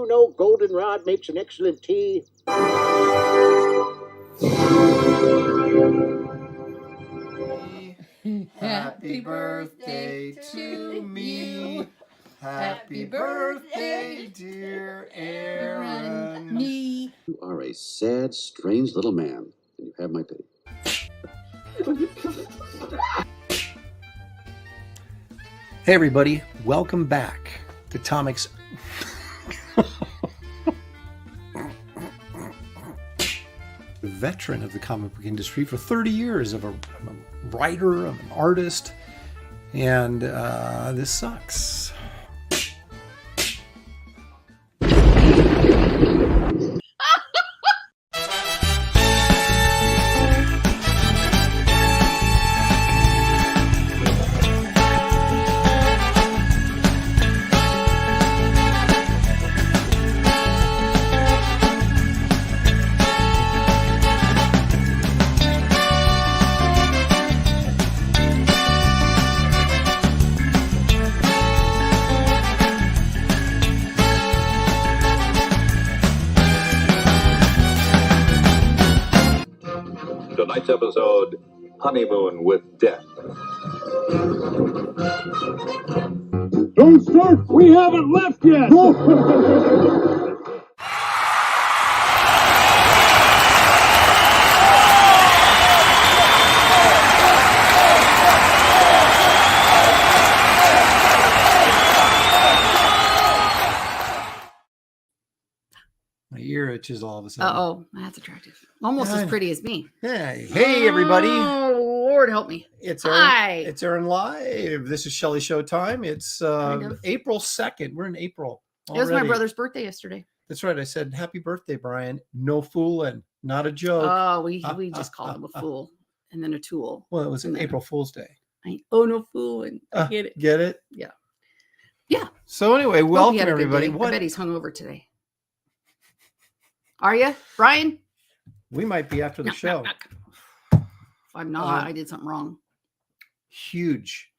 you know goldenrod makes an excellent tea? Happy birthday to me. Happy birthday, dear Aaron. Me. You are a sad, strange little man, and you have my pity. Hey everybody, welcome back to Tomic's veteran of the comic book industry for 30 years, I'm a writer, I'm an artist, and this sucks. Tonight's episode, Honeymoon with Death. Don't start! We haven't left yet! My ear itches all of a sudden. Uh-oh, that's attractive. Almost as pretty as me. Hey everybody. Oh, Lord help me. It's Hi. Aaron, it's Aaron Live. This is Shelley Showtime. It's April 2nd. We're in April already. It was my brother's birthday yesterday. That's right. I said, happy birthday, Brian. No fooling. Not a joke. Oh, we just called him a fool and then a tool. Well, it was an April Fool's Day. No fooling. I get it. Get it? Yeah. Yeah. So anyway, welcome everybody. I bet he's hungover today. Are you, Brian? We might be after the show. If I'm not, I did something wrong. Huge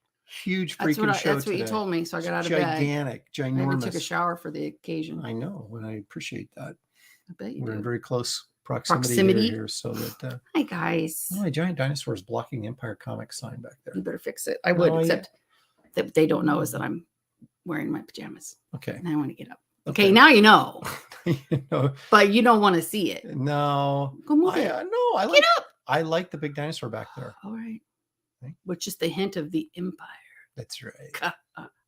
freaking show. That's what you told me. So I got out of bed. Gigantic, ginormous. I even took a shower for the occasion. I know, and I appreciate that. I bet you We're do. in very close proximity here, so that. Hi guys. Oh, a giant dinosaur is blocking the Empire Comics sign back there. You better fix it. I would, except that they don't know is that I'm wearing my pajamas. Okay. And I want to get up. Okay, now you know. You know. But you don't want to see it. No. Go move it. Get up. I like the big dinosaur back there. All right. Which is the hint of the Empire. That's right.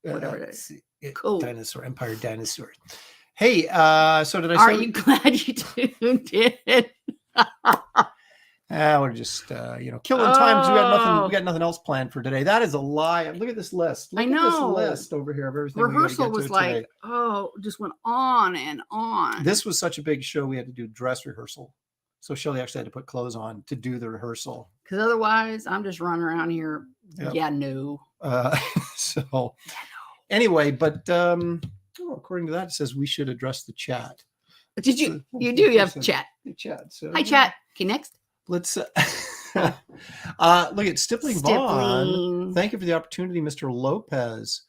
Whatever it is. Cool. Dinosaur, Empire dinosaur. Hey, so did I Are you glad you tuned in? We're just killing time because we got nothing else planned for today. That is a lie. Look at this list. Look I know. at this list over here of everything. Rehearsal was like, just went on and on. This was such a big show. We had to do dress rehearsal. So Shelley actually had to put clothes on to do the rehearsal. Because otherwise, I'm just running around here. Yep. Yeah, no. Anyway, but according to that, it says we should address the chat. Did you? You do. You have chat. Chat. So, hi, chat. Okay, next. Let's look at Stippling Vaughn. Thank you for the opportunity, Mr. Lopez.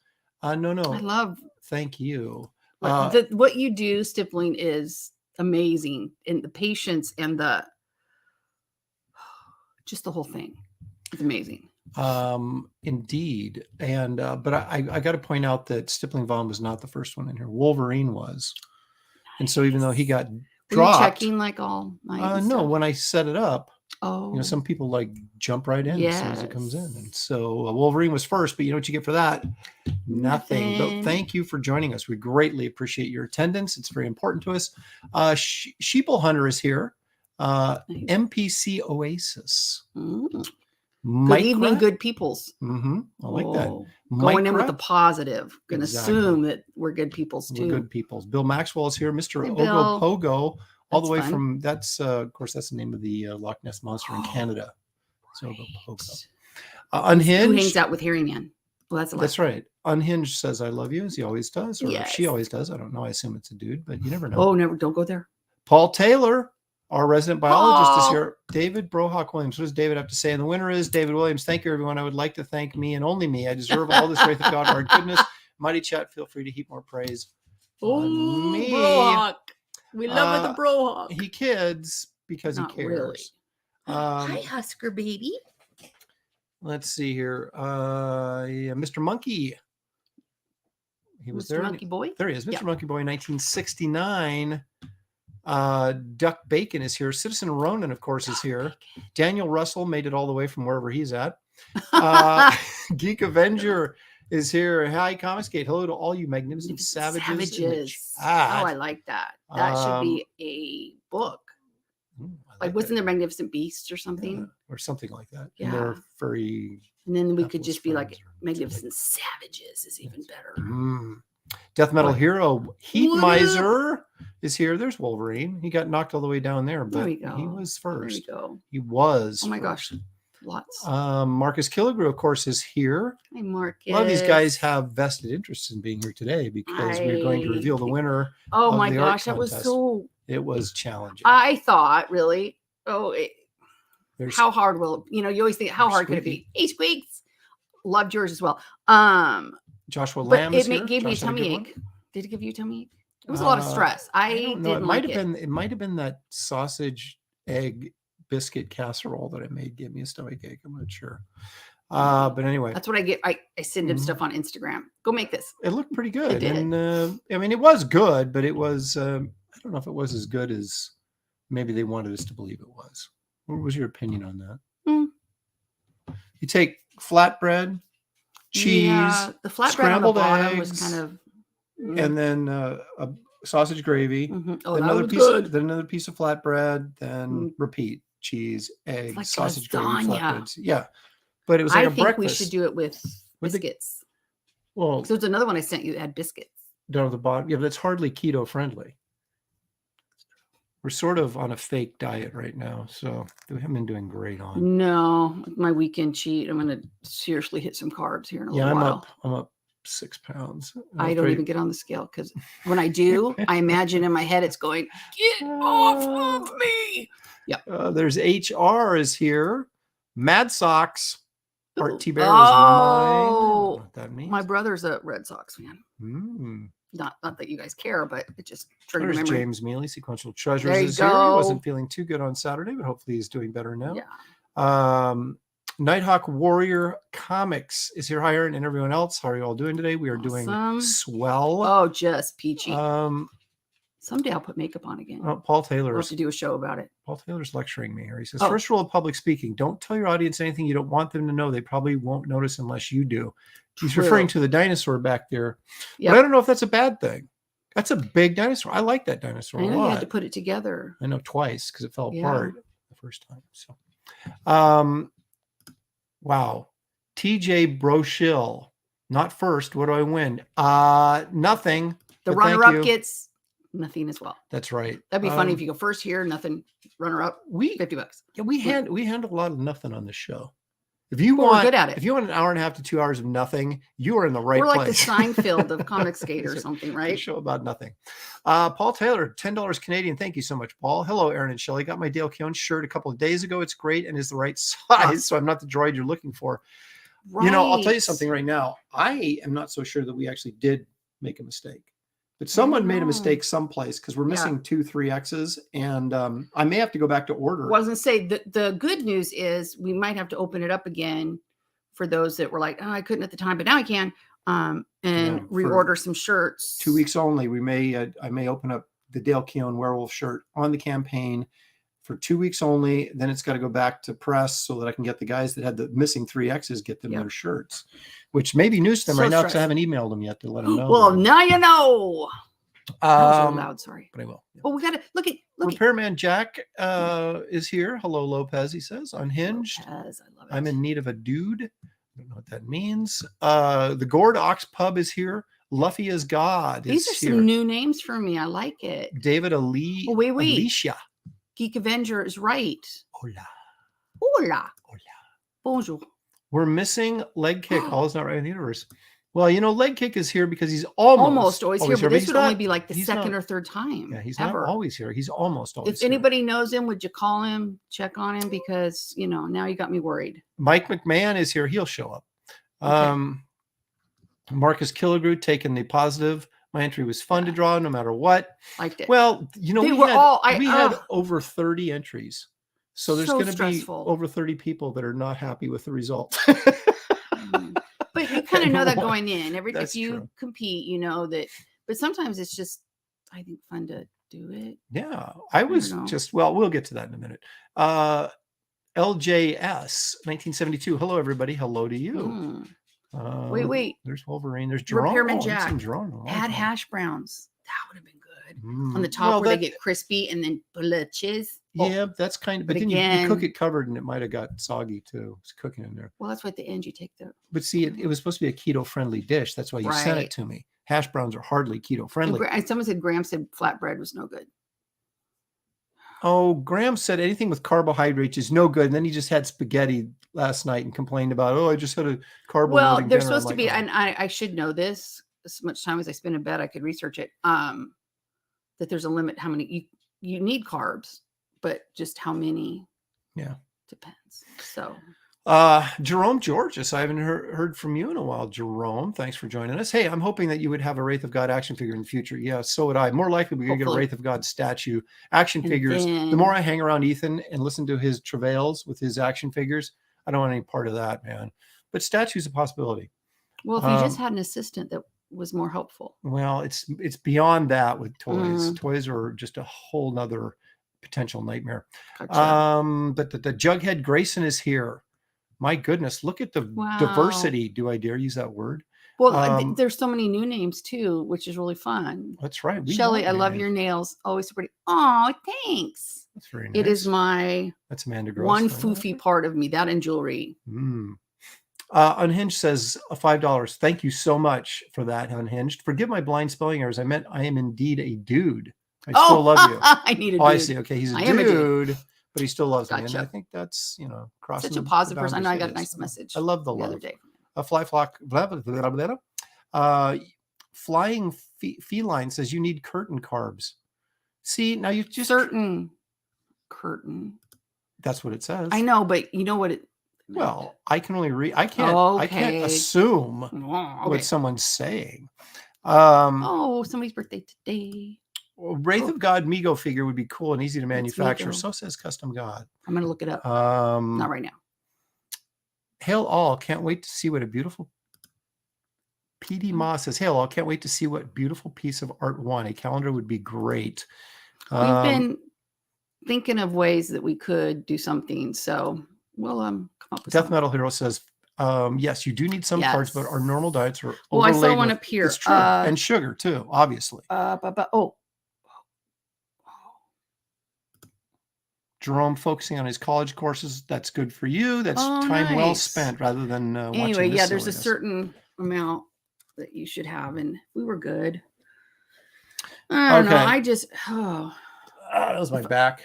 No. I love. Thank you. What you do, Stippling, is amazing, and the patience and just the whole thing. It's amazing. Indeed. And but I got to point out that Stippling Vaughn was not the first one in here. Wolverine was. Nice. And so even though he got dropped, were you checking like all night? No, when I set it up, oh, some people like jump right in as soon as it comes in. And so Wolverine was first, but you know what you get for that? Nothing. But thank you for joining us. We greatly appreciate your attendance. It's very important to us. Sheeple Hunter is here. MPC Oasis. Good evening, good peoples. Mm-hmm. I like that. Going in with the positive. Going to assume that we're good peoples too. We're good peoples. Bill Maxwell is here. Mr. Hey, Ogo Pogo, all the way fun. from, that's, of course, that's the name of the Loch Ness Monster in Canada. So Ogo Pogo. Unhinged. Who hangs out with Hairy Man? Well, that's right. Unhinged says, I love you, as he always does. Or she always does. I don't know. I assume it's a dude, but you never know. Oh, never. Don't go there. Paul Taylor. Our resident biologist is here. David Brohawk Williams. What does David have to say? And the winner is David Williams. Thank you, everyone. I would like to thank me and only me. I deserve all this Wraith of God. Our goodness. Mighty chat. Feel free to heap more praise. Oh, me. Brohawk. We love it, the Brohawk. He kids because Not he really. cares. Hi, Husker baby. Let's see here. Yeah, Mr. Monkey. He was Mr. there. Monkey Boy. There he is, Mr. Yep. Monkey Boy, 1969. Duck Bacon is here. Citizen Ronan, of course, is here. Daniel Russell made it all the way from wherever he's at. Geek Avenger is here. Hi, Comicsgate. Hello to all you magnificent savages. in the Oh, chat. I like that. That should be a book. Like, wasn't there Magnificent Beasts or something? Yeah, or something like that. Yeah. And they're furry. And then we could Apple's just be like, friends or Magnificent Savages is even better. Death Metal What? Hero Heat What Miser is here. There's Wolverine. He got knocked all the way down there, There but we go. he was first. There we go. He was. Oh my first. gosh. Lots. Marcus Killigrew, of course, is here. Hi, Marcus. A lot of these guys have vested interests in being here today because we're going to reveal the winner. Oh of my the art gosh, that was contest. so. It was challenging. I thought, really. Oh, There's how hard will you always think how There's hard could it Squeaky. be? Hey, Squeaks. Loved yours as well. Joshua But Lamb it is here. gave me a Josh had tummy good one. ache. Did it give you a tummy ache? It was a lot of stress. I don't know. didn't It might like have it. been. It might have been that sausage egg biscuit casserole that I made gave me a stomach ache. I'm not sure. But anyway, That's what I get. I send him Mhm. stuff on Instagram. Go make this. it looked pretty good. did. And I mean, it was good, but it was. I don't know if it was as good as maybe they wanted us to believe it was. What was your opinion on that? You take flatbread, cheese, Yeah, the flatbread on the scrambled bottom was eggs, kind of. and then a sausage gravy. Oh, another that was piece, good. then another piece of flatbread, then Mm. repeat cheese, egg, like sausage gravy, lasagna. flatbreads. Yeah, but it was like I a think breakfast. we should do it with With the- biscuits. Well, So it's another one I sent you that had biscuits. down at the bottom. Yeah, but it's hardly keto friendly. We're sort of on a fake diet right now, so we haven't been doing great on. No, my weekend cheat. I'm going to seriously hit some carbs here in a Yeah, little I'm while. up 6 pounds. I don't even get on the scale because when I do, I imagine in my head it's going, get off of me. Yeah. There's HR is here. Mad Sox. Art T. Bear is mine. I don't know what that means. My brother's a Red Sox fan. Mm. Not that you guys care, but it just triggered There's memory. James Mealy, Sequential Treasures There you is here. He go. wasn't feeling too good on Saturday, but hopefully he's doing better now. Yeah. Nighthawk Warrior Comics is here. Hi, Aaron, and everyone else. How are you all doing today? We are doing Awesome. swell. Oh, just peachy. Um, Someday I'll put makeup on again. Paul We'll have Taylor's to do a show about it. Paul Taylor's lecturing me here. He says, Oh. first rule of public speaking, don't tell your audience anything you don't want them to know. They probably won't notice unless you do. He's True. referring to the dinosaur back there. Yep. But I don't know if that's a bad thing. That's a big dinosaur. I like that dinosaur I a know you lot. had to put it together. I know twice because it fell Yeah. apart the first time. So, wow. TJ Brochill, not first. What do I win? Nothing. The but thank runner-up you. gets nothing as well. That's right. That'd be funny if you go first here, nothing. Runner-up, we $50. yeah, we handle a lot of nothing on the show. If you Well, we're want, good at it. if you want an hour and a half to 2 hours of nothing, you are in the right We're like place. the Seinfeld of Comicsgate or It's something, a right? show about nothing. Paul Taylor, $10 Canadian. Thank you so much, Paul. Hello, Aaron and Shelley. Got my Dale Keown shirt a couple of days ago. It's great and is the right size, so I'm not the droid you're looking for. Right. You know, I'll tell you something right now. I am not so sure that we actually did make a mistake, but someone made a know. mistake someplace because we're missing 2 3X's, and I may have to go back to order. Well, I was going to say, the good news is we might have to open it up again for those that were like, oh, I couldn't at the time, but now I can, and Yeah, for reorder some shirts. 2 weeks only. We may I may open up the Dale Keown werewolf shirt on the campaign for 2 weeks only. Then it's got to go back to press so that I can get the guys that had the missing 3X's, get them Yep. their shirts, which may be news to them So right now because I stressed. haven't emailed them yet to let them know. Well, now you know. That was really Um, loud. Sorry. but I will. Yeah. Oh, we got to look at. Repairman Jack is here. Hello, Lopez, he says. Unhinged. Lopez, I love it. I'm in need of a dude. I don't know what that means. The Gourd Ox Pub is here. Luffy is God These is are here. some new names for me. I like it. David Ali. Oh, wait. Alicia. Geek Avenger is right. Hola. Hola. Hola. Bonjour. We're missing Leg Kick. All is not right in the universe. Well, you know, Leg Kick is here because he's almost Always here, but this he's would only not- be like the he's second not- or third time. Yeah, he's ever. not always here. He's almost always If here. anybody knows him, would you call him, check on him? Because, now you got me worried. Mike McMahon is here. He'll show up. Okay. Marcus Killigrew taking the positive My entry was fun to draw no matter what. Liked it. Well, you know, They we were had, all- we had over 30 entries. So there's So going to be stressful. over 30 people that are not happy with the result. But you kind of know that going in. That's If you true. compete, you know that. But sometimes it's just, I think, fun to do it. Yeah, I was know. just, well, we'll get to that in a minute. LJS 1972. Hello, everybody. Hello to you. Wait. There's Wolverine. There's Jerome. Repairman I haven't Jack. seen Jerome in a long Add time. hash browns. That would have been good. Mm. On the top Well, where they get crispy and then put a little cheese. Yeah, that's kind of, but But then you cook again- it covered and it might have got soggy too. It's cooking in there. Well, that's why at the end you take the. But see, it was supposed to be a keto friendly dish. That's why you sent it Right. to me. Hash browns are hardly keto And friendly. someone said Graham said flatbread was no good. Oh, Graham said anything with carbohydrates is no good. And then he just had spaghetti last night and complained about, I just had a carb. Well, loading they're dinner. I'm supposed to like, be, "Oh." and I should know this. As much time as I spend in bed, I could research it. That there's a limit how many you need carbs, but just how many. Yeah, depends. So. Jerome Georges, I haven't heard from you in a while. Jerome, thanks for joining us. Hey, I'm hoping that you would have a Wraith of God action figure in the future. Yeah, so would I. More likely, we're going to get a Hopefully. Wraith of God statue. Action And figures. The then- more I hang around Ethan and listen to his travails with his action figures, I don't want any part of that, man. But statue's a possibility. Well, if you just had an assistant that was more helpful. Well, it's beyond that with toys. Mm. Toys are just a whole nother potential nightmare. Gotcha. But the Jughead Grayson is here. My goodness, look at the diversity. Do I dare use that word? Well, there's so many new names too, which is really fun. That's right. Shelley, I love your nails. Always so pretty. Oh, thanks. That's very nice. It is my That's Amanda Gross. one foofy part of me, that and jewelry. Unhinged says $5. Thank you so much for that, Unhinged. Forgive my blind spelling errors. I meant I am indeed a dude. I still love you. I need a dude. I see. Okay, he's a am dude, but he still loves me. Gotcha. And I think that's, crossing Such a the positive person. I know I boundaries. got a It is. nice message. I love the other love. day. A fly flock. Blah, blah, blah, blah, blah. Flying feline says you need curtain carbs. See, now you just Certain curtain. That's what it says. I know, but you know what it. Well, I can only read. I can't Okay. assume Oh, okay. what someone's saying. Oh, somebody's birthday today. Wraith of God Mego figure would be cool and easy to manufacture. Mego. So says Custom God. I'm gonna look it up. Not right now. Hail all! Can't wait to see what a beautiful. PD Moss says, "Hail all! Can't wait to see what beautiful piece of art won. A calendar would be great." We've been thinking of ways that we could do something, so we'll come up with Death something. Metal Hero says, yes, you do need some carbs, but our normal diets are Well, I saw overlaid one with- up here. It's true, and sugar too, obviously. Jerome focusing on his college courses. That's good for you. That's time well nice. spent rather than watching Anyway, this yeah, there's a silliness. certain amount that you should have, and we were good. I don't know. Okay. I just that was my back.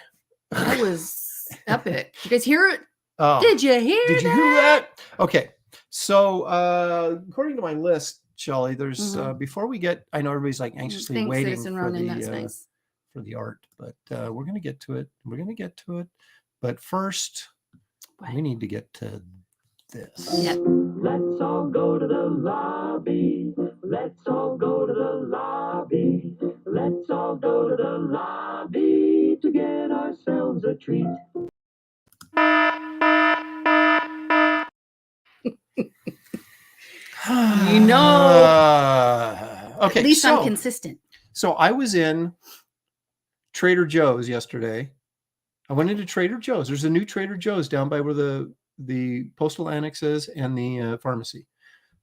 that was epic. Did you guys hear it? Oh, Did you hear did you that? hear that? Okay, so according to my list, Shelley, there's Mhm. before we get, I know everybody's like anxiously Thanks, waiting Citizen for Ronan. the That's nice. for the art, but we're gonna get to it. We're gonna get to it, but first we need to get to this. Yeah. Let's all go to the lobby. Let's all go to the lobby. Let's all go to the lobby to get ourselves a treat. You know. Okay, At least so, I'm consistent. So I was in Trader Joe's yesterday. I went into Trader Joe's. There's a new Trader Joe's down by where the postal annex is and the pharmacy.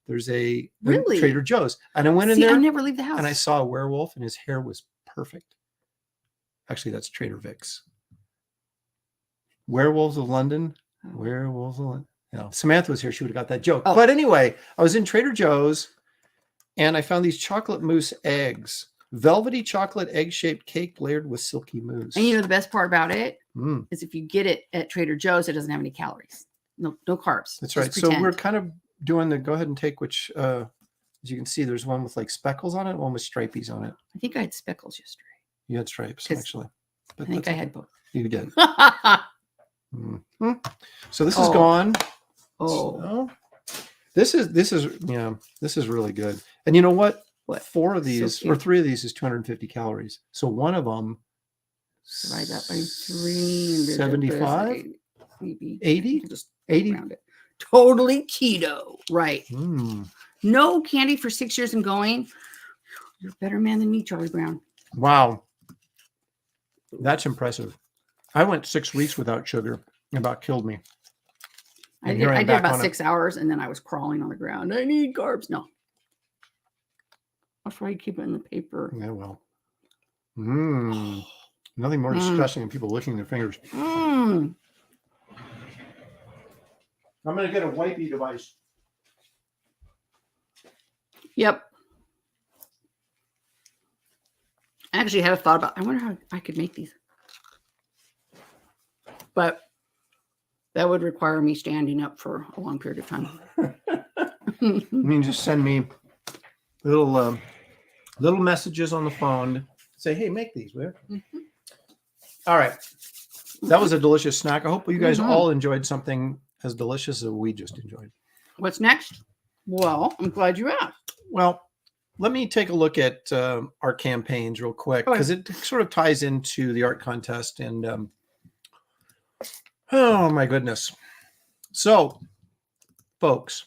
There's a Really? Trader Joe's, and I went in See, there I never leave the house. and I saw a werewolf, and his hair was perfect. Actually, that's Trader Vic's. Werewolves of London. Werewolves of London. No, Samantha was here. She would have got that joke. Oh. But anyway, I was in Trader Joe's, and I found these chocolate mousse eggs. Velvety chocolate egg-shaped cake layered with silky mousse. And you know the best part about it Mm, is if you get it at Trader Joe's, it doesn't have any calories. No carbs. that's Just right. So pretend. we're kind of doing the, go ahead and take which, as you can see, there's one with like speckles on it, one with stripies on it. I think I had speckles yesterday. You had stripes, 'Cause actually. I But think that's I had okay. both. You did. Mhm. So this is gone. Oh. So this is really good. And you know what? What? 4 of So these cute. or 3 of these is 250 calories. So one of them Divide that by 3. 75, maybe 80, we'll just 80. round it. Totally keto, right? Mm. No candy for 6 years and going. You're a better man than me, Charlie Brown. Wow, that's impressive. I went 6 weeks without sugar. It about killed me. I And did, here I I am did back about on it. 6 hours, and then I was crawling on the ground. I need carbs. No. That's why you keep it in the paper. Yeah, well. Nothing more disgusting than people licking their fingers. Mm. I'm going to get a wipey device. Yep. I actually had a thought about, I wonder how I could make these. But that would require me standing up for a long period of time. I mean, just send me little messages on the phone. Say, hey, make these, will you? All right. That was a delicious snack. I hope you guys all enjoyed something as delicious as we just enjoyed. What's next? Well, I'm glad you asked. Well, let me take a look at our campaigns real quick, because it sort of ties into the art contest. And oh my goodness. So, folks,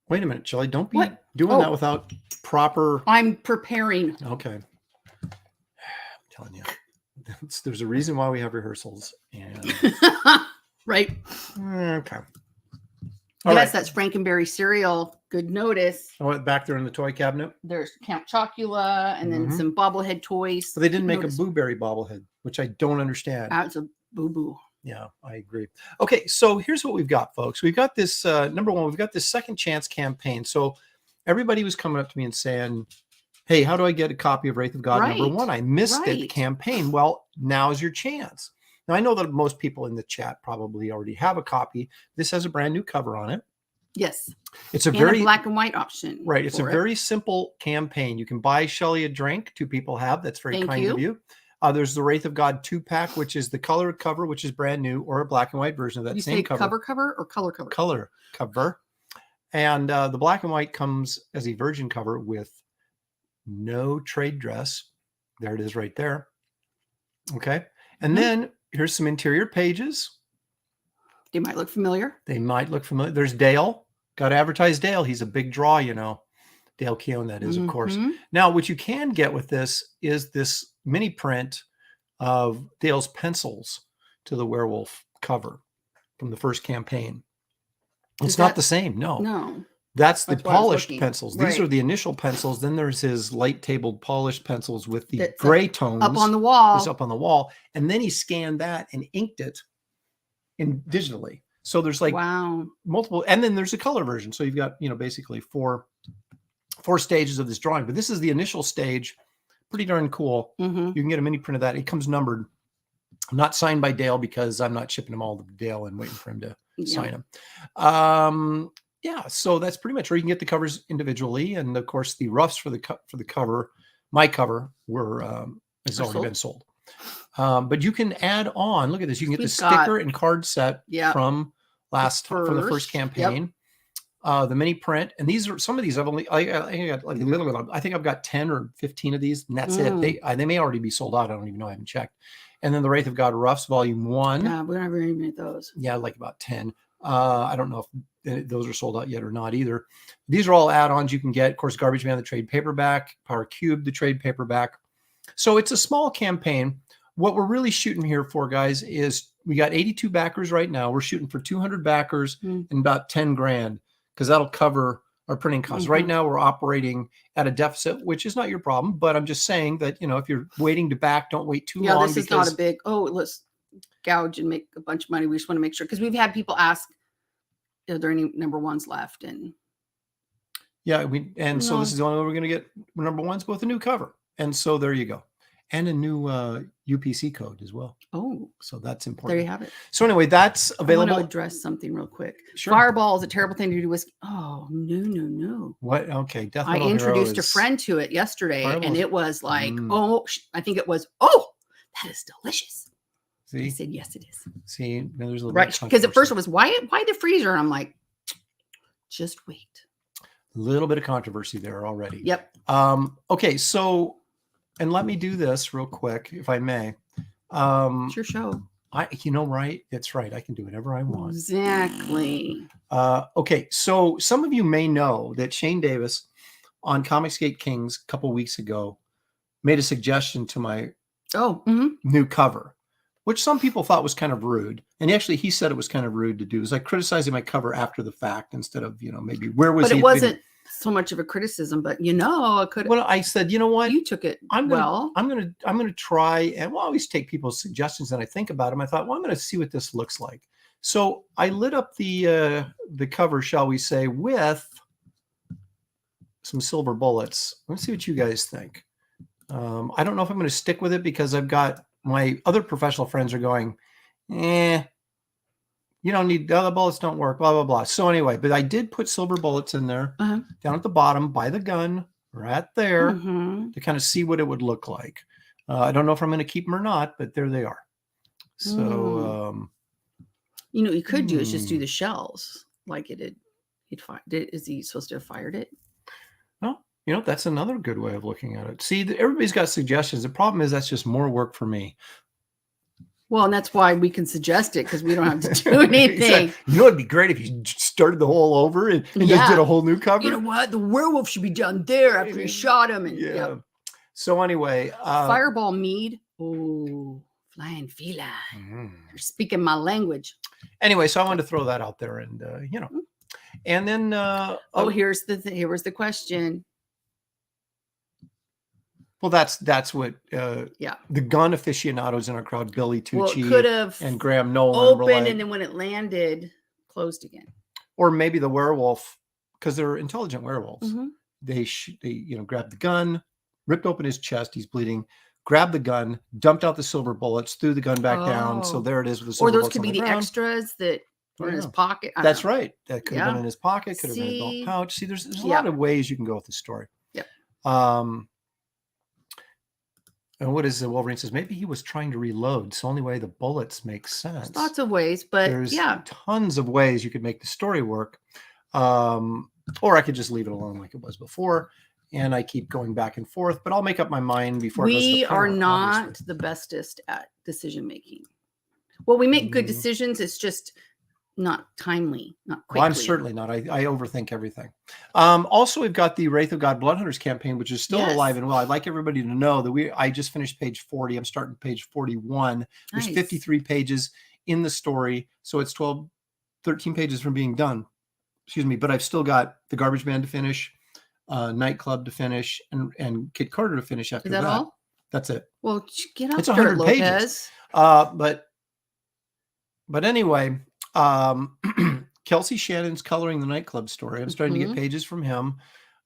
wait a minute, Shelley. Don't be doing that without proper. I'm preparing. Okay. I'm telling you. There's a reason why we have rehearsals. And right. Okay. All right. That's Frankenberry cereal. Good notice. Oh, back there in the toy cabinet. There's Count Chocula and then some bobblehead toys. But they didn't make a Boo Berry bobblehead, which I don't understand. It's a boo-boo. Yeah, I agree. Okay, so here's what we've got, folks. We've got this, number one, we've got this second chance campaign. So everybody was coming up to me and saying, hey, how do I get a copy of Wraith of God number 1? I missed it, the campaign. Well, now's your chance. Now, I know that most people in the chat probably already have a copy. This has a brand new cover on it. Yes. It's a very black and white option. Right. It's a very simple campaign. You can buy Shelley a drink. 2 people have. That's very kind of you. There's the Wraith of God 2-pack, which is the color cover, which is brand new, or a black and white version of that same cover. Cover or color cover? Color cover. And the black and white comes as a virgin cover with no trade dress. There it is right there. Okay. And then here's some interior pages. They might look familiar. There's Dale. Got to advertise Dale. He's a big draw, you know. Dale Keown, that is, of course. Now, what you can get with this is this mini print of Dale's pencils to the werewolf cover from the first campaign. It's not the same. No. That's the polished pencils. These are the initial pencils. Then there's his light tabled polished pencils with the gray tones. Up on the wall. It's up on the wall. And then he scanned that and inked it digitally. So there's like multiple, and then there's a color version. So you've got, you know, basically four stages of this drawing, but this is the initial stage. Pretty darn cool. You can get a mini print of that. It comes numbered, not signed by Dale because I'm not shipping them all to Dale and waiting for him to sign them. Yeah, so that's pretty much where you can get the covers individually, and of course the roughs for the cover, my cover, has already been sold. But you can add on. Look at this. You can get the sticker and card set from the first campaign. The mini print, and some of these I've only I think I've got 10 or 15 of these, and that's it. They may already be sold out. I don't even know. I haven't checked. And then the Wraith of God Roughs Volume 1. Yeah, we don't have very many of those. Yeah, like about 10. I don't know if those are sold out yet or not either. These are all add-ons you can get. Of course, Garbage Man, the trade paperback, Power Cube, the trade paperback. So it's a small campaign. What we're really shooting here for, guys, is we got 82 backers right now. We're shooting for 200 backers and about 10 grand, because that'll cover our printing costs. Right now, we're operating at a deficit, which is not your problem. But I'm just saying that, you know, if you're waiting to back, don't wait too long. Yeah, this is not a big, let's gouge and make a bunch of money. We just want to make sure, because we've had people ask, are there any number 1s left? And so this is the only way we're going to get number 1s with a new cover. And so there you go. And a new UPC code as well. Oh, so that's important. There you have it. So anyway, that's available. I want to address something real quick. Sure. Fireball is a terrible thing to do to whiskey. Oh, no. What? Okay. Death I introduced a friend to it yesterday, and it was like, I think it was, that is delicious. See? I said, yes, it is. See, there's a little right, because at first it was, why the freezer? And I'm like, Just wait. A little bit of controversy there already. Yep. Okay, so, and let me do this real quick, if I may. It's your show. Right? That's right. I can do whatever I want. Exactly. Okay, so some of you may know that Shane Davis on Comicsgate Kings a couple weeks ago made a suggestion to my new cover, which some people thought was kind of rude. And actually, he said it was kind of rude to do. It was like criticizing my cover after the fact instead of, maybe where was he? But it wasn't so much of a criticism, but I could. Well, I said, you know what? You took it I'm gonna try, and we'll always take people's suggestions and I think about them. I thought, well, I'm gonna see what this looks like. So I lit up the cover, shall we say, with some silver bullets. Let's see what you guys think. I don't know if I'm going to stick with it because I've got my other professional friends are going, you don't need, the other bullets don't work, blah, blah, blah. So anyway, but I did put silver bullets in there down at the bottom by the gun right there to kind of see what it would look like. I don't know if I'm going to keep them or not, but there they are. So, what you could do is just do the shells like it did. Is he supposed to have fired it? No, that's another good way of looking at it. See, everybody's got suggestions. The problem is that's just more work for me. Well, and that's why we can suggest it because we don't have to do anything. Exactly. It'd be great if you started the whole over and just did a whole new cover. You know what? The werewolf should be done there after you shot him. And So anyway, Fireball Mead. Oh, flying feline. You're speaking my language. Anyway, so I wanted to throw that out there, and and then here was the question. Well, that's what the gun aficionados in our crowd, Billy Tucci could have and Graham Nolan, opened and then when it landed, closed again. Or maybe the werewolf, because they're intelligent werewolves. They grabbed the gun, ripped open his chest, he's bleeding, grabbed the gun, dumped out the silver bullets, threw the gun back down. So there it is with the silver bullets. Or those could be the extras that were in his pocket. That's right. That could have been in his pocket, could have been in his belt pouch. See, there's a lot of ways you can go with the story. Yep. And what is the Wolverine says? Maybe he was trying to reload. It's the only way the bullets make sense. There's lots of ways, but there's tons of ways you could make the story work. Or I could just leave it alone like it was before. And I keep going back and forth, but I'll make up my mind before. We are not the bestest at decision making. Well, we make good decisions. It's just not timely, not quickly. Well, I'm certainly not. I overthink everything. Also, we've got the Wraith of God Bloodhunters campaign, which is still alive and well. I'd like everybody to know that I just finished page 40. I'm starting page 41. There's 53 pages in the story. So it's 13 pages from being done. Excuse me. But I've still got the Garbage Man to finish, Nightclub to finish, and Kid Carter to finish after that. Is that all? That's it. Well, get up it's 100 pages. But anyway, Kelsey Shannon's coloring the Nightclub story. I'm starting to get pages from him.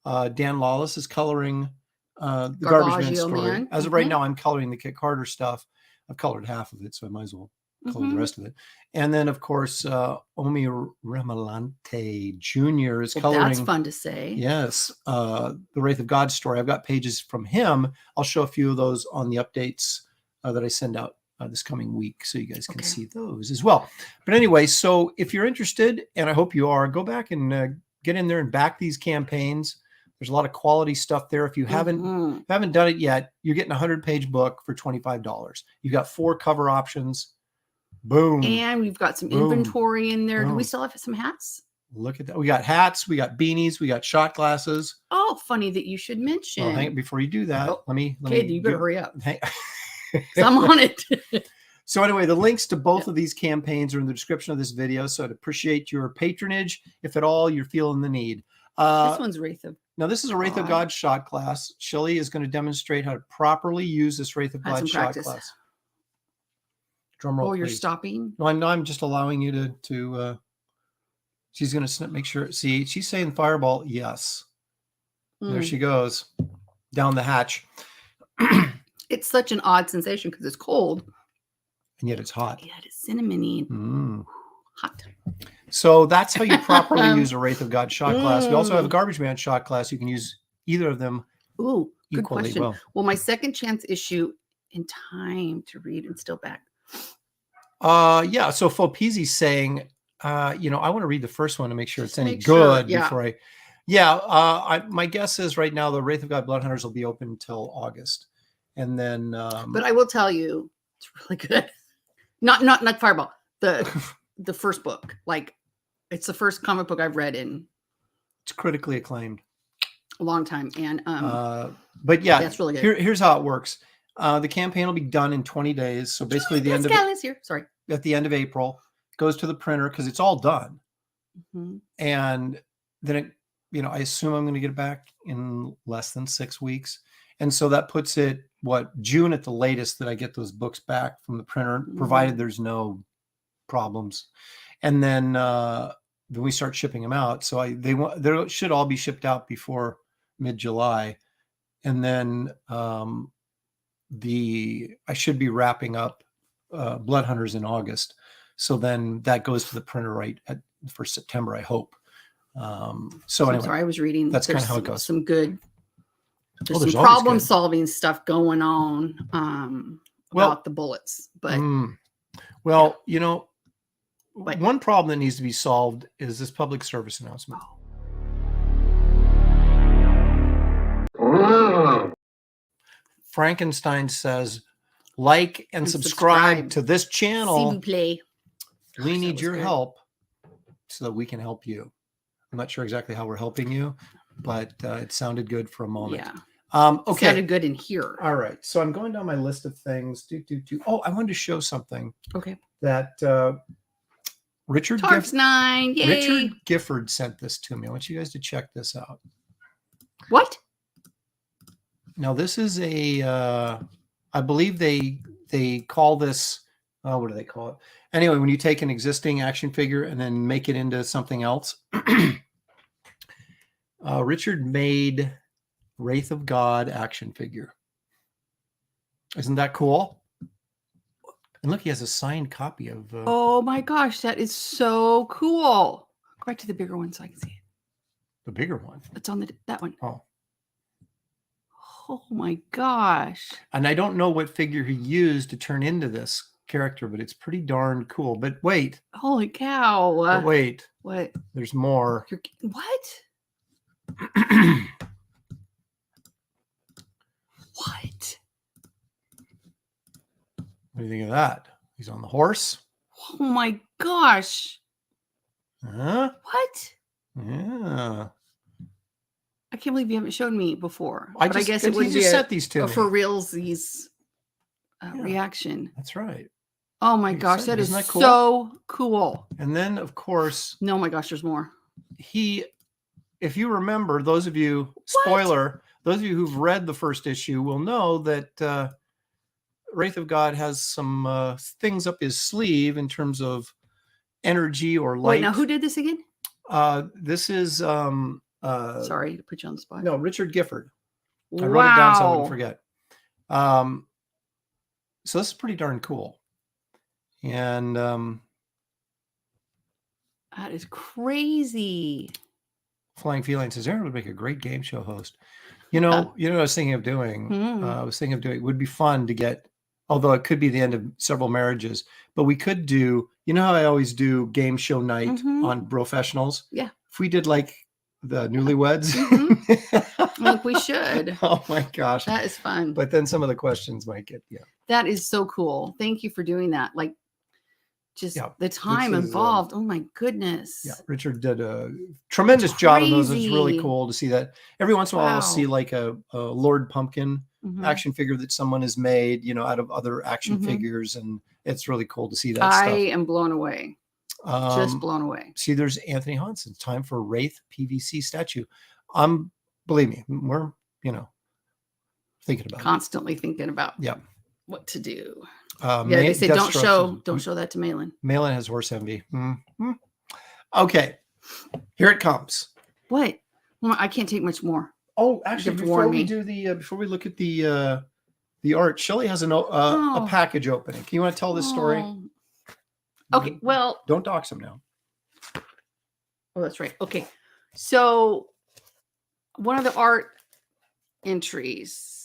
Dan Lawless is coloring the Garbage Man story. As of right now, I'm coloring the Kit Carter stuff. I've colored half of it, so I might as well color the rest of it. And then, of course, Omi Remalante Jr. is coloring. That's fun to say. Yes. The Wraith of God story. I've got pages from him. I'll show a few of those on the updates that I send out this coming week, so you guys can see those as well. But anyway, so if you're interested, and I hope you are, go back and get in there and back these campaigns. There's a lot of quality stuff there. If you haven't done it yet, you're getting a 100-page book for $25. You've got 4 cover options. Boom. And we've got some inventory in there. Do we still have some hats? Look at that. We got hats, we got beanies, we got shot glasses. Oh, funny that you should mention. Well, hang on, before you do that, let me you better hurry up. I'm on it. So anyway, the links to both of these campaigns are in the description of this video. So I'd appreciate your patronage if at all you're feeling the need. This one's Wraith of Now, this is a Wraith of God shot class. Shelley is going to demonstrate how to properly use this Wraith of God shot class. Drum roll, you're please. Stopping? No, I'm just allowing you to she's going to make sure. See, she's saying fireball. Yes. There she goes down the hatch. It's such an odd sensation because it's cold. And yet it's hot. Yeah, it's cinnamony. Hot. So that's how you properly use a Wraith of God shot class. We also have a Garbage Man shot class. You can use either of them equally good question. well. My second chance issue in time to read and still back. Yeah. So Fopeezy's saying, I want to read the first one to make sure Just it's any make sure, good yeah. before my guess is right now the Wraith of God Blood Hunters will be open until August. And then But I will tell you, it's really good. Not Fireball. The first book. Like, it's the first comic book I've read in it's critically acclaimed. a long time. And but yeah, that's really good. Here's how it works. The campaign will be done in 20 days. So basically at the end of April, it goes to the printer because it's all done. Mm-hmm. And then I assume I'm going to get it back in less than 6 weeks. And so that puts it June at the latest that I get those books back from the printer, provided there's no problems. And then we start shipping them out. So they should all be shipped out before mid-July. And then I should be wrapping up Blood Hunters in August. So then that goes to the printer for September, I hope. So anyway, sorry, I was reading. That's kind of how it goes. Some good. There's there's some problem solving stuff going on about the bullets, but one problem that needs to be solved is this public service announcement. Frankenstein says, like and subscribe to this channel. We need your help so that we can help you. I'm not sure exactly how we're helping you, but it sounded good for a moment. Yeah. Okay. Sounded good in here. All right. So I'm going down my list of things. Oh, I wanted to show something. Okay. That Richard Gifford sent this to me. I want you guys to check this out. What? Now this is I believe they call this. What do they call it? Anyway, when you take an existing action figure and then make it into something else. Richard made Wraith of God action figure. Isn't that cool? And look, he has a signed copy of. Oh my gosh, that is so cool! Go back to the bigger one so I can see it. The bigger one. It's on that one. Oh. Oh my gosh! And I don't know what figure he used to turn into this character, but it's pretty darn cool. But wait! Holy cow! But wait! What? There's more. What? What? What do you think of that? He's on the horse. Oh my gosh. Huh? What? Yeah. I can't believe you haven't shown me before. I guess it would be set these to for realsies reaction. That's right. Oh my gosh, that is cool? So cool. And then, of course, no, my gosh, there's more. If you remember, those of you, spoiler, those of you who've read the first issue will know that Wraith of God has some things up his sleeve in terms of energy or light. Wait, now who did this again? This is sorry to put you on the spot. No, Richard Gifford. I wrote it down so I wouldn't forget. So this is pretty darn cool. And that is crazy. Flying Feline says Aaron would make a great game show host. You know what I was thinking of doing? It would be fun to get, although it could be the end of several marriages, but we could do, how I always do game show night on Professionals? Yeah. If we did like the newlyweds. Like we should. Oh my gosh. That is fun. But then some of the questions might get, That is so cool. Thank you for doing that. Like, just the time involved. Oh my goodness. Yeah, Richard did a tremendous job of those. It's really cool to see that. Every once in a while, I'll see like a Lord Pumpkin action figure that someone has made, out of other action figures, and it's really cool to see that stuff. I am blown away. Just blown away. See, there's Anthony Hansen. Time for Wraith PVC statue. Believe me, we're thinking about constantly thinking about what to do. They say don't show that to Malin. Malin has horse envy. Okay, here it comes. What? Well, I can't take much more. Oh, actually, before we look at the art, Shelley has a package opening. Can you want to tell this story? Okay, well, don't dox him now. Oh, that's right. Okay, so one of the art entries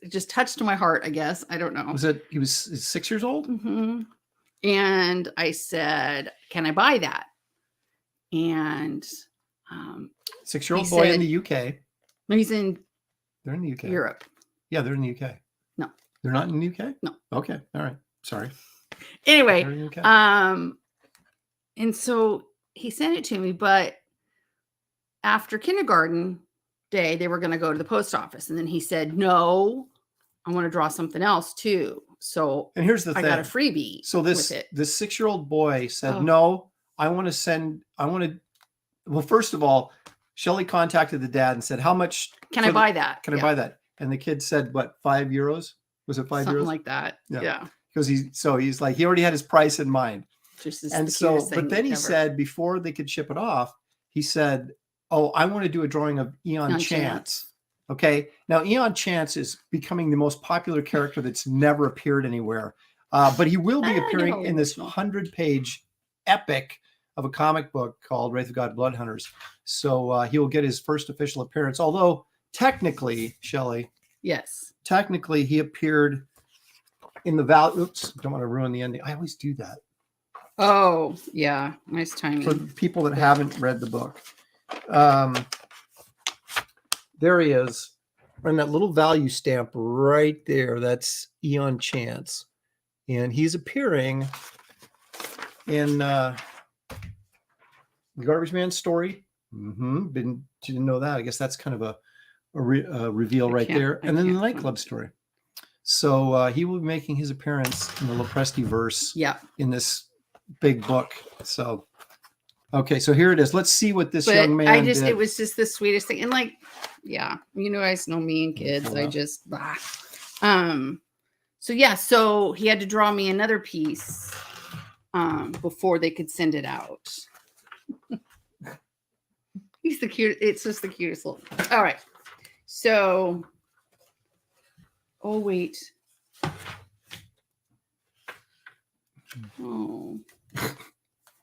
just touched my heart, I guess. I don't know. He was 6 years old? Mm-hmm. And I said, can I buy that? And 6-year-old he boy in said- the UK. he's in They're in the UK. Europe. Yeah, they're in the UK. No. They're not in the UK? No. Okay. All right. Sorry. Anyway, They're in the UK. and so he sent it to me, but after kindergarten day, they were going to go to the post office. And then he said, no, I want to draw something else too. So And here's the I thing. got a freebie. So with it. this 6-year-old boy said, Oh. no, well, first of all, Shelley contacted the dad and said, how much Can I buy that? Can I buy that? And the kid said, what, €5? Was it 5 Something euros? like that. Yeah. Yeah. Because he's like, he already had his price in mind. Just And so, but then he said, before they could ship it off, he said, oh, I want to do a drawing of Eon Chance. Okay. Now, Eon Chance is becoming the most popular character that's never appeared anywhere. But he will be appearing in this 100-page epic of a comic book called Wraith of God, Blood Hunters. So he will get his first official appearance. Although technically, Shelley, yes, technically he appeared in the Val. Oops, don't want to ruin the ending. I always do that. Oh, yeah. Nice timing. For people that haven't read the book. There he is. And that little value stamp right there, that's Eon Chance. And he's appearing in the Garbage Man story. Didn't know that. I guess that's kind of a reveal right there. And then the nightclub story. So he will be making his appearance in the Lopresti verse in this big book. So, okay, so here it is. Let's see what this young man did. It was just the sweetest thing. And like, yeah, you guys know me and kids. I just, blah. So yeah, so he had to draw me another piece before they could send it out. He's the cute. It's just the cutest little. All right. So, oh wait. Oh,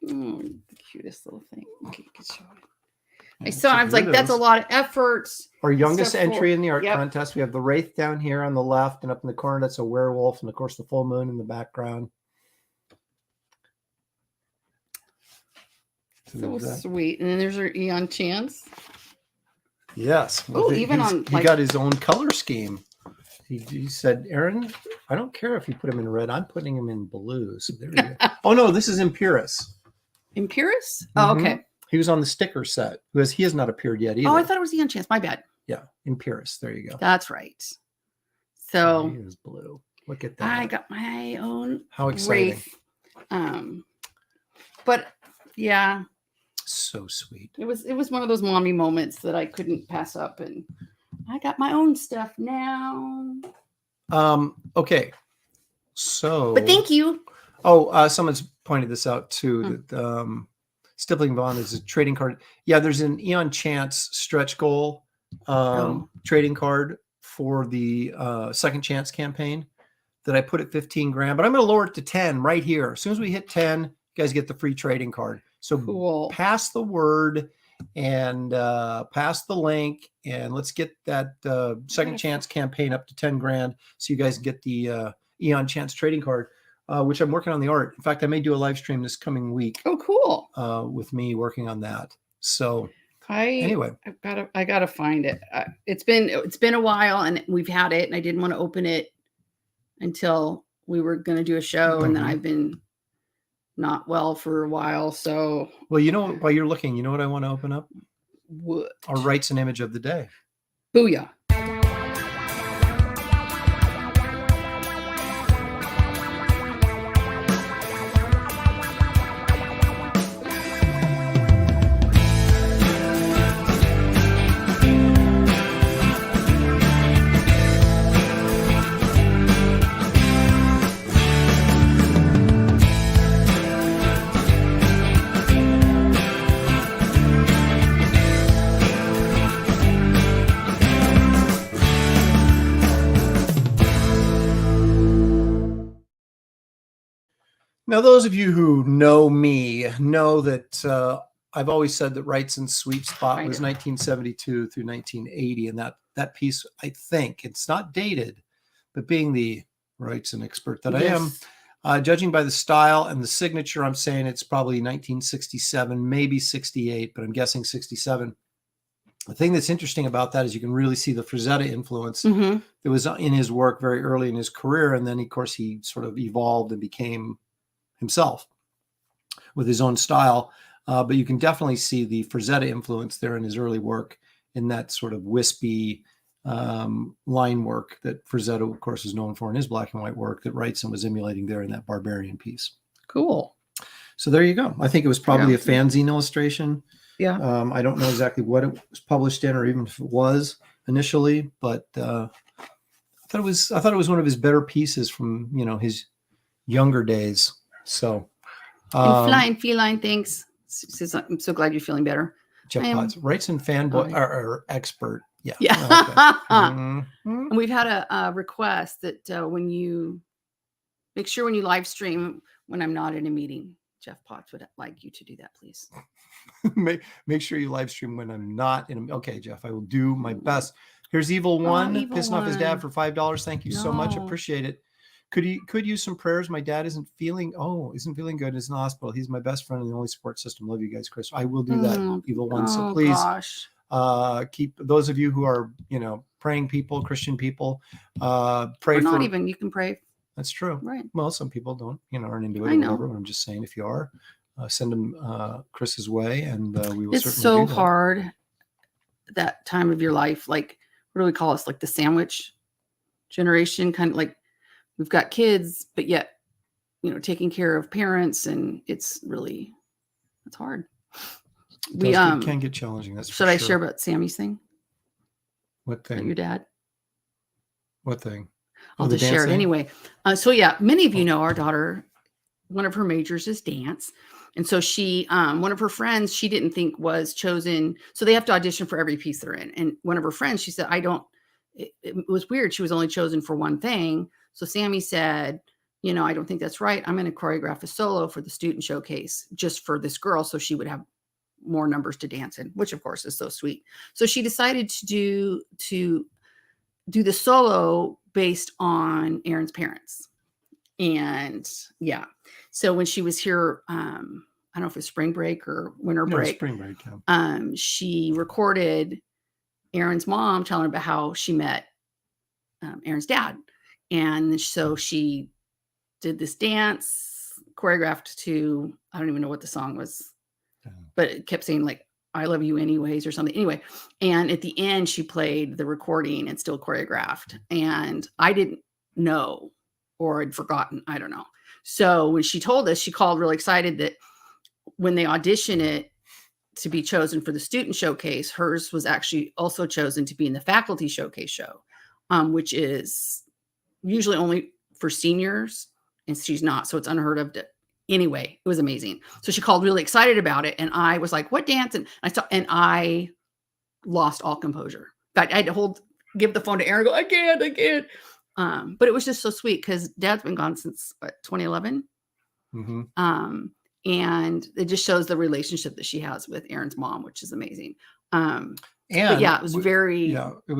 the cutest little thing. Okay, you can show it. I was like, that's a lot of effort. Our youngest entry in the art contest. We have the Wraith down here on the left, and up in the corner, that's a werewolf, and of course the full moon in the background. So sweet. And then there's our Eon Chance. Yes. Well, he got his own color scheme. He said, Aaron, I don't care if you put him in red. I'm putting him in blue. So there you go. Oh, no, this is Impurus. Impurus? Oh, okay. He was on the sticker set because he has not appeared yet either. Oh, I thought it was Eon Chance. My bad. Yeah, Impurus. There you go. That's right. So he was blue. Look at that. I got my own. How exciting. Wraith. But yeah. So sweet. It was one of those mommy moments that I couldn't pass up, and I got my own stuff now. Okay. So but thank you. Oh, someone's pointed this out too, that Stippling Bond is a trading card. Yeah, there's an Eon Chance stretch goal trading card for the Second Chance campaign that I put at 15 grand, but I'm going to lower it to 10 right here. As soon as we hit 10, you guys get the free trading card. So pass the word and pass the link, and let's get that Second Chance campaign up to 10 grand so you guys get the Eon Chance trading card, which I'm working on the art. In fact, I may do a live stream this coming week. Oh, cool. With me working on that. So anyway, I gotta find it. It's been a while, and we've had it, and I didn't want to open it until we were going to do a show, and then I've been not well for a while. So, well, while you're looking, you know what I want to open up? What? Our rights and image of the day. Booyah. Now, those of you who know me know that I've always said that Rights and Sweet Spot was 1972 through 1980. And that piece, I think, it's not dated, but being the rights and expert that I am, Judging by the style and the signature, I'm saying it's probably 1967, maybe 68, but I'm guessing 67. The thing that's interesting about that is you can really see the Frazetta influence Mm-hmm. that was in his work very early in his career. And then, of course, he sort of evolved and became himself with his own style. But you can definitely see the Frazetta influence there in his early work, in that sort of wispy line work that Frazetta, of course, is known for in his black and white work that Wrightson was emulating there in that Barbarian piece. Cool. So there you go. I think it was probably a fanzine illustration. Yeah. I don't know exactly what it was published in, or even if it was initially, but I thought it was one of his better pieces from, his younger days. So, and Flying Feline thinks, says, I'm so glad you're feeling better. Jeff Potts, Wrightson fanboy or expert. Yeah. Yeah. Okay. And we've had a request that when you make sure when you live stream when I'm not in a meeting, Jeff Potts would like you to do that, please. make sure you live stream when I'm not in a, okay, Jeff, I will do my best. Here's Evil One pissing off his dad for $5. Thank you so much. Appreciate it. Could use some prayers. My dad isn't feeling good. He's in the hospital. He's my best friend and the only support system. Love you guys, Chris. I will do that, Evil One. So please keep those of you who are, praying people, Christian people, pray or not for even, you can pray. That's true. Right. Well, some people don't, aren't into it or whatever. I'm just saying, if you are, send them Chris's way, and we will. It's so hard that time of your life. Like, what do we call us? Like the sandwich generation, kind of like we've got kids, but yet, taking care of parents, and it's hard. It can get challenging. That's should I share about Sammy's thing? What thing? About your dad? What thing? I'll just share it anyway. So yeah, many of you know our daughter. One of her majors is dance. And so she, one of her friends, she didn't think was chosen. So they have to audition for every piece they're in. And one of her friends, she said, it was weird. She was only chosen for one thing. So Sammy said, I don't think that's right. I'm going to choreograph a solo for the student showcase just for this girl. So she would have more numbers to dance in, which of course is so sweet. So she decided to do the solo based on Aaron's parents. And yeah, so when she was here, I don't know if it was spring break or winter break. Spring break. Yeah. She recorded Aaron's mom telling about how she met Aaron's dad, and so she did this dance choreographed to, I don't even know what the song was, but it kept saying like "I love you anyways" or something. Anyway, and at the end she played the recording and still choreographed, and I didn't know. Or had forgotten, I don't know. So when she told us, she called really excited that when they audition it to be chosen for the student showcase, hers was actually also chosen to be in the faculty showcase show, which is usually only for seniors, and she's not, so it's unheard of. Anyway, it was amazing. So she called really excited about it, and I was like, "What dance?" And I lost all composure. In fact, I had to give the phone to Aaron. And go, I can't. But it was just so sweet because Dad's been gone since 2011. Mm-hmm. And it just shows the relationship that she has with Aaron's mom, which is amazing. But yeah, it was very sweet. It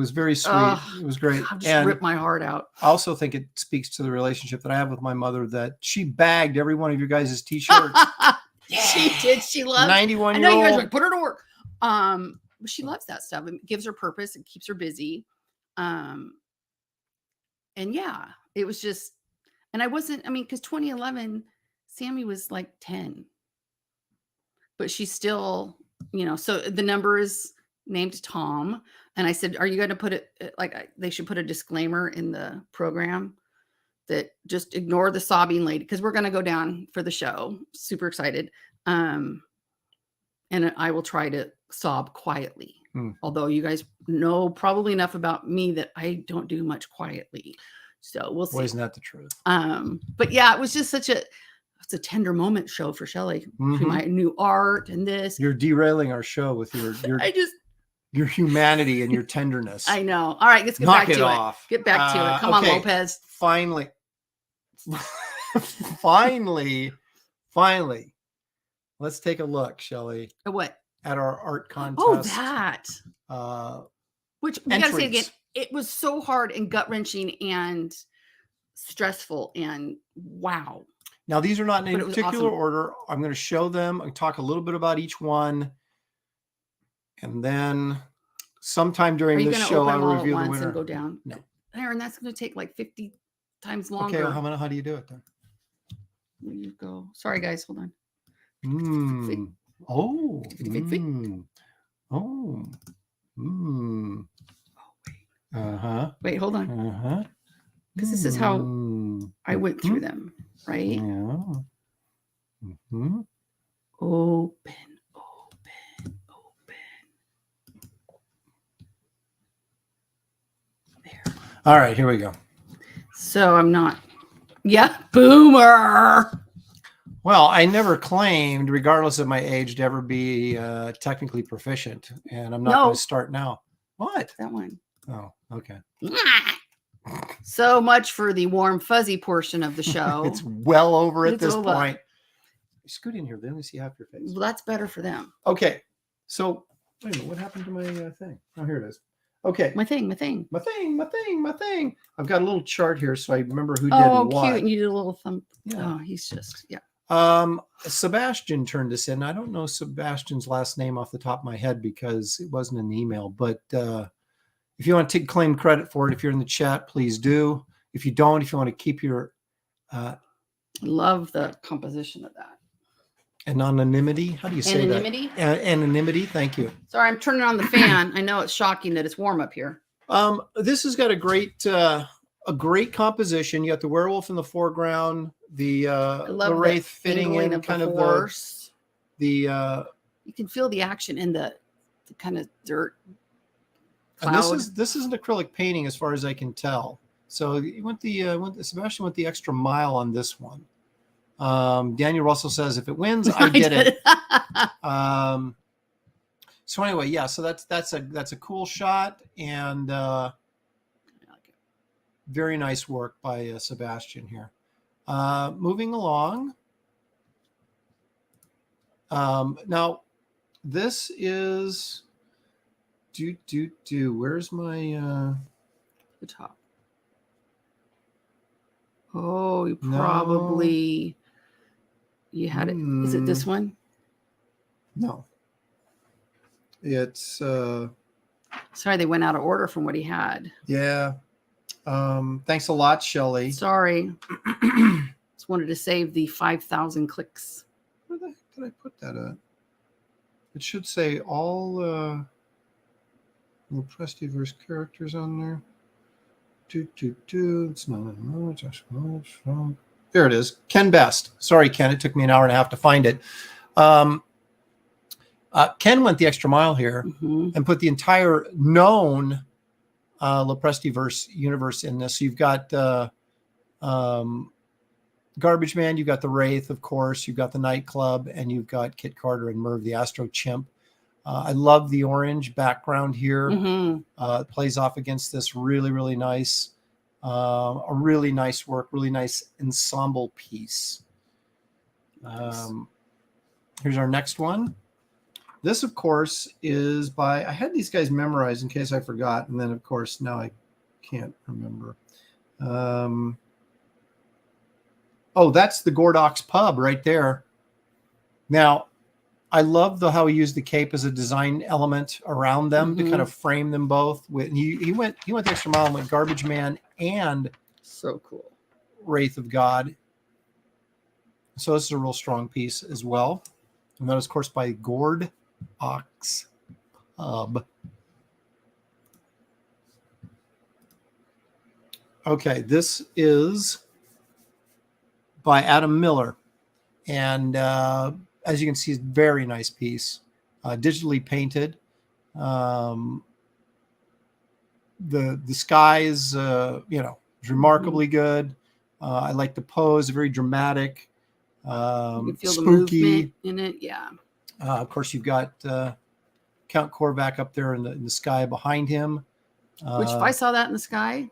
was great. I just ripped my heart out. I also think it speaks to the relationship that I have with my mother, that she bagged every one of you guys' t-shirts. She did. She loves 91-year-old. I know you guys like, put her to work. But she loves that stuff. It gives her purpose. It keeps her busy. And yeah, it was just, and because 2011, Sammy was like 10, but she's still, so the number is named Tom. And I said, are you going to put it, they should put a disclaimer in the program that just ignore the sobbing lady, because we're going to go down for the show. Super excited. And I will try to sob quietly. Although you guys know probably enough about me that I don't do much quietly. So we'll see. Well, isn't that the truth? But yeah, it was just it's a tender moment show for Shelley. Mm-hmm. My new art and this. You're derailing our show with your humanity and your tenderness. I know. All right, let's get back to it. Get back to it. Come on, Lopez. Finally. Let's take a look, Shelley. At what? At our art contest. Oh, that. Which we gotta say again, it was so hard and gut-wrenching and stressful, and wow. Now, these are not in But any it was particular awesome. order. I'm going to show them and talk a little bit about each one. And then sometime Are during you this going to show, open I'll them all at reveal the once and winner. go down? No. Aaron, that's going to take like 50 times Okay, longer. well, how do you do it then? When you go. Sorry, guys. Hold on. Oh. Wait. Oh. Uh-huh. Wait, hold on. Uh-huh. Because this is how I went through them, right? Yeah. Mm-hmm. Open. There. All right, here we go. So I'm not. Yeah, boomer. Well, I never claimed, regardless of my age, to ever be technically proficient, and I'm not going to start now. What? That one. Oh, okay. So much for the warm fuzzy portion of the show. It's well over at It's this over. point. Scoot in here. Let me see half your face. Well, that's better for them. Okay. So, wait a minute. What happened to my thing? Oh, here it is. Okay. My thing. My thing. I've got a little chart here so I remember who did what. Oh, cute. And you did a little thumb. Yeah. Oh, he's just, yeah. Sebastian turned this in. I don't know Sebastian's last name off the top of my head because it wasn't in the email, but if you want to claim credit for it, if you're in the chat, please do. If you don't, if you want to keep your love the composition of that. Anonymity. How do you say Anonymity? that? Anonymity. Thank you. Sorry, I'm turning on the fan. I know it's shocking that it's warm up here. This has got a great composition. You got the werewolf in the foreground, the wraith fitting in kind of the you can feel the action in the kind of dirt cloud. cloud. And this is an acrylic painting as far as I can tell. So Sebastian went the extra mile on this one. Daniel Russell says, if it wins, I did it. So anyway, yeah, so that's a cool shot and very nice work by Sebastian here. Moving along. Now this is where's my the top. Oh, you probably you had it. Is it this one? No. It's sorry, they went out of order from what he had. Yeah. Thanks a lot, Shelley. Sorry. Just wanted to save the 5,000 clicks. Where the heck did I put that at? It should say all Prestiverse characters on there. It's not there it is. Ken Best. Sorry, Ken. It took me an hour and a half to find it. Ken went the extra mile here and put the entire known Leprestiverse universe in this. So you've got Garbage Man, you've got the Wraith, of course, you've got the Nightclub, and you've got Kit Carter and Merv the Astro Chimp. I love the orange background here. It plays off against this really, really nice. A really nice work, really nice ensemble piece. Here's our next one. This, of course, is by, I had these guys memorized in case I forgot, and then, of course, now I can't remember. Oh, that's the Gordox Pub right there. Now, I love how he used the cape as a design element around them to kind of frame them both. He went the extra mile and went Garbage Man and so cool Wraith of God. So this is a real strong piece as well. And that is, of course, by Gordox Pub. Okay, this is by Adam Miller. And as you can see, it's a very nice piece. Digitally painted. The sky is, is remarkably good. I like the pose, very dramatic. You can feel spooky. The movement in it, yeah. Of course, you've got Count Korvac up there in the sky behind him. Which, if I saw that in the sky,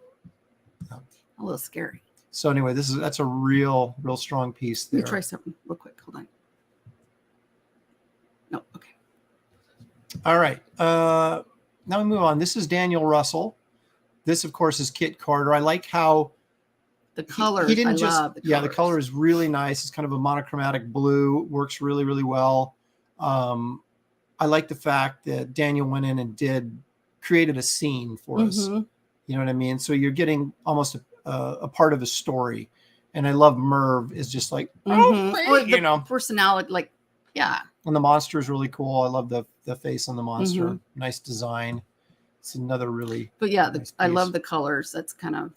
a little scary. So anyway, that's a real strong piece there. Let me try something real quick. Hold on. No, okay. All right. Now we move on. This is Daniel Russell. This, of course, is Kit Carter. I like how The colors, he didn't I love the colors. Yeah, the color is really nice. It's kind of a monochromatic blue, works really, really well. I like the fact that Daniel went in and created a scene for us. You know what I mean? So you're getting almost a part of a story. And I love Merv is just like, personality, like, yeah. And the monster is really cool. I love the face on the monster. Nice design. It's another really. But yeah, nice I piece. love the colors. That's kind of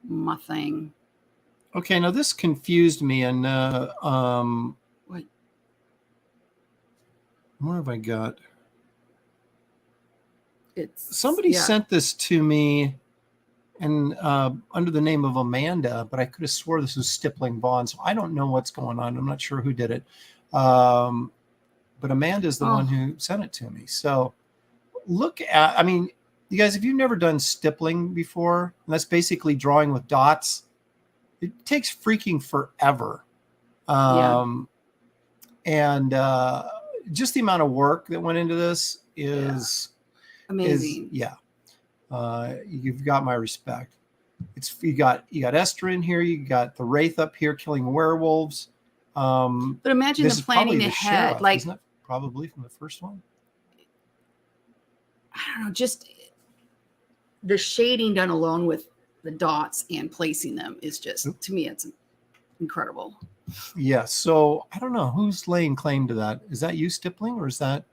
my thing. Okay, now this confused me, and What? What have I got? Somebody sent this to me, and under the name of Amanda, but I could have swore this was Stippling Vaughn, so I don't know what's going on. I'm not sure who did it, but Amanda's the one who sent it to me. So look at, I mean, you guys, if you've never done stippling before, and that's basically drawing with dots, it takes freaking forever. And just the amount of work that went into this is amazing. You've got my respect. You got Esther in here. You got the Wraith up here killing werewolves. But imagine the planning ahead. Sheriff, like, isn't it probably from the first one? I don't know, just the shading done alone with the dots and placing them is just, to me, it's incredible. Yeah. So I don't know who's laying claim to that. Is that you stippling, or is that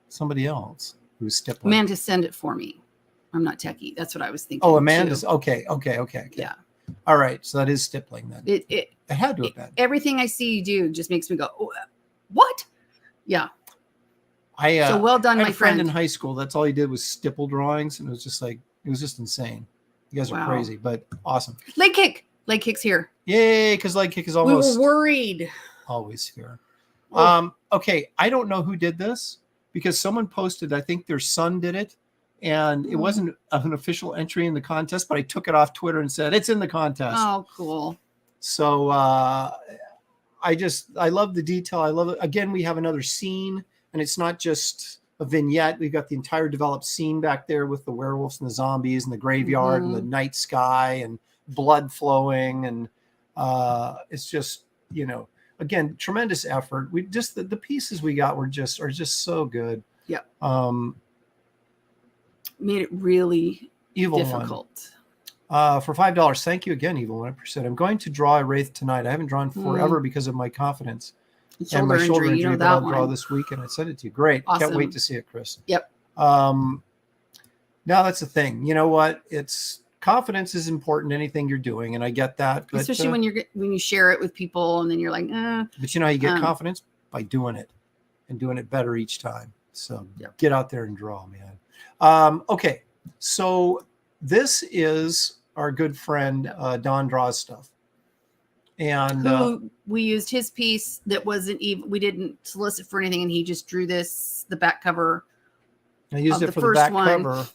somebody else who's stippling? Amanda, send it for me. I'm not techie. That's what I was thinking. Oh, Amanda's too. Okay. Yeah. All right. So that is stippling then. It had to have been. Everything I see you do just makes me go, oh, what? Yeah. So well done, I had my a friend in high school. That's all he did was stipple drawings, and it was just like, it was just insane. You guys are crazy, but awesome. Leg kick. Leg kick's here. Yay, because leg kick is almost. We were worried. Always here. Okay, I don't know who did this because someone posted, I think their son did it, and it wasn't an official entry in the contest, but I took it off Twitter and said, it's in the contest. Oh, cool. So I love the detail. I love it. Again, we have another scene. And it's not just a vignette. We've got the entire developed scene back there with the werewolves and the zombies and the graveyard and the night sky and blood flowing. And it's just, again, tremendous effort. We just, the pieces we got are just so good. Yeah. Made it really Evil difficult. For $5. Thank you again, Evil 100%. I'm going to draw a Wraith tonight. I haven't drawn forever because of my confidence. And my shoulder injury, but I'll draw this week and I sent it to you. Great. Awesome. Can't wait to see it, Chris. Yep. Now that's the thing. You know what? Confidence is important in anything you're doing, and I get that. But, especially when you share it with people, and then you're like, But you know how you get confidence? By doing it and doing it better each time. So get out there and draw, man. Okay. So this is our good friend Don Draws Stuff. And we used his piece that wasn't even, we didn't solicit for anything, and he just drew the back cover. I used it for the back cover.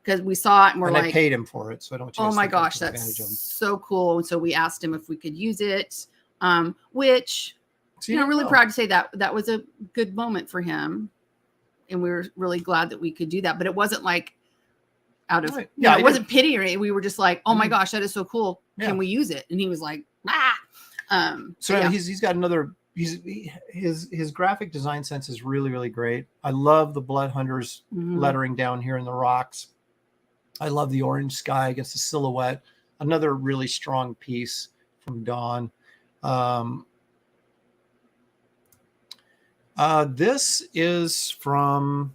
Because we saw it and we're like, I paid him for it, so I don't. Oh my gosh, that's so cool! And so we asked him if we could use it, which really proud to say that was a good moment for him, and we were really glad that we could do that. But it wasn't like out of it wasn't pity or anything. We were just like, oh my gosh, that is so cool. Can we use it? And he was like, he's got another. His graphic design sense is really, really great. I love the Blood Hunters lettering down here in the rocks. I love the orange sky against the silhouette. Another really strong piece from Dawn. This is from.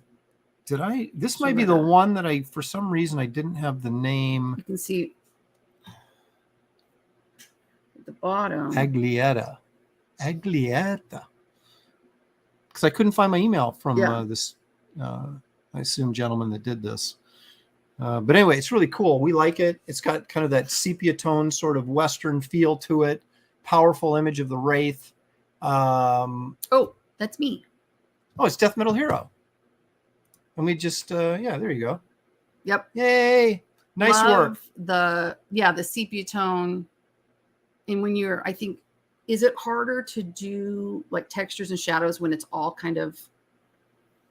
This might be the one that for some reason I didn't have the name. You can see at the bottom. Aglietta. Because I couldn't find my email from this, I assume, gentleman that did this. But anyway, it's really cool. We like it. It's got kind of that sepia tone sort of Western feel to it. Powerful image of the Wraith. Oh, that's me. Oh, it's Death Metal Hero. And we just, there you go. Yep. Yay. Nice work. The sepia tone. And when I think, is it harder to do like textures and shadows when it's all kind of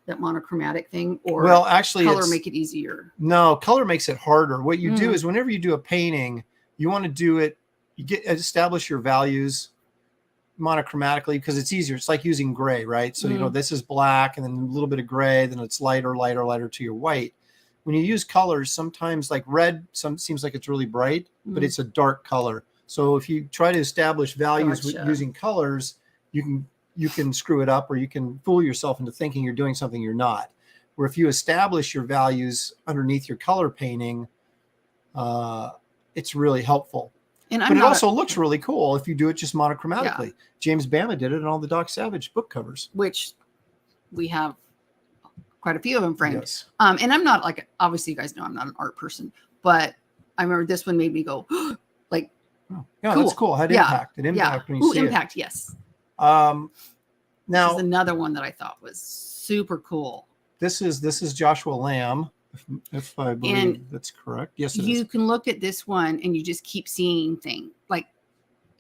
that monochromatic thing, or Well, actually, color make it easier? No, color makes it harder. What you do Mm. is whenever you do a painting, you want to do it, establish your values monochromatically because it's easier. It's like using gray, right? So, this is black and then a little bit of gray, then it's lighter to your white. When you use colors, sometimes like red, seems like it's really bright, but it's a dark color. So if you try to establish values with using colors, you can screw it up, or you can fool yourself into thinking you're doing something you're not. Where if you establish your values underneath your color painting, it's really helpful. But it also looks really cool if you do it just monochromatically. Yeah. James Bama did it in all the Doc Savage book covers, which we have quite a few of them framed. Yes. And I'm not obviously you guys know I'm not an art person, but I remember this one made me go like, oh, yeah, cool. That's cool. Had impact. It impact when you see impact, it. Yes. Now this is another one that I thought was super cool. This is Joshua Lamb, if I believe that's correct. Yes, it is. You can look at this one and you just keep seeing things like,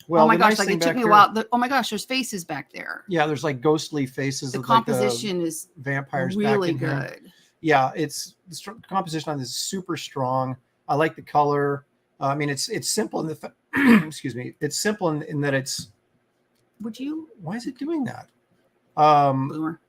well, oh my gosh, like it took me a while. Oh my gosh, there's faces back there. Yeah, there's like ghostly faces. The composition is vampires really back in good. Here. Yeah, the composition on this is super strong. I like the color. I mean, it's simple in the excuse me. It's simple in that it's. Would you? Why is it doing that? Boomer.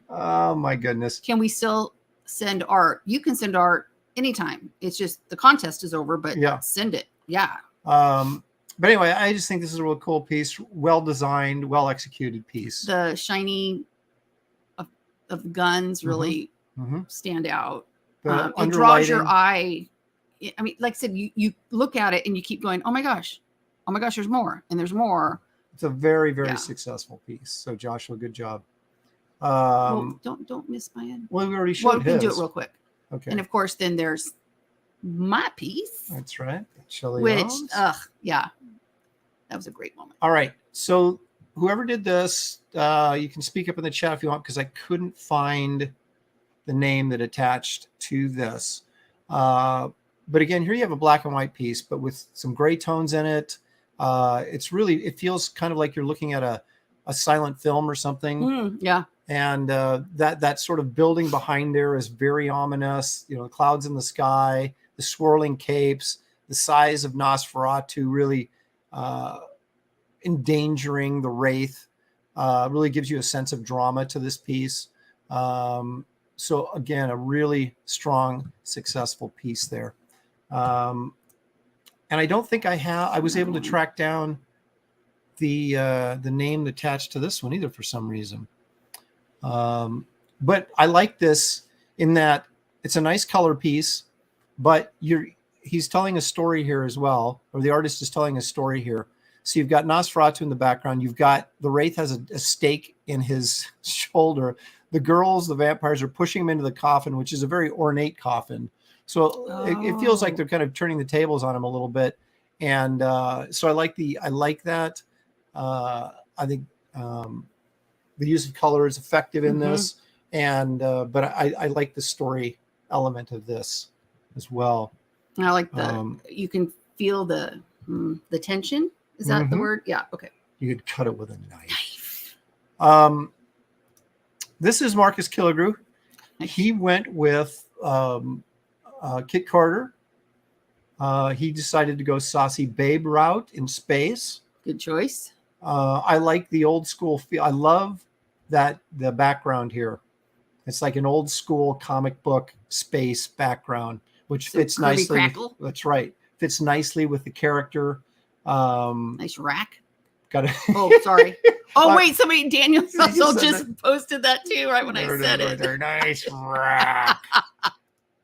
Oh my goodness. Can we still send art? You can send art anytime. It's just the contest is over, but send it. Yeah. But anyway, I just think this is a really cool piece, well designed, well executed piece. The shiny of guns really stand out. It draws your eye. I mean, like I said, you look at it and you keep going, oh my gosh, there's more and there's more. It's a very, very successful piece. So Joshua, good job. Well, don't miss my end. Well, we already showed we can do it real quick. Okay. And of course, then there's my piece. That's right. Shelley which, that was a great moment. All right. So whoever did this, you can speak up in the chat if you want, because I couldn't find the name that attached to this. But again, here you have a black and white piece, but with some gray tones in it. It feels kind of like you're looking at a silent film or something. Yeah. And that sort of building behind there is very ominous. The clouds in the sky, the swirling capes, the size of Nosferatu really endangering the Wraith. Really gives you a sense of drama to this piece. So again, a really strong, successful piece there. And I don't think I was able to track down the name attached to this one either for some reason. But I like this in that it's a nice color piece, but he's telling a story here as well, or the artist is telling a story here. So you've got Nosferatu in the background. You've got the Wraith has a stake in his shoulder. The vampires are pushing him into the coffin, which is a very ornate coffin. So it feels like they're kind of turning the tables on him a little bit. And so I like that. I think the use of color is effective in this, and but I like the story element of this as well. And I like you can feel the tension. Is that the word? Yeah. Okay. You could cut it with a knife. This is Marcus Killigrew. He went with Kit Carter. He decided to go saucy babe route in space. Good choice. I like the old school feel. I love that the background here. It's like an old school comic book space background, which fits nicely. That's right. Fits nicely with the character. Nice rack. Got it. Oh, sorry. Oh, wait. Daniel Russell just posted that too, right when I said it. Nice rack.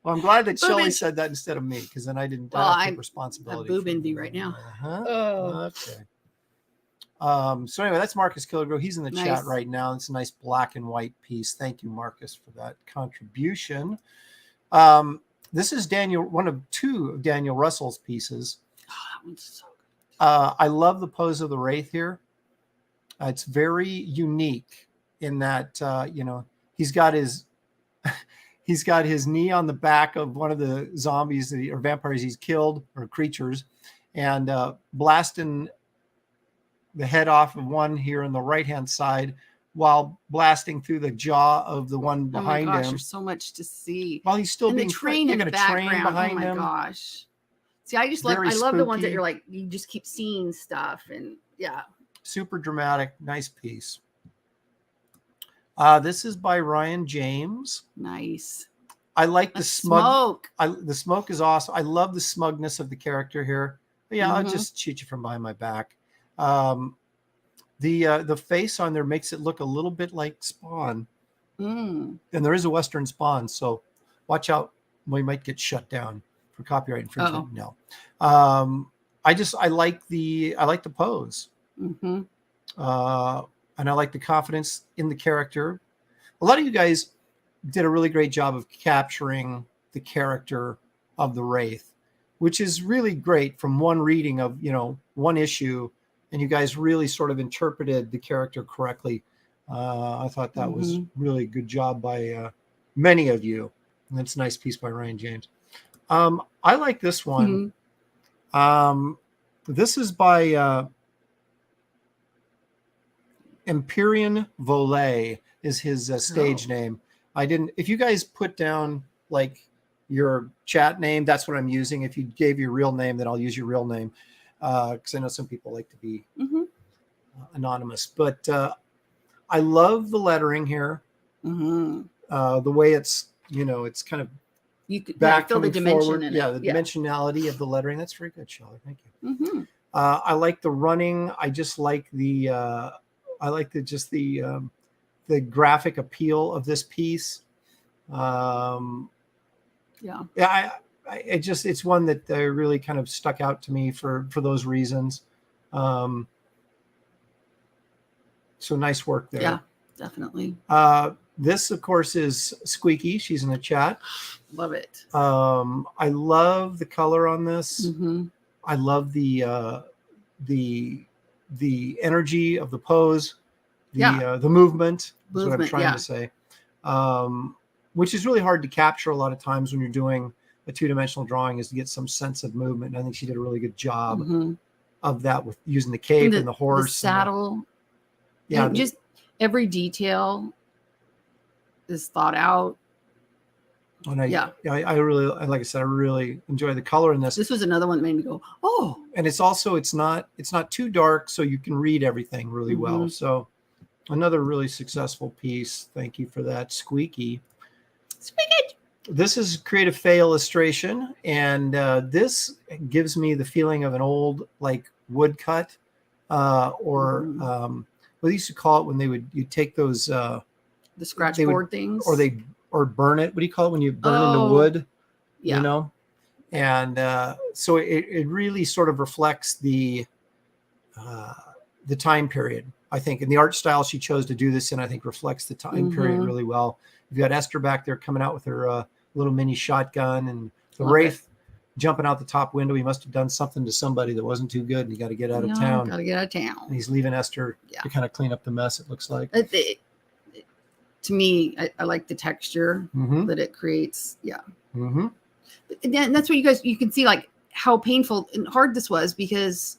Well, I'm glad that Shelley said that instead of me, because then I didn't take responsibility. I'm boob envy right now. Okay. So anyway, that's Marcus Killigrew. He's in the chat right now. It's a nice black and white piece. Thank you, Marcus, for that contribution. This is one of two of Daniel Russell's pieces. Oh, that one's so good. I love the pose of the Wraith here. It's very unique in that he's got his knee on the back of one of the zombies or vampires he's killed, or creatures, and blasting the head off of one here on the right-hand side while blasting through the jaw of the one behind oh my gosh, him. there's so much to see. While he's still And being the train in the background. behind oh my him. gosh. See, I love the ones that you're like, you just keep seeing stuff, and yeah. Super dramatic, nice piece. This is by Ryan James. Nice. I like the smoke. The smoke is awesome. I love the smugness of the character here. But yeah, I'll just shoot you from behind my back. The face on there makes it look a little bit like Spawn. And there is a Western Spawn, so watch out. We might get shut down for copyright infringement. No. I like the pose. And I like the confidence in the character. A lot of you guys did a really great job of capturing the character of the Wraith, which is really great from one reading of, one issue, and you guys really sort of interpreted the character correctly. I thought that was really good job by many of you. And that's a nice piece by Ryan James. I like this one. This is by Empyrean Volet is his stage name. If you guys put down like your chat name, that's what I'm using. If you gave your real name, then I'll use your real name. Because I know some people like to be anonymous, but I love the lettering here. The way it's, it's kind of you could back feel the dimension forward. in Yeah, it. the dimensionality of the lettering. That's very good, Shelley. Thank you. I like the running. I just like the the graphic appeal of this piece. It's one that really kind of stuck out to me for those reasons. So nice work there. Yeah, definitely. This, of course, is Squeaky. She's in the chat. Love it. I love the color on this. I love the energy of the pose, the movement is what I'm trying to say, which is really hard to capture a lot of times when you're doing a two-dimensional drawing, is to get some sense of movement. And I think she did a really good job of that with using the cape and the horse, the saddle. Just every detail is thought out. And I really, like I said, I really enjoy the color in this. This was another one that made me go, oh. And it's also, it's not too dark, so you can read everything really well. So another really successful piece. Thank you for that, Squeaky. Squeaky. This is Creative Fay illustration, and this gives me the feeling of an old like woodcut, or what they used to call it when you'd take those the scratch board things, or burn it. What do you call it when you burn into wood? And so it really sort of reflects the time period, I think, and the art style she chose to do this in, I think, reflects the time period really well. You've got Esther back there coming out with her little mini shotgun, and the Wraith jumping out the top window. He must have done something to somebody that wasn't too good, and he got to get out of town. Got to get out of town. And he's leaving Esther to kind of clean up the mess, it looks like. To me, I like the texture that it creates. And that's what you can see, like how painful and hard this was, because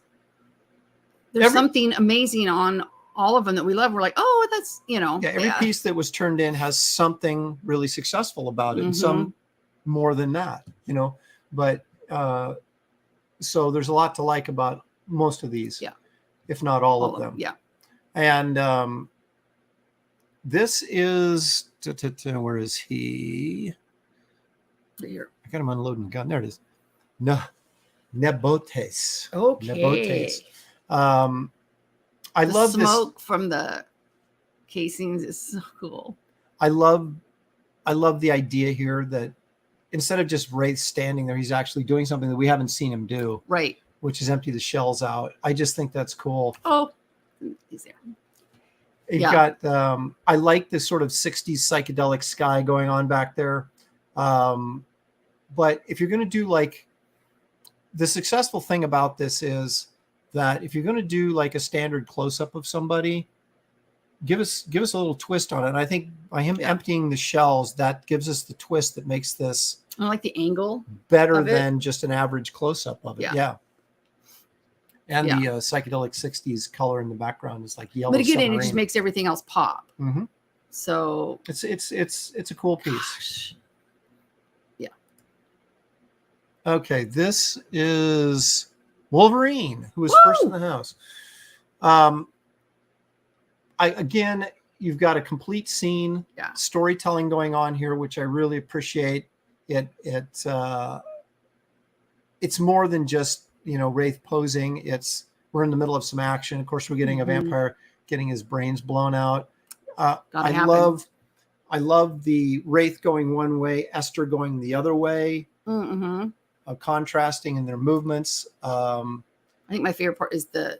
there's something amazing on all of them that we love. We're like, oh, that's, every piece that was turned in has something really successful about it, and some more than that, but so there's a lot to like about most of these, if not all of them. And this is where is he? Right here. I got him unloading the gun. There it is. Nebotes. Okay. Nebotes. I love the smoke from the casings is so cool. I love the idea here that instead of just Wraith standing there, he's actually doing something that we haven't seen him do. Right. Which is empty the shells out. I just think that's cool. Oh, he's there. You've got, I like this sort of 60s psychedelic sky going on back there. But if you're going to do like, the successful thing about this is that if you're going to do like a standard close-up of somebody, give us a little twist on it. And I think by him emptying the shells, that gives us the twist that makes this, I like the angle better than just an average close-up of it. And Yeah. the psychedelic 60s color in the background is like yellow. But again, submarine. it just makes everything else pop. Mm-hmm. So It's a cool piece. gosh. Yeah. Okay, this is Wolverine, who was first in the house. Again, you've got a complete scene, storytelling going on here, which I really appreciate. It's more than just, Wraith posing. We're in the middle of some action. Of course, we're getting a vampire getting his brains blown out. I love the Wraith going one way, Esther going the other way, contrasting in their movements. I think my favorite part is the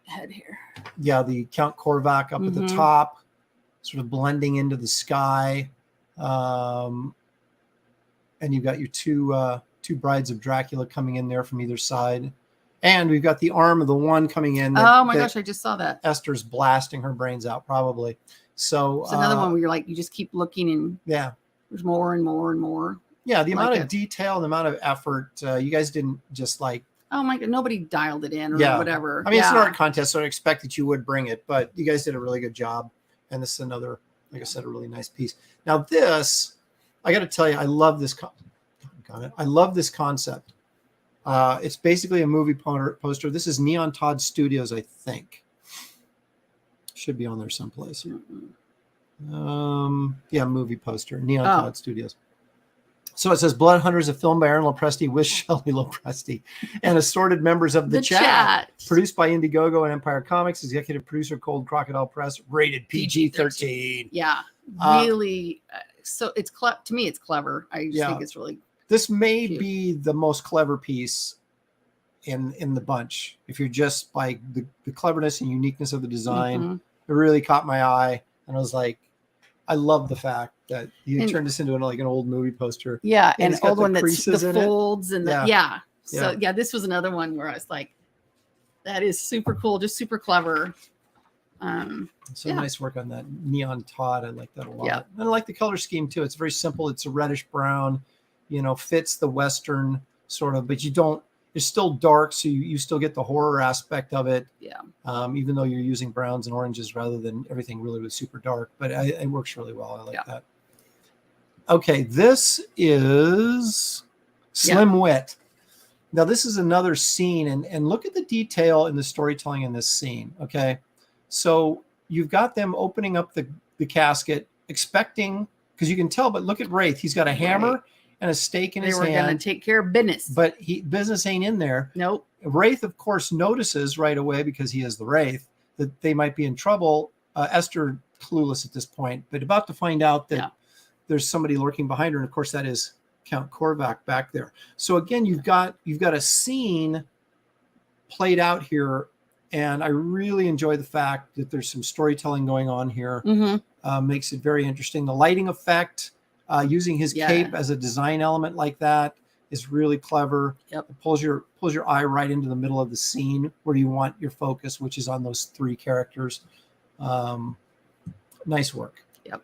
head here. Yeah, the Count Korvac up at the top, sort of blending into the sky. And you've got your two brides of Dracula coming in there from either side. And we've got the arm of the one coming in. Oh my gosh, I just saw that. Esther's blasting her brains out, probably. So it's another one where you're like, you just keep looking and there's more and more and more. Yeah, the amount of detail, the amount of effort. You guys didn't just like, oh my God, nobody dialed it in or whatever. I mean, it's an art contest, so I expect that you would bring it, but you guys did a really good job. And this is another, like I said, a really nice piece. Now this, I got to tell you, I love this. I love this concept. It's basically a movie poster. This is Neon Todd Studios, I think. Should be on there someplace. Movie poster, Neon Todd Studios. So it says Blood Hunters, a film by Aaron Lopresti with Shelley Lopresti and assorted members of the chat. Produced by Indiegogo and Empire Comics. Executive producer, Cold Crocodile Press. Rated PG-13. Yeah, really. So it's to me, it's clever. I just think it's really. This may be the most clever piece in the bunch. If you're just like the cleverness and uniqueness of the design, it really caught my eye, and I was like, I love the fact that you turned this into an old movie poster. Yeah, and old one that's the folds and So this was another one where I was like, that is super cool, just super clever. Nice work on that Neon Todd. I like that a lot. Yeah. And I like the color scheme too. It's very simple. It's a reddish brown, fits the Western sort of, but it's still dark. So you still get the horror aspect of it. Yeah. Even though you're using browns and oranges rather than everything really was super dark, but it works really well. I like that. Okay. This is Slim Wit. Now this is another scene and look at the detail in the storytelling in this scene. Okay. So you've got them opening up the casket, expecting, because you can tell, but look at Wraith. He's got a hammer and a stake in his hand. They were going to take care of business. But business ain't in there. Nope. Wraith, of course, notices right away, because he is the Wraith, that they might be in trouble. Esther, clueless at this point, but about to find out that there's somebody lurking behind her. And of course, that is Count Korvac back there. So again, you've got a scene played out here. And I really enjoy the fact that there's some storytelling going on here. Makes it very interesting. The lighting effect, using his cape as a design element like that is really clever. Yep. It pulls your eye right into the middle of the scene where you want your focus, which is on those three characters. Nice work. Yep.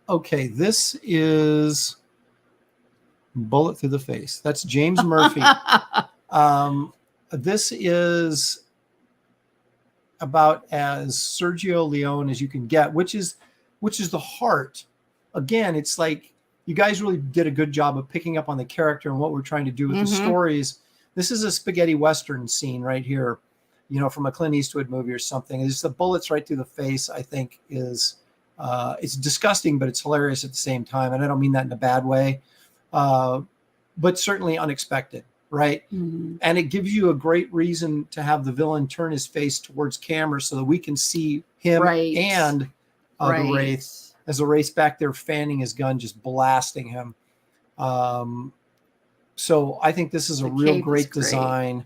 Okay, this is Bullet Through the Face. That's James Murphy. This is about as Sergio Leone as you can get, which is the heart. Again, it's like you guys really did a good job of picking up on the character and what we're trying to do with the stories. This is a spaghetti Western scene right here, from a Clint Eastwood movie or something. It's the bullets right through the face, I think is, it's disgusting, but it's hilarious at the same time. And I don't mean that in a bad way, but certainly unexpected. Right. And it gives you a great reason to have the villain turn his face towards camera so that we can see him and the Wraith as the Wraith's back there fanning his gun, just blasting him. So I think this is a real great design.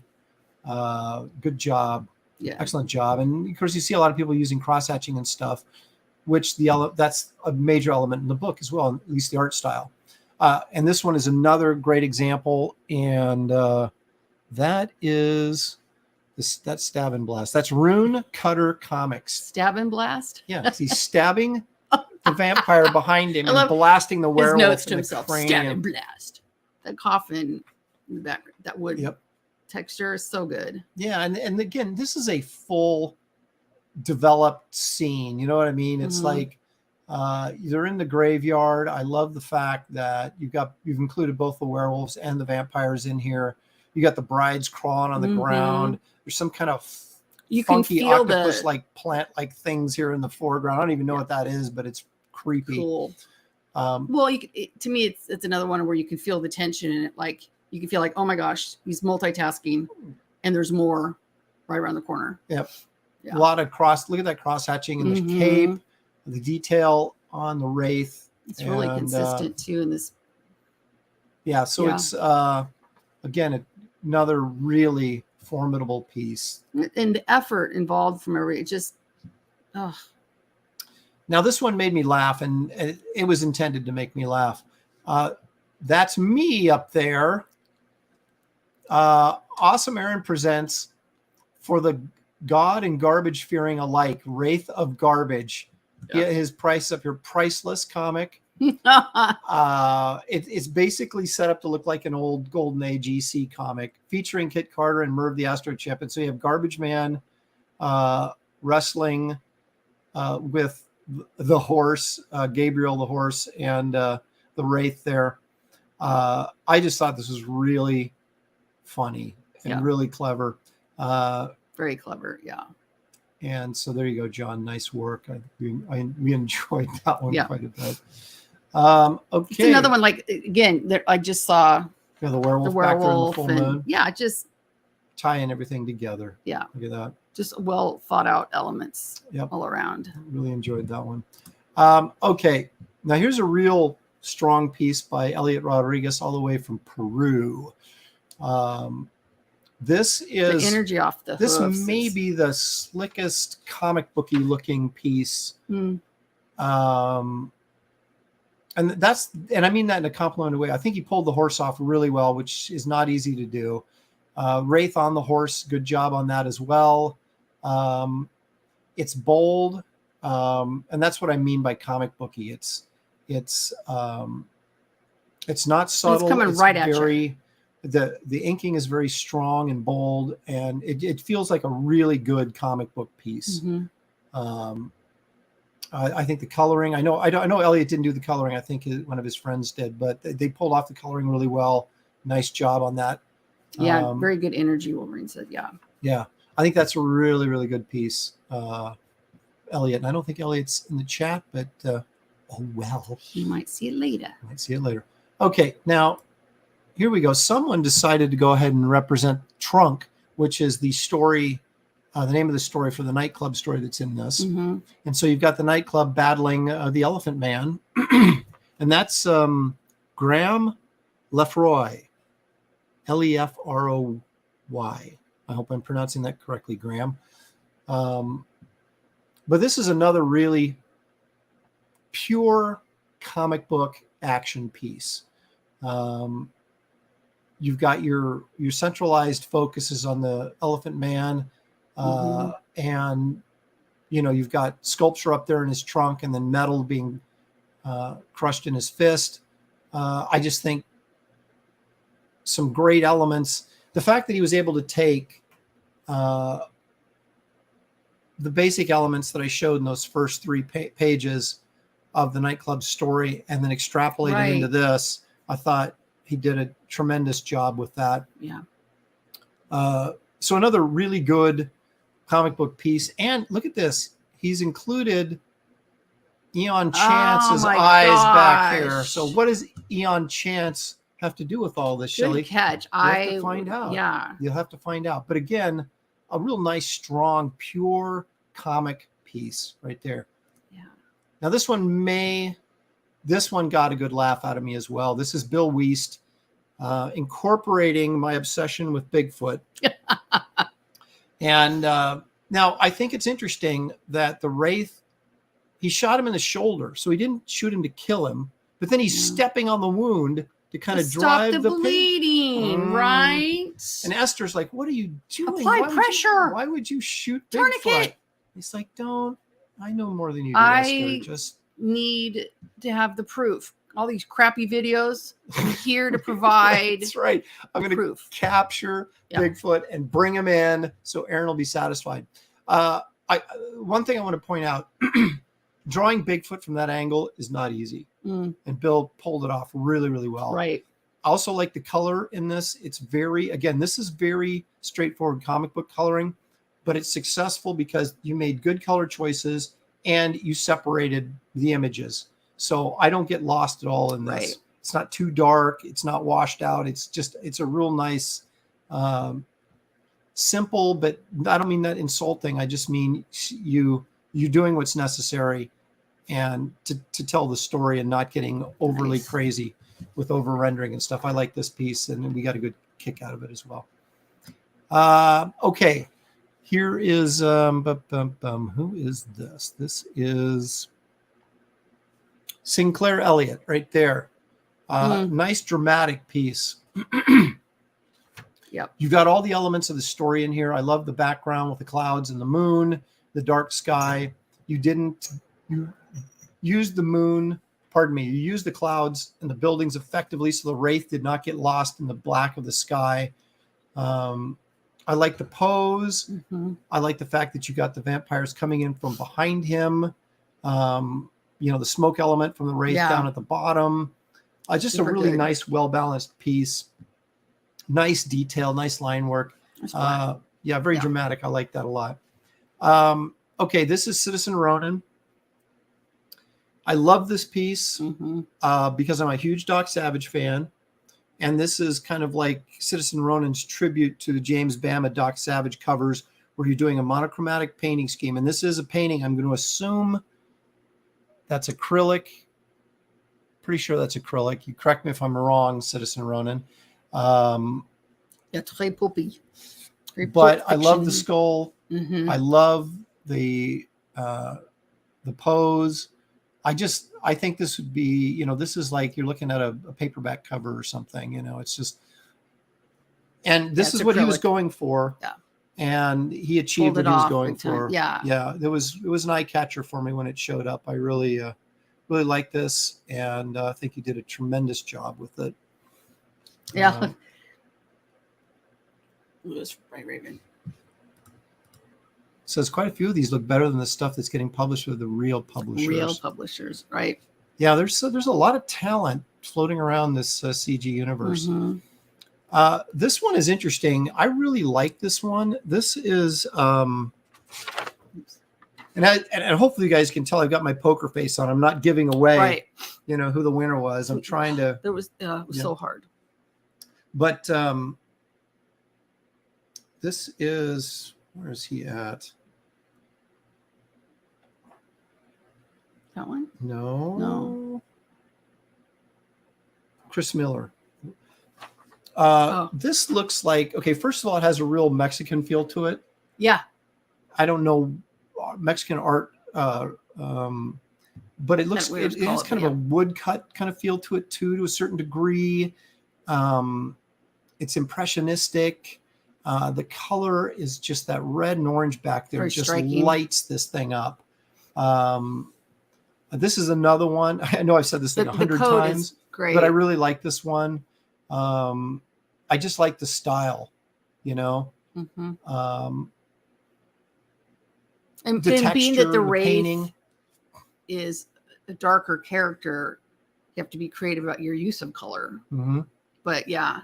Good job. Yeah. Excellent job. And of course, you see a lot of people using cross hatching and stuff, which that's a major element in the book as well, at least the art style. And this one is another great example, and that is that's Stab and Blast. That's Rune Cutter Comics. Stab and Blast? Yeah, he's stabbing the vampire behind him and blasting the werewolf. His notes to himself, Stab and Blast. That coffin That wood Yep. texture is so good. Yeah, and again, this is a full developed scene. You know what I mean? It's like they're in the graveyard. I love the fact that you've included both the werewolves and the vampires in here. You got the brides crawling on the ground. There's some kind of funky feel octopus like plant like things here in the foreground. I don't even know what that is, but it's creepy. Cool. Well, to me, it's another one where you can feel the tension in it. Like you can feel like, oh my gosh, he's multitasking, and there's more right around the corner. Yep. Yeah. A lot of look at that cross hatching in the cape, the detail on the wraith. It's really consistent too in this. Yeah. So it's, again, another really formidable piece. And the effort involved from every, Now this one made me laugh, and it was intended to make me laugh. That's me up there. Awesome Aaron presents for the God and garbage fearing alike, Wraith of Garbage. Yeah. His price up here, priceless comic. It's basically set up to look like an old Golden Age EC comic featuring Kit Carter and Merv the Astro Chip. And so you have Garbage Man wrestling with the horse, Gabriel the horse, and the Wraith there. I just thought this was really funny and really clever. Very clever, yeah. And so there you go, John. Nice work. We enjoyed that one quite a bit. Okay, it's another one. Like again, I just saw the werewolf back there in the full moon. Yeah, just tying everything together. Yeah, look at that. Just well thought out elements all around. Really enjoyed that one. Okay, now here's a real strong piece by Elliot Rodriguez, all the way from Peru. This is the energy off the this hoofs. may be the slickest comic booky looking piece. And I mean that in a complimentary way. I think he pulled the horse off really well, which is not easy to do. Wraith on the horse, good job on that as well. It's bold, and that's what I mean by comic booky. It's not subtle. It's coming right at you. The inking is very strong and bold, and it feels like a really good comic book piece. I think the coloring, I know Elliot didn't do the coloring. I think one of his friends did, but they pulled off the coloring really well. Nice job on that. Yeah, very good energy, Wolverine said. Yeah. I think that's a really, really good piece, Elliot. And I don't think Elliot's in the chat, but oh well. You might see it later. Okay, now here we go. Someone decided to go ahead and represent Trunk, which is the story, the name of the story for the nightclub story that's in this. And so you've got the nightclub battling the Elephant Man, and that's Graham Lefroy, Lefroy. I hope I'm pronouncing that correctly, Graham. But this is another really pure comic book action piece. You've got your centralized focuses on the Elephant Man, and you've got sculpture up there in his trunk, and then metal being crushed in his fist. I just think some great elements. The fact that he was able to take the basic elements that I showed in those first three pages of the nightclub story and then extrapolate it into this, I thought he did a tremendous job with that. Yeah. So another really good comic book piece. And look at this. He's included Eon Chance's eyes back here. So what does Eon Chance have to do with all this, Shelley? Good catch. You'll have to find out. Yeah. You'll have to find out. But again, a real nice, strong, pure comic piece right there. Yeah. Now this one got a good laugh out of me as well. This is Bill Wiest incorporating my obsession with Bigfoot. And now I think it's interesting that the Wraith, he shot him in the shoulder. So he didn't shoot him to kill him, but then he's stepping on the wound to kind of drive the bleeding, right? And Esther's like, what are you doing? Apply pressure. Why would you shoot Tourniquet. Bigfoot? He's like, I know more than you do, Esther. Just need to have the proof. all these crappy videos. I'm here to provide That's right. I'm going to proof. capture Bigfoot and bring him in so Aaron will be satisfied. One thing I want to point out, drawing Bigfoot from that angle is not easy. And Bill pulled it off really, really well. Right. I also like the color in this. It's this is very straightforward comic book coloring, but it's successful because you made good color choices and you separated the images. So I don't get lost at all in this. Right. It's not too dark. It's not washed out. It's a real nice, simple, but I don't mean that insulting. I just mean you doing what's necessary and to tell the story and not getting overly crazy with over rendering and stuff. I like this piece and we got a good kick out of it as well. Okay. Here is, who is this? This is Sinclair Elliott right there. Nice dramatic piece. Yep. You've got all the elements of the story in here. I love the background with the clouds and the moon, the dark sky. You used the moon, you used the clouds and the buildings effectively so the Wraith did not get lost in the black of the sky. I like the pose. I like the fact that you got the vampires coming in from behind him. The smoke element from the Wraith down at the bottom. Just super a really good. Nice, well-balanced piece. Nice detail, nice line work. Very dramatic. I like that a lot. Okay, this is Citizen Ronin. I love this piece because I'm a huge Doc Savage fan. And this is kind of like Citizen Ronin's tribute to the James Bama Doc Savage covers where you're doing a monochromatic painting scheme. And this is a painting. I'm going to assume that's acrylic. Pretty sure that's acrylic. You correct me if I'm wrong, Citizen Ronin. Très poppy. But I love the skull. I love the pose. I think this would be, this is like you're looking at a paperback cover or something, it's just, and this is what he was going for. Yeah. And he achieved what he was going for. Yeah. Yeah. It was an eye catcher for me when it showed up. I really like this. And I think he did a tremendous job with it. Yeah. Lewis Raven. Says quite a few of these look better than the stuff that's getting published with the real publishers. Real publishers, right? Yeah, there's a lot of talent floating around this CG universe. This one is interesting. I really like this one. This is, and hopefully you guys can tell I've got my poker face on. I'm not giving away, who the winner was. I'm trying to. It was so hard. But this is, where is he at? That one? No. Chris Miller. This looks like, okay, first of all, it has a real Mexican feel to it. Yeah. I don't know Mexican art, but it looks, it has kind of a woodcut kind of feel to it too, to a certain degree. It's impressionistic. The color is just that red and orange back there. Very just striking. Lights this thing up. This is another one. I know I've said this thing 100 times, but I really like this one. I just like the style, and being that the Wraith is a darker character, you have to be creative about your use of color. But yeah.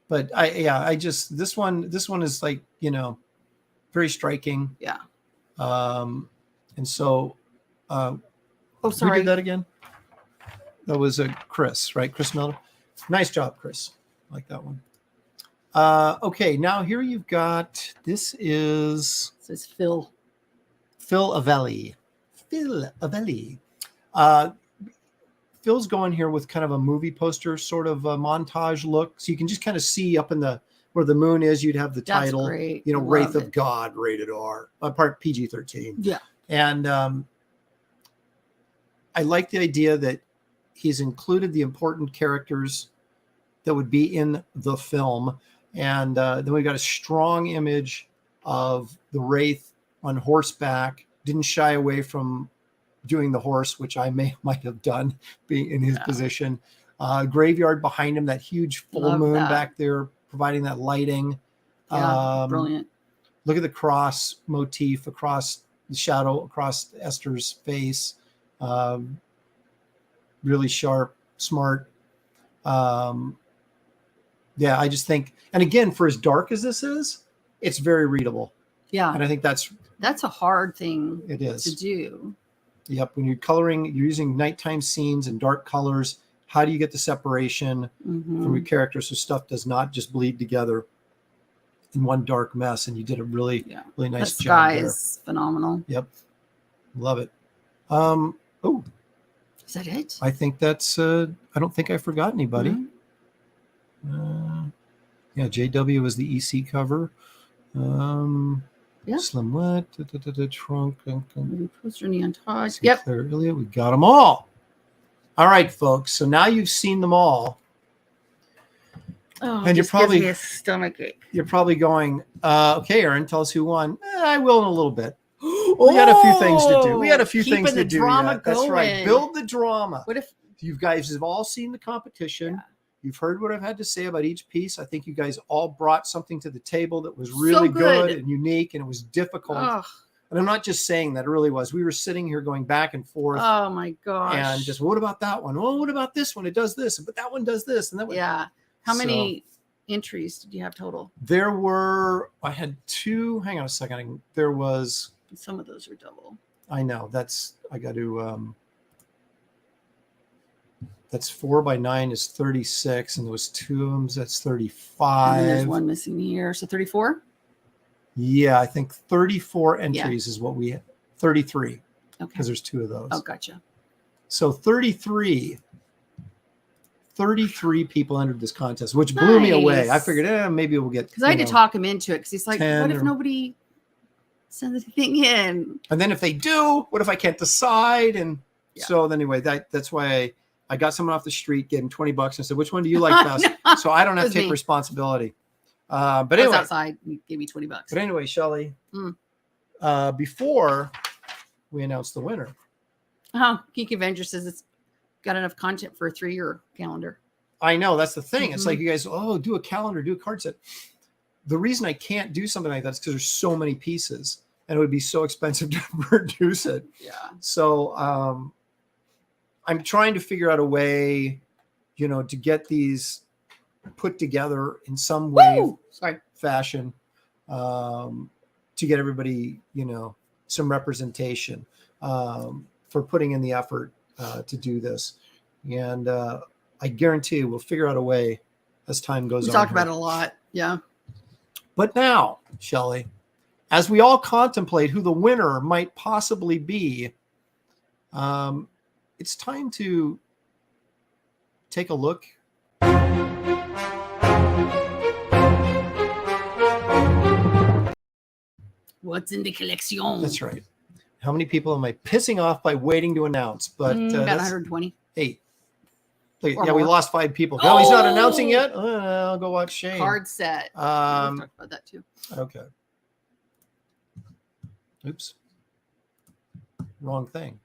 But this one is like, very striking. Yeah. And so, sorry. Who did that again? That was Chris, right? Chris Miller. Nice job, Chris. I like that one. Okay, now here you've got, this is Phil Avelli. Phil's going here with kind of a movie poster sort of a montage look. So you can just kind of see up in where the moon is, you'd have the title, Wraith of God, rated R, part PG-13. Yeah. And I like the idea that he's included the important characters that would be in the film. And then we've got a strong image of the Wraith on horseback, didn't shy away from doing the horse, which I might have done being in his position. Graveyard behind him, that huge full Love moon that. back there, providing that lighting. Yeah, brilliant. Look at the cross motif across the shadow, across Esther's face. Really sharp, smart. Yeah, I just think, and again, for as dark as this is, it's very readable. Yeah. And I think that's a hard thing it is to do. Yep. When you're coloring, you're using nighttime scenes and dark colors. How do you get the separation from your characters so stuff does not just bleed together in one dark mess? And you did a really nice that job sky there. is phenomenal. Yep. Love it. Oh, is that it? I think that's, I don't think I forgot anybody. Yeah, JW was the EC cover. Slim Wet, Trunk, Poster Neon Todd. Sinclair Elliott. We got them all. All right, folks. So now you've seen them all. Oh, and you're probably gives me a stomachache. You're probably going, okay, Aaron, tell us who won. I will in a little bit. We got a few things to do. We got a few things to do. Drama going. That's right. Build the drama. What if you guys have all seen the competition? Yeah. You've heard what I've had to say about each piece. I think you guys all brought something to the table that was really good and unique, and it was difficult. Oh. And I'm not just saying that, it really was. We were sitting here going back and forth. Oh my gosh. And just, what about that one? Oh, what about this one? It does this, but that one does this. And that one. Yeah. How many entries did you have total? There were, I had 2. Hang on a second. There was. Some of those are double. I know. I got to, that's 4 by 9 is 36. And there was 2 of them. That's 35. And there's one missing here. So 34? Yeah, I think 34 entries is what we had. 33. Okay. Because there's 2 of those. Oh, gotcha. So 33 people entered this contest, which blew me away. I figured, maybe we'll get. Because I had to talk him into it. Because he's like, 10 what if nobody sends anything in? And then if they do, what if I can't decide? And so anyway, that's why I got someone off the street, gave him $20 and said, which one do you like best? No, so I don't have to take responsibility. But anyway, outside, you gave me $20. But anyway, Shelley, before we announce the winner. Geek Avenger says it's got enough content for a 3-year calendar. I know, that's the thing. It's like you guys, do a calendar, do a card set. The reason I can't do something like that is because there's so many pieces and it would be so expensive to produce it. Yeah. So I'm trying to figure out a way, to get these put together in some way, fashion, to get everybody, some representation for putting in the effort to do this. And I guarantee we'll figure out a way as time goes on. We talked about it a lot. Yeah. But now, Shelley, as we all contemplate who the winner might possibly be, it's time to take a look. What's in the collection? That's right. How many people am I pissing off by waiting to announce? But about 120. 8. Look, Or we more. lost 5 people. No, he's not announcing yet. I'll go watch Shane. Card set. We talked about that too. Okay. Oops. Wrong thing.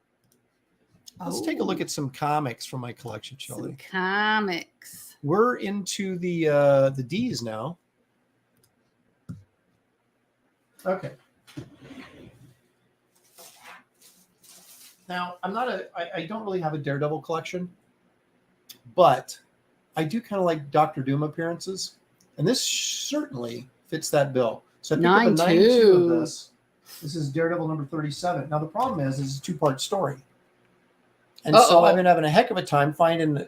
Let's take a look at some comics from my collection, Shelley. Some comics. We're into the D's now. Okay. Now, I don't really have a Daredevil collection, but I do kind of like Dr. Doom appearances, and this certainly fits that bill. So I picked up a 9-2 of this. This is Daredevil number 37. Now, the problem is it's a 2-part story. And so I've been having a heck of a time finding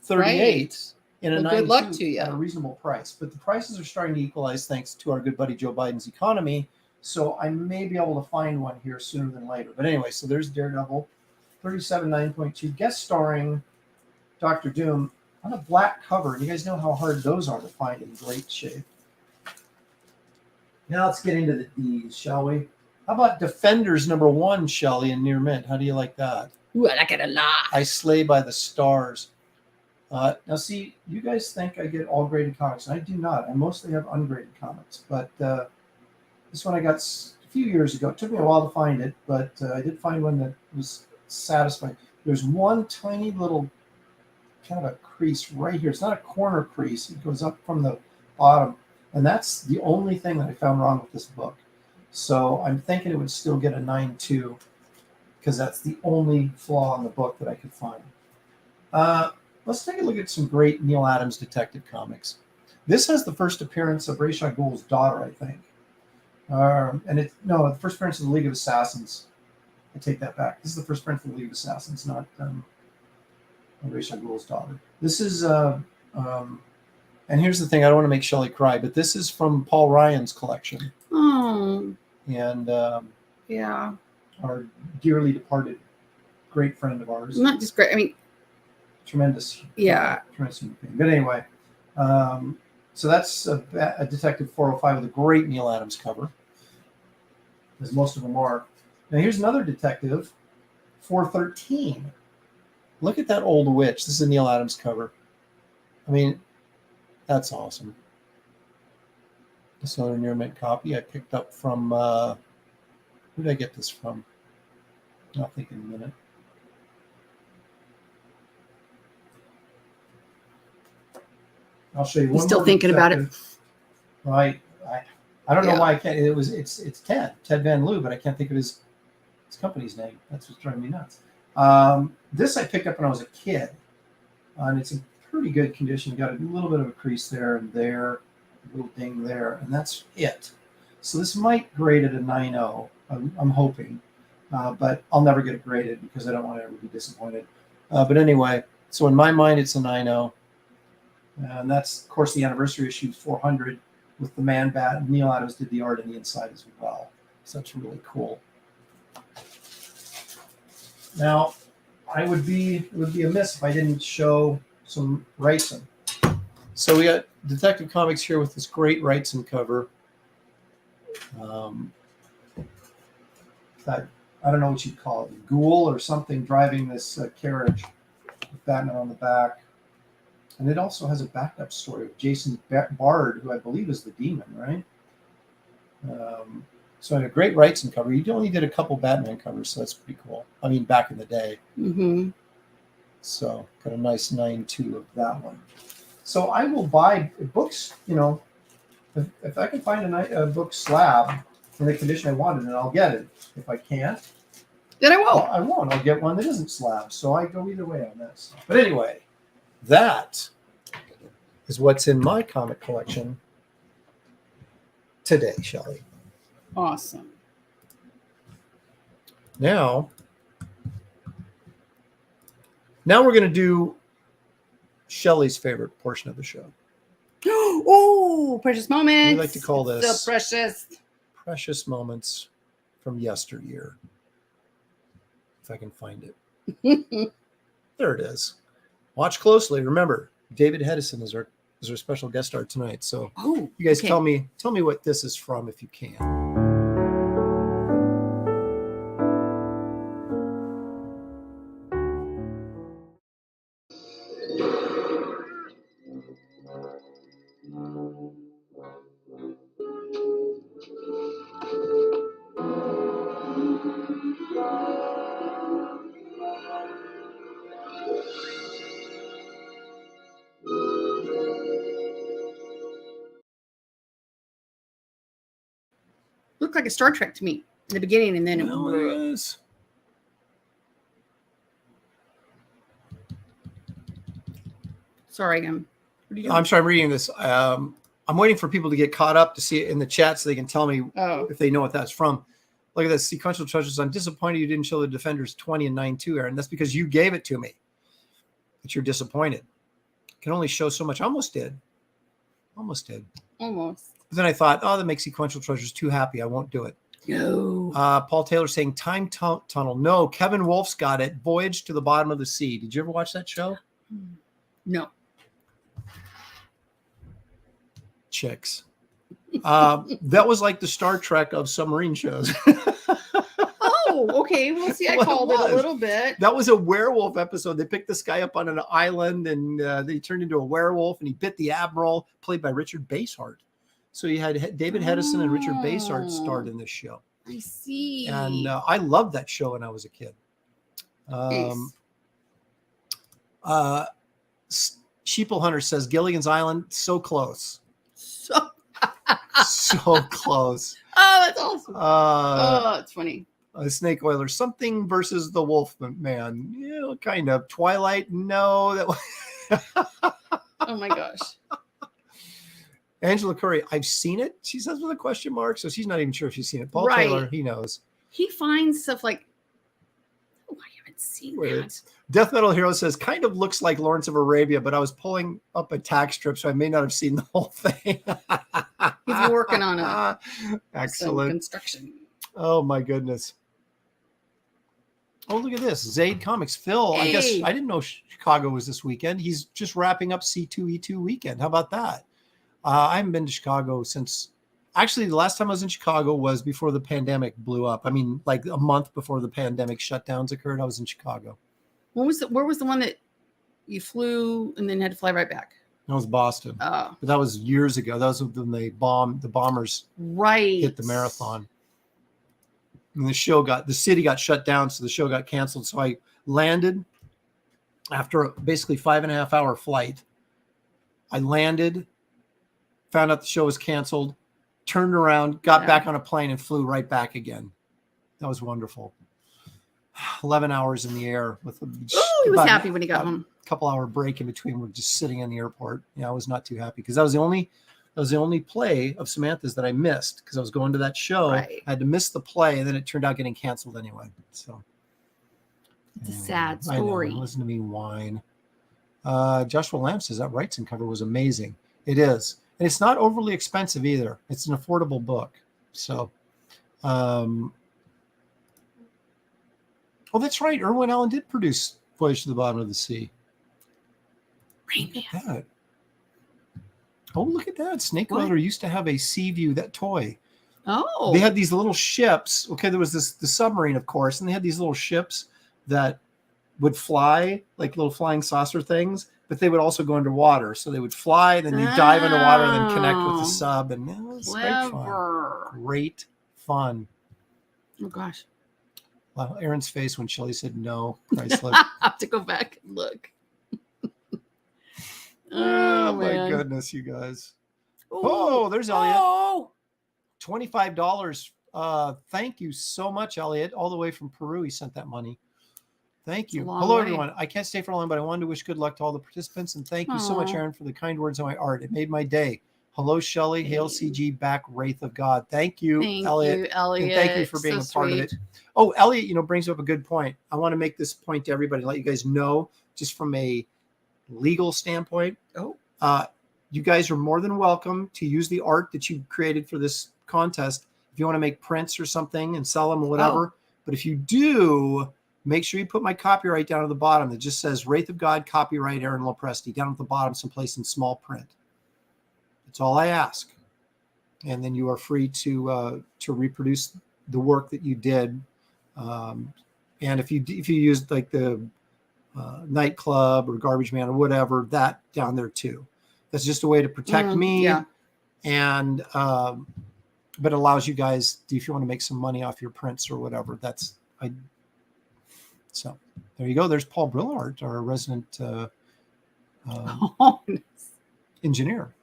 38 in a 9-2 good luck to you. at a reasonable price. But the prices are starting to equalize thanks to our good buddy Joe Biden's economy. So I may be able to find one here sooner than later. But anyway, so there's Daredevil, 37 9.2, guest starring Dr. Doom on a black cover. You guys know how hard those are to find in great shape. Now let's get into the D's, shall we? How about Defenders number 1, Shelley, in near mint? How do you like that? Ooh, I like it a lot. I Slay by the Stars. Now, see, you guys think I get all graded comics. I do not. I mostly have ungraded comics. But this one I got few years ago. It took me a while to find it, but I did find one that was satisfying. There's one tiny little kind of a crease right here. It's not a corner crease. It goes up from the bottom. And that's the only thing that I found wrong with this book. So I'm thinking it would still get a 9.2 because that's the only flaw in the book that I could find. Let's take a look at some great Neil Adams detective comics. This has the first appearance of Ra's al Ghul's daughter, I think. The first appearance of the League of Assassins. I take that back. This is the first appearance of the League of Assassins, not Ra's al Ghul's daughter. This is, and here's the thing, I don't want to make Shelley cry, but this is from Paul Ryan's collection. Oh. And yeah. Our dearly departed great friend of ours. Not just great, I mean, tremendous. Yeah. Tremendous human being. But anyway, so that's a Detective 405 with a great Neil Adams cover, as most of them are. Now here's another Detective 413. Look at that old witch. This is a Neil Adams cover. I mean, that's awesome. This other near mint copy I picked up from, who did I get this from? I'll think in a minute. I'll show you one. He's still thinking about it. Right. I don't know why I can't. It's Ted Van Loo, but I can't think of his company's name. That's what's driving me nuts. This I picked up when I was a kid, and it's in pretty good condition. Got a little bit of a crease there and there, a little ding there, and that's it. So this might grade at a 9.0. I'm hoping, but I'll never get it graded because I don't want to ever be disappointed. But anyway, so in my mind, it's a 9.0. And that's, of course, the anniversary issue 400 with the Man Bat. Neil Adams did the art on the inside as well. So that's really cool. Now, it would be amiss if I didn't show some Wrightson. So we got Detective Comics here with this great Wrightson cover. I don't know what you'd call it, a ghoul or something driving this carriage with Batman on the back. And it also has a backup story of Jason Bard, who I believe is the demon, right? So a great Wrightson cover. He only did a couple Batman covers, so that's pretty cool. I mean, back in the day. Mm-hmm. So got a nice 9.2 of that one. So I will buy books, if I can find a book slab in the condition I wanted, then I'll get it. If I can't, then I won't. I won't. I'll get one that isn't slab. So I go either way on this. But anyway, that is what's in my comic collection today, Shelley. Awesome. Now we're going to do Shelley's favorite portion of the show. Oh, precious moments. We like to call this so precious moments from yesteryear. If I can find it. There it is. Watch closely. Remember, David Hedison is our special guest star tonight. So you guys tell me what this is from if you can. Looked like a Star Trek to me in the beginning, and then it is. Sorry, I'm sorry, I'm reading this. I'm waiting for people to get caught up to see it in the chat so they can tell me if they know what that's from. Look at this. Sequential Treasures. I'm disappointed you didn't show the Defenders 20 and 9.2, Aaron. That's because you gave it to me. But you're disappointed. Can only show so much. Almost did. Almost. But then I thought, that makes Sequential Treasures too happy. I won't do it. No. Paul Taylor saying Time Tunnel. No, Kevin Wolf's got it. Voyage to the Bottom of the Sea. Did you ever watch that show? No. Chicks. That was like the Star Trek of submarine shows. Okay. Well, see, I called it a little bit. That was a werewolf episode. They picked this guy up on an island, and they turned into a werewolf, and he bit the admiral, played by Richard Basehart. So you had David Hedison and Richard Basehart starred in this show. I see. And I loved that show when I was a kid. Nice. Sheeple Hunter says Gilligan's Island, so close. So So close. Oh, that's awesome. It's funny. Snake Oiler, something versus the Wolf Man. Yeah, kind of. Twilight, no. Oh my gosh. Angela Curry, I've seen it. She says with a question mark, so she's not even sure if she's seen it. Paul Right. Taylor, he knows. He finds stuff like, oh, I haven't seen Weird. that. Death Metal Hero says, kind of looks like Lawrence of Arabia, but I was pulling up a tax strip, so I may not have seen the whole thing. He's working on it. Excellent. Construction. Oh, my goodness. Oh, look at this. Zaid Comics. Phil, I guess Hey. I didn't know Chicago was this weekend. He's just wrapping up C2E2 weekend. How about that? I haven't been to Chicago since, actually, the last time I was in Chicago was before the pandemic blew up. I mean, like a month before the pandemic shutdowns occurred, I was in Chicago. Where was the one that you flew and then had to fly right back? That was Boston. Oh, But that was years ago. That was when the bombers right. hit the marathon. And the city got shut down, so the show got canceled. So I landed after basically 5.5 hour flight. I landed, found out the show was canceled, turned around, got back on a plane, and flew right back again. That was wonderful. 11 hours in the air with He was happy when he got home. A couple hour break in between. We're just sitting in the airport. Yeah, I was not too happy because that was the only play of Samantha's that I missed because I was going to that show. Right. I had to miss the play, and then it turned out getting canceled anyway. So It's a sad I know. story. Listen to me whine. Joshua Lamb says that Wrightson cover was amazing. It is. And it's not overly expensive either. It's an affordable book. So, oh, that's right. Irwin Allen did produce Voyage to the Bottom of the Sea. Look at that. Oh, look at that. Snake Oiler used to have a Seaview, that toy. Oh. They had these little ships. Okay, there was the submarine, of course, and they had these little ships that would fly, like little flying saucer things, but they would also go underwater. So they would fly, then you dive underwater, and then connect with the sub. And it was great fun. Great fun. Oh, gosh. Wow, Aaron's face when Shelley said no. Priceless. I have to go back and look. Oh, my goodness, you guys. Oh, there's Elliot. Oh. $25. Thank you so much, Elliot. All the way from Peru, he sent that money. Thank you. a long Hello, way. everyone. I can't stay for long, but I wanted to wish good luck to all the participants. And thank you so much, Aw. Aaron, for the kind words on my art. It made my day. Hello, Shelley. Hail CG, back Wraith of God. Thank you, Thank Elliot. you, Elliot. And thank you for being So a part of sweet. it. Oh, Elliot, brings up a good point. I want to make this point to everybody, let you guys know, just from a legal standpoint. You guys are more than welcome to use the art that you created for this contest. If you want to make prints or something and sell them or whatever. But if you do, make sure you put my copyright down at the bottom that just says Wraith of God, copyright Aaron Lopresti, down at the bottom, someplace in small print. That's all I ask. And then you are free to reproduce the work that you did. And if you used like the nightclub or garbage man or whatever, that down there too. That's just a way to protect me. Yeah. And but it allows you guys, if you want to make some money off your prints or whatever, so there you go. There's Paul Brillard, our resident engineer.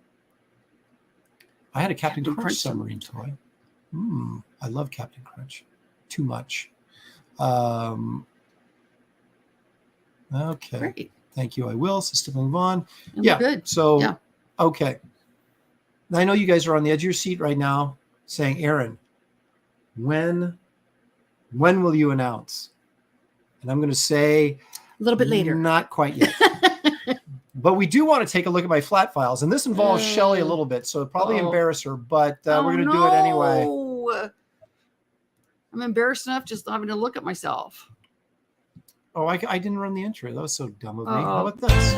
I had a Captain Crunch submarine toy. I love Captain Crunch. Too much. Okay. Great. Thank you. I will. Sister Vaughn. And Yeah. we're good. So, Yeah. Okay. I know you guys are on the edge of your seat right now saying, Aaron, when will you announce? And I'm going to say A little bit later. Not quite yet. But we do want to take a look at my flat files. And this involves Shelley a little bit, so it'll probably embarrass her, but we're going to do it anyway. I'm embarrassed enough just having to look at myself. Oh, I didn't run the intro. That was so dumb of me. Uh-oh. How about this?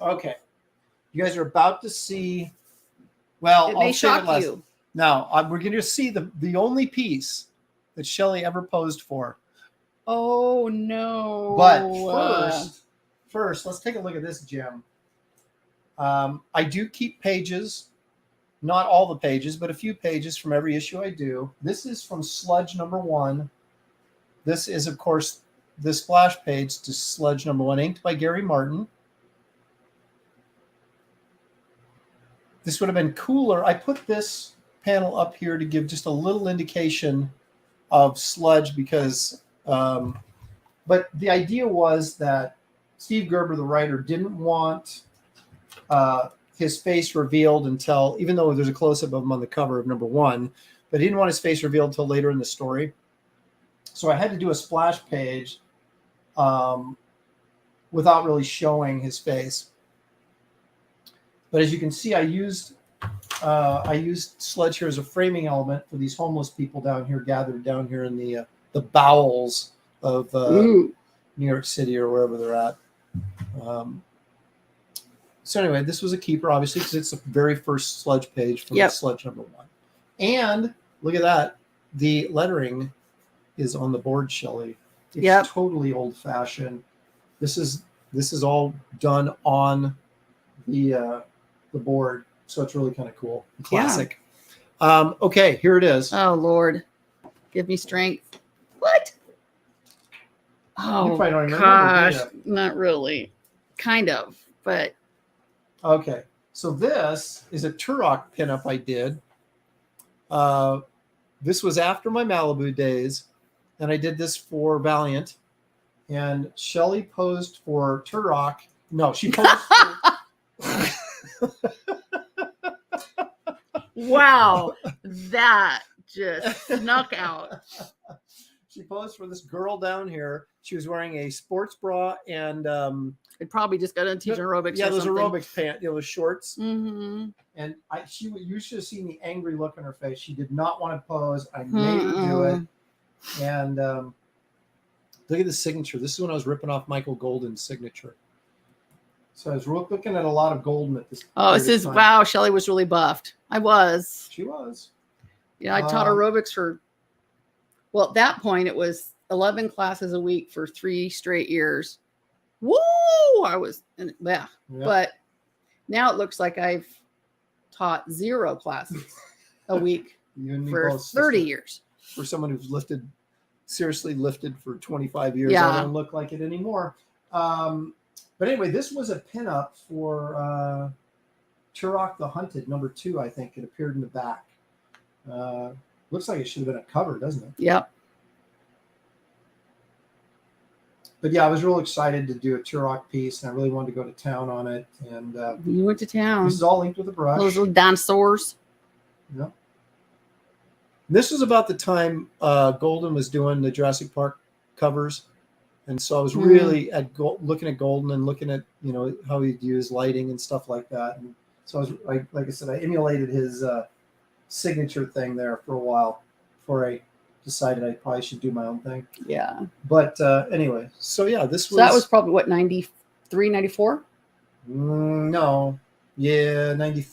Okay. You guys are about to see. Well, It I'll may save shock it last. you. Now, we're going to see the only piece that Shelley ever posed for. Oh no! But first, let's take a look at this gem. I do keep pages, not all the pages, but a few pages from every issue I do. This is from Sludge #1. This is, of course, the splash page to Sludge #1, inked by Gary Martin. This would have been cooler. I put this panel up here to give just a little indication of Sludge because, but the idea was that Steve Gerber, the writer, didn't want his face revealed until, even though there's a close-up of him on the cover of #1, but he didn't want his face revealed until later in the story. So I had to do a splash page without really showing his face. But as you can see, I used Sludge here as a framing element for these homeless people down here, gathered down here in the bowels of New York City or wherever they're at. So anyway, this was a keeper, obviously, because it's the very first Sludge page from Sludge #1. And look at that. The lettering is on the board, Shelley. It's totally old-fashioned. This is all done on the board, so it's really kind of cool. Classic. Yeah. Okay, here it is. Oh, Lord. Give me strength. What? Oh, you probably don't remember, gosh. Not really. Kind of, but... Okay, so this is a Turok pinup I did. This was after my Malibu days, and I did this for Valiant. And Shelley posed for Turok. No, she posed for... Wow, that just snuck out. She posed for this girl down here. She was wearing a sports bra and... it probably just got into aerobics. Yeah, or those something. aerobics pants, those shorts. Mm-hmm. And you should have seen the angry look on her face. She did not want to pose. I made her do it. And look at the signature. This is when I was ripping off Michael Golden's signature. So I was looking at a lot of Golden at this. Oh, it says, wow, Shelley was really buffed. I was. She was. Yeah, I taught aerobics for, well, at that point, it was 11 classes a week for 3 straight years. Woo! I was, yeah. But now it looks like I've taught 0 classes a week for 30 years. For someone who's seriously lifted for 25 years, I don't look like it anymore. But anyway, this was a pinup for Turok the Hunted, #2, I think. It appeared in the back. Looks like it should have been a cover, doesn't it? Yep. But yeah, I was real excited to do a Turok piece, and I really wanted to go to town on it. And you went to town. This is all inked with a brush. Those little dinosaurs. Yeah. This was about the time Golden was doing the Jurassic Park covers, and so I was really looking at Golden and looking at how he'd use lighting and stuff like that. And so like I said, I emulated his signature thing there for a while before I decided I probably should do my own thing. Yeah. But anyway, so yeah, that was probably what, 93, 94? No. Yeah, 90.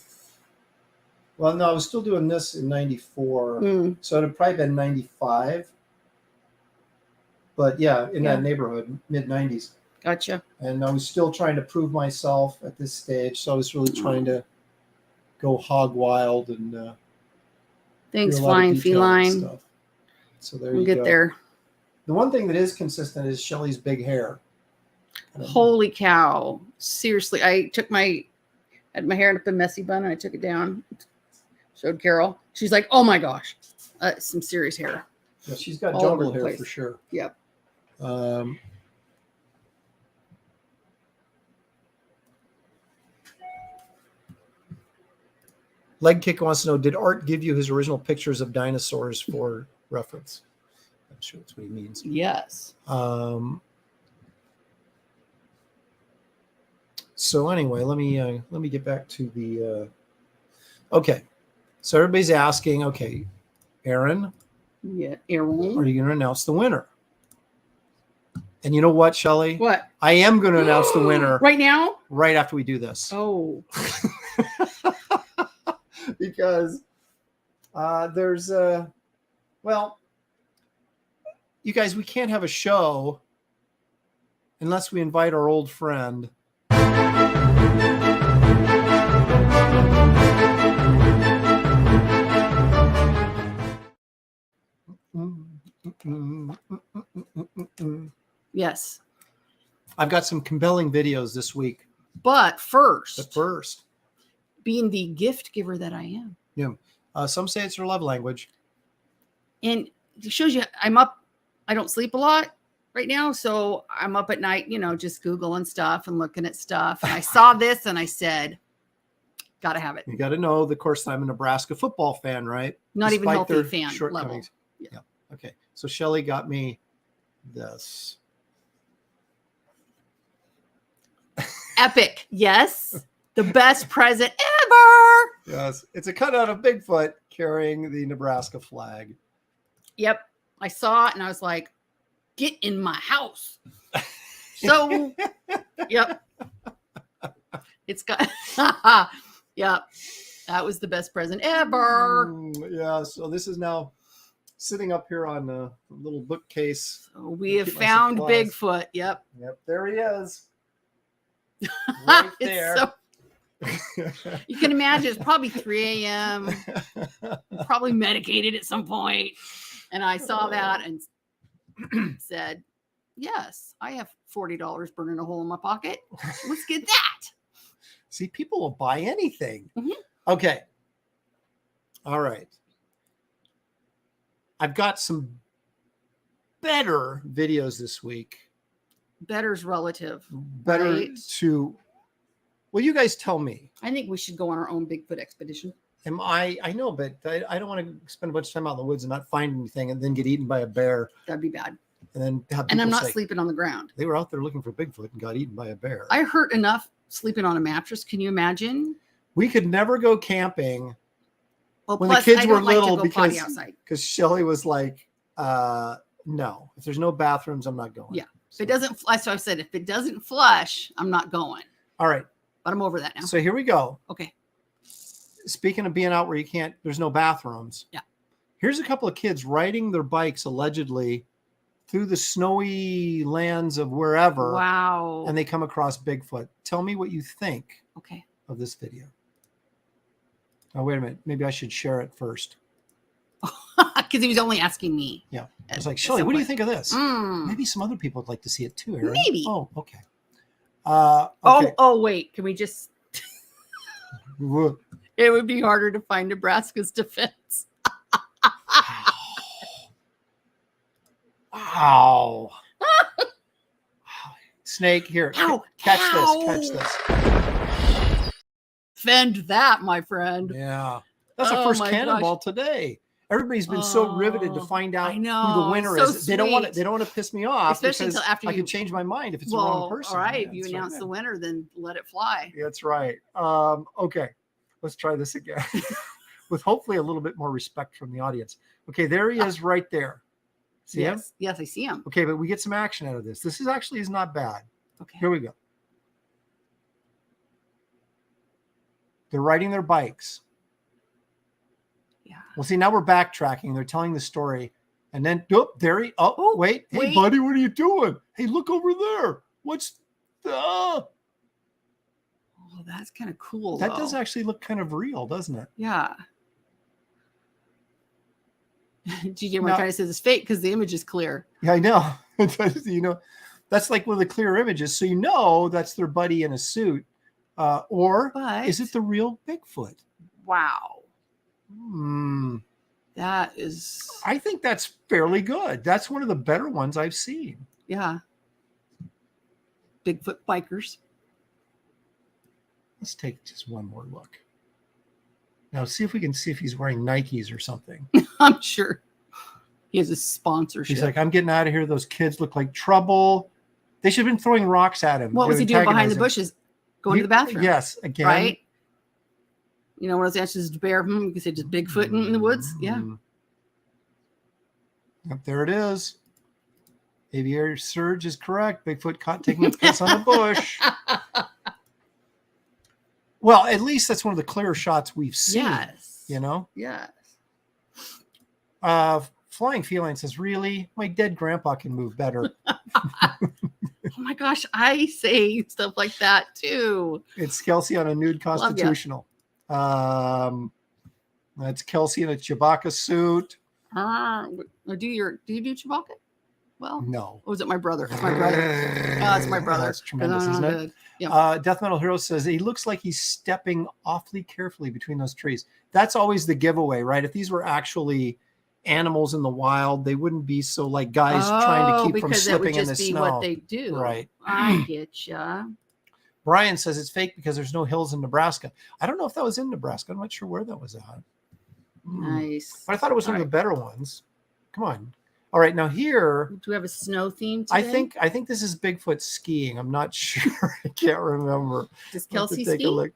Well, no, I was still doing this in 94. So it had probably been 95. But yeah, in that neighborhood, mid-90s. Gotcha. And I was still trying to prove myself at this stage. So I was really trying to go hog wild and thanks, Flying Feline. Stuff. So there we'll you go. Get there. The one thing that is consistent is Shelley's big hair. Holy cow. Seriously, I had my hair up in a messy bun and I took it down. Showed Carol. She's like, oh my gosh. Some serious hair. Yeah, she's got jungle hair for sure. Yep. Leg Kick wants to know, did Art give you his original pictures of dinosaurs for reference? I'm sure that's what he means. Yes. So anyway, let me get back to the okay. So everybody's asking, okay, Aaron. Yeah, Aaron. Are you going to announce the winner? And you know what, Shelley? What? I am going to announce the winner right now. Right after we do this. Oh. Because there's well, you guys, we can't have a show unless we invite our old friend. Yes. I've got some compelling videos this week. But first, being the gift giver that I am. Yeah. Some say it's their love language. And it shows you I'm up. I don't sleep a lot right now. So I'm up at night, just Googling stuff and looking at stuff. And I saw this and I said, got to have it. You got to know, of course, I'm a Nebraska football fan, right? Not Despite even healthy their fan shortcomings. level. Yeah. Okay. So Shelley got me this. Epic. Yes. The best present ever. Yes. It's a cutout of Bigfoot carrying the Nebraska flag. Yep. I saw it and I was like, get in my house. So, yep. It's got, yep. That was the best present ever. Yeah. So this is now sitting up here on a little bookcase. So we have found Bigfoot. Yep. Yep. There he is. Right there. You can imagine it's probably 3 a.m. Probably medicated at some point. And I saw that and said, yes, I have $40 burning a hole in my pocket. Let's get that. See, people will buy anything. Mm-hmm. Okay. All right. I've got some better videos this week. Better's relative. Better right? Well, you guys tell me. I think we should go on our own Bigfoot expedition. I know, but I don't want to spend a bunch of time out in the woods and not find anything and then get eaten by a bear. That'd be bad. And then have and I'm not say, sleeping on the ground. They were out there looking for Bigfoot and got eaten by a bear. I hurt enough sleeping on a mattress. Can you imagine? We could never go camping when plus, the kids I were don't like to little go potty outside. because Shelley was like, no, if there's no bathrooms, I'm not going. Yeah. If it doesn't flush, so I said, if it doesn't flush, I'm not going. All right. But I'm over that now. So here we go. Okay. Speaking of being out where there's no bathrooms. Yeah. Here's a couple of kids riding their bikes allegedly through the snowy lands of wherever. Wow. And they come across Bigfoot. Tell me what you think of this video. Oh, wait a minute. Maybe I should share it first. Because he was only asking me. Yeah. I was like, Shelley, what do you think of this? Maybe some other people would like to see it too, Aaron. Maybe. Oh, okay. Okay. Oh, wait. Can we just... It would be harder to find Nebraska's defense. Wow. Snake, here. Ow, catch ow. this. Catch this. Fend that, my friend. Yeah. That's the first cannonball today. Everybody's been so riveted to find out who the winner is. They don't want to piss me off, especially until after I can change my mind if it's the wrong person. All right, if you announce the winner, then let it fly. That's right. Okay, let's try this again with hopefully a little bit more respect from the audience. Okay, there he is right there. See him? Yes, I see him. Okay, but we get some action out of this. This is not bad. Okay. Here we go. They're riding their bikes. Yeah. Well, see, now we're backtracking. They're telling the story. And then, there he, wait. Hey, buddy, what are you doing? Hey, look over there. What's the... Oh, that's kind of cool. That does actually look kind of real, doesn't it? Yeah. GJ Moore kind of says it's fake because the image is clear. Yeah, I know. That's like one of the clear images. So that's their buddy in a suit. Or is it the real Bigfoot? Wow. That is... I think that's fairly good. That's one of the better ones I've seen. Yeah. Bigfoot bikers. Let's take just one more look. Now, see if we can see if he's wearing Nikes or something. I'm sure he has a sponsorship. He's like, I'm getting out of here. Those kids look like trouble. They should have been throwing rocks at him. What was he doing behind the bushes? Going to the bathroom. Yes, again. Right? One of those answers to bear. You can say just Bigfoot in the woods. Yeah. Yep, there it is. Aviary Surge is correct. Bigfoot caught taking a piss on a bush. Well, at least that's one of the clearer shots we've seen. Yes. Yes. Flying Feline says, really? My dead grandpa can move better. Oh my gosh, I say stuff like that too. It's Kelsey on a nude constitutional. That's Kelsey in a Chewbacca suit. Do you do Chewbacca? Well, No. or was it my brother? It's my brother. Oh, it's my brother. That's tremendous, isn't it? Yeah. Death Metal Hero says he looks like he's stepping awfully carefully between those trees. That's always the giveaway, right? If these were actually animals in the wild, they wouldn't be so like guys trying to keep from slipping in the snow. What they do. Right. I get ya. Brian says it's fake because there's no hills in Nebraska. I don't know if that was in Nebraska. I'm not sure where that was at. Nice. But I thought it was one of the better ones. Come on. All right, now here. Do we have a snow theme today? I think this is Bigfoot skiing. I'm not sure. I can't remember. Does Kelsey take ski? a look.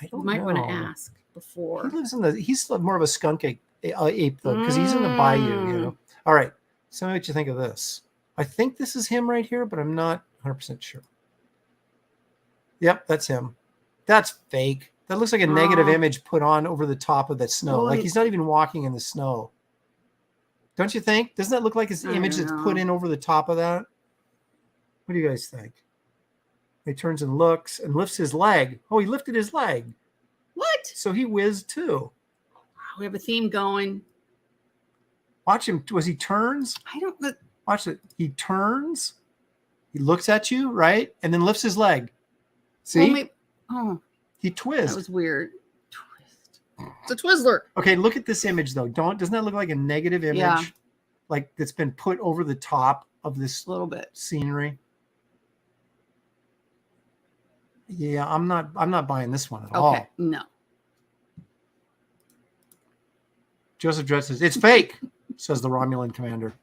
I don't know. You might want to ask before. He lives in he's more of a skunk ape though, because he's in the bayou, you know. All right. So what you think of this? I think this is him right here, but I'm not 100% sure. Yep, that's him. That's fake. That looks like a negative image put on over the top of the snow. Like he's not even walking in the snow. Don't you think? Doesn't that look like his image that's put in over the top of that? What do you guys think? He turns and looks and lifts his leg. Oh, he lifted his leg. What? So he whizzed too. We have a theme going. Watch him. Was he turns? I don't know. Watch it. He turns. He looks at you, right? And then lifts his leg. See? He twists. That was weird. Twist. It's a Twizzler. Okay, look at this image though. Doesn't that look like a negative image? Yeah. Like that's been put over the top of this little bit scenery. Yeah, I'm not buying this one at all. Okay, no. Joseph Dredd says it's fake, says the Romulan commander.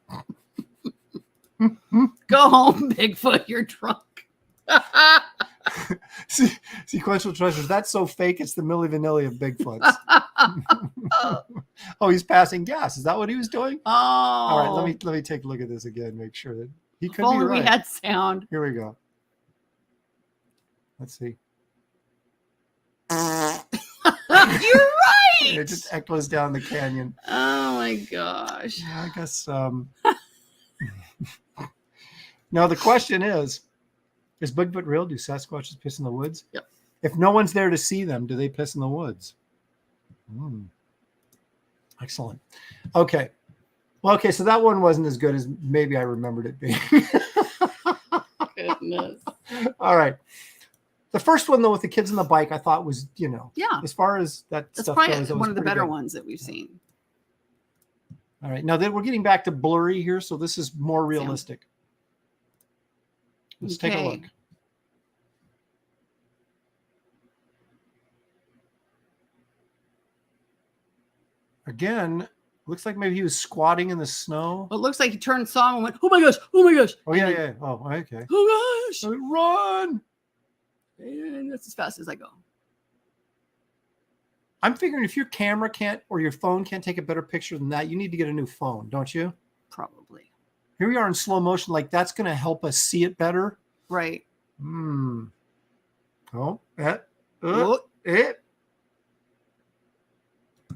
Go home, Bigfoot. You're drunk. Sequential treasures. That's so fake. It's the Milli Vanilli of Bigfoots. Oh, he's passing gas. Is that what he was doing? Oh. All right. Let me take a look at this again. Make sure that he could be right. We had sound. Here we go. Let's see. You're right. It just echoes down the canyon. Oh my gosh. Yeah, I guess. Now the question is Bigfoot real? Do Sasquatches piss in the woods? Yep. If no one's there to see them, do they piss in the woods? Excellent. Okay. Well, okay, so that one wasn't as good as maybe I remembered it being. Goodness. All right. The first one, though, with the kids on the bike, I thought was, yeah. As far as that's stuff goes, one of the better ones that we've seen. All right. Now that we're getting back to blurry here, so this is more realistic. Let's take a look. Again, looks like maybe he was squatting in the snow. It looks like he turned, saw him, and went, "Oh my gosh! Oh my gosh!" Oh yeah, yeah. Oh, okay. Oh gosh! Run! And that's as fast as I go. I'm figuring if your camera can't or your phone can't take a better picture than that, you need to get a new phone, don't you? Probably. Here we are in slow motion. Like that's going to help us see it better. Right. Oh,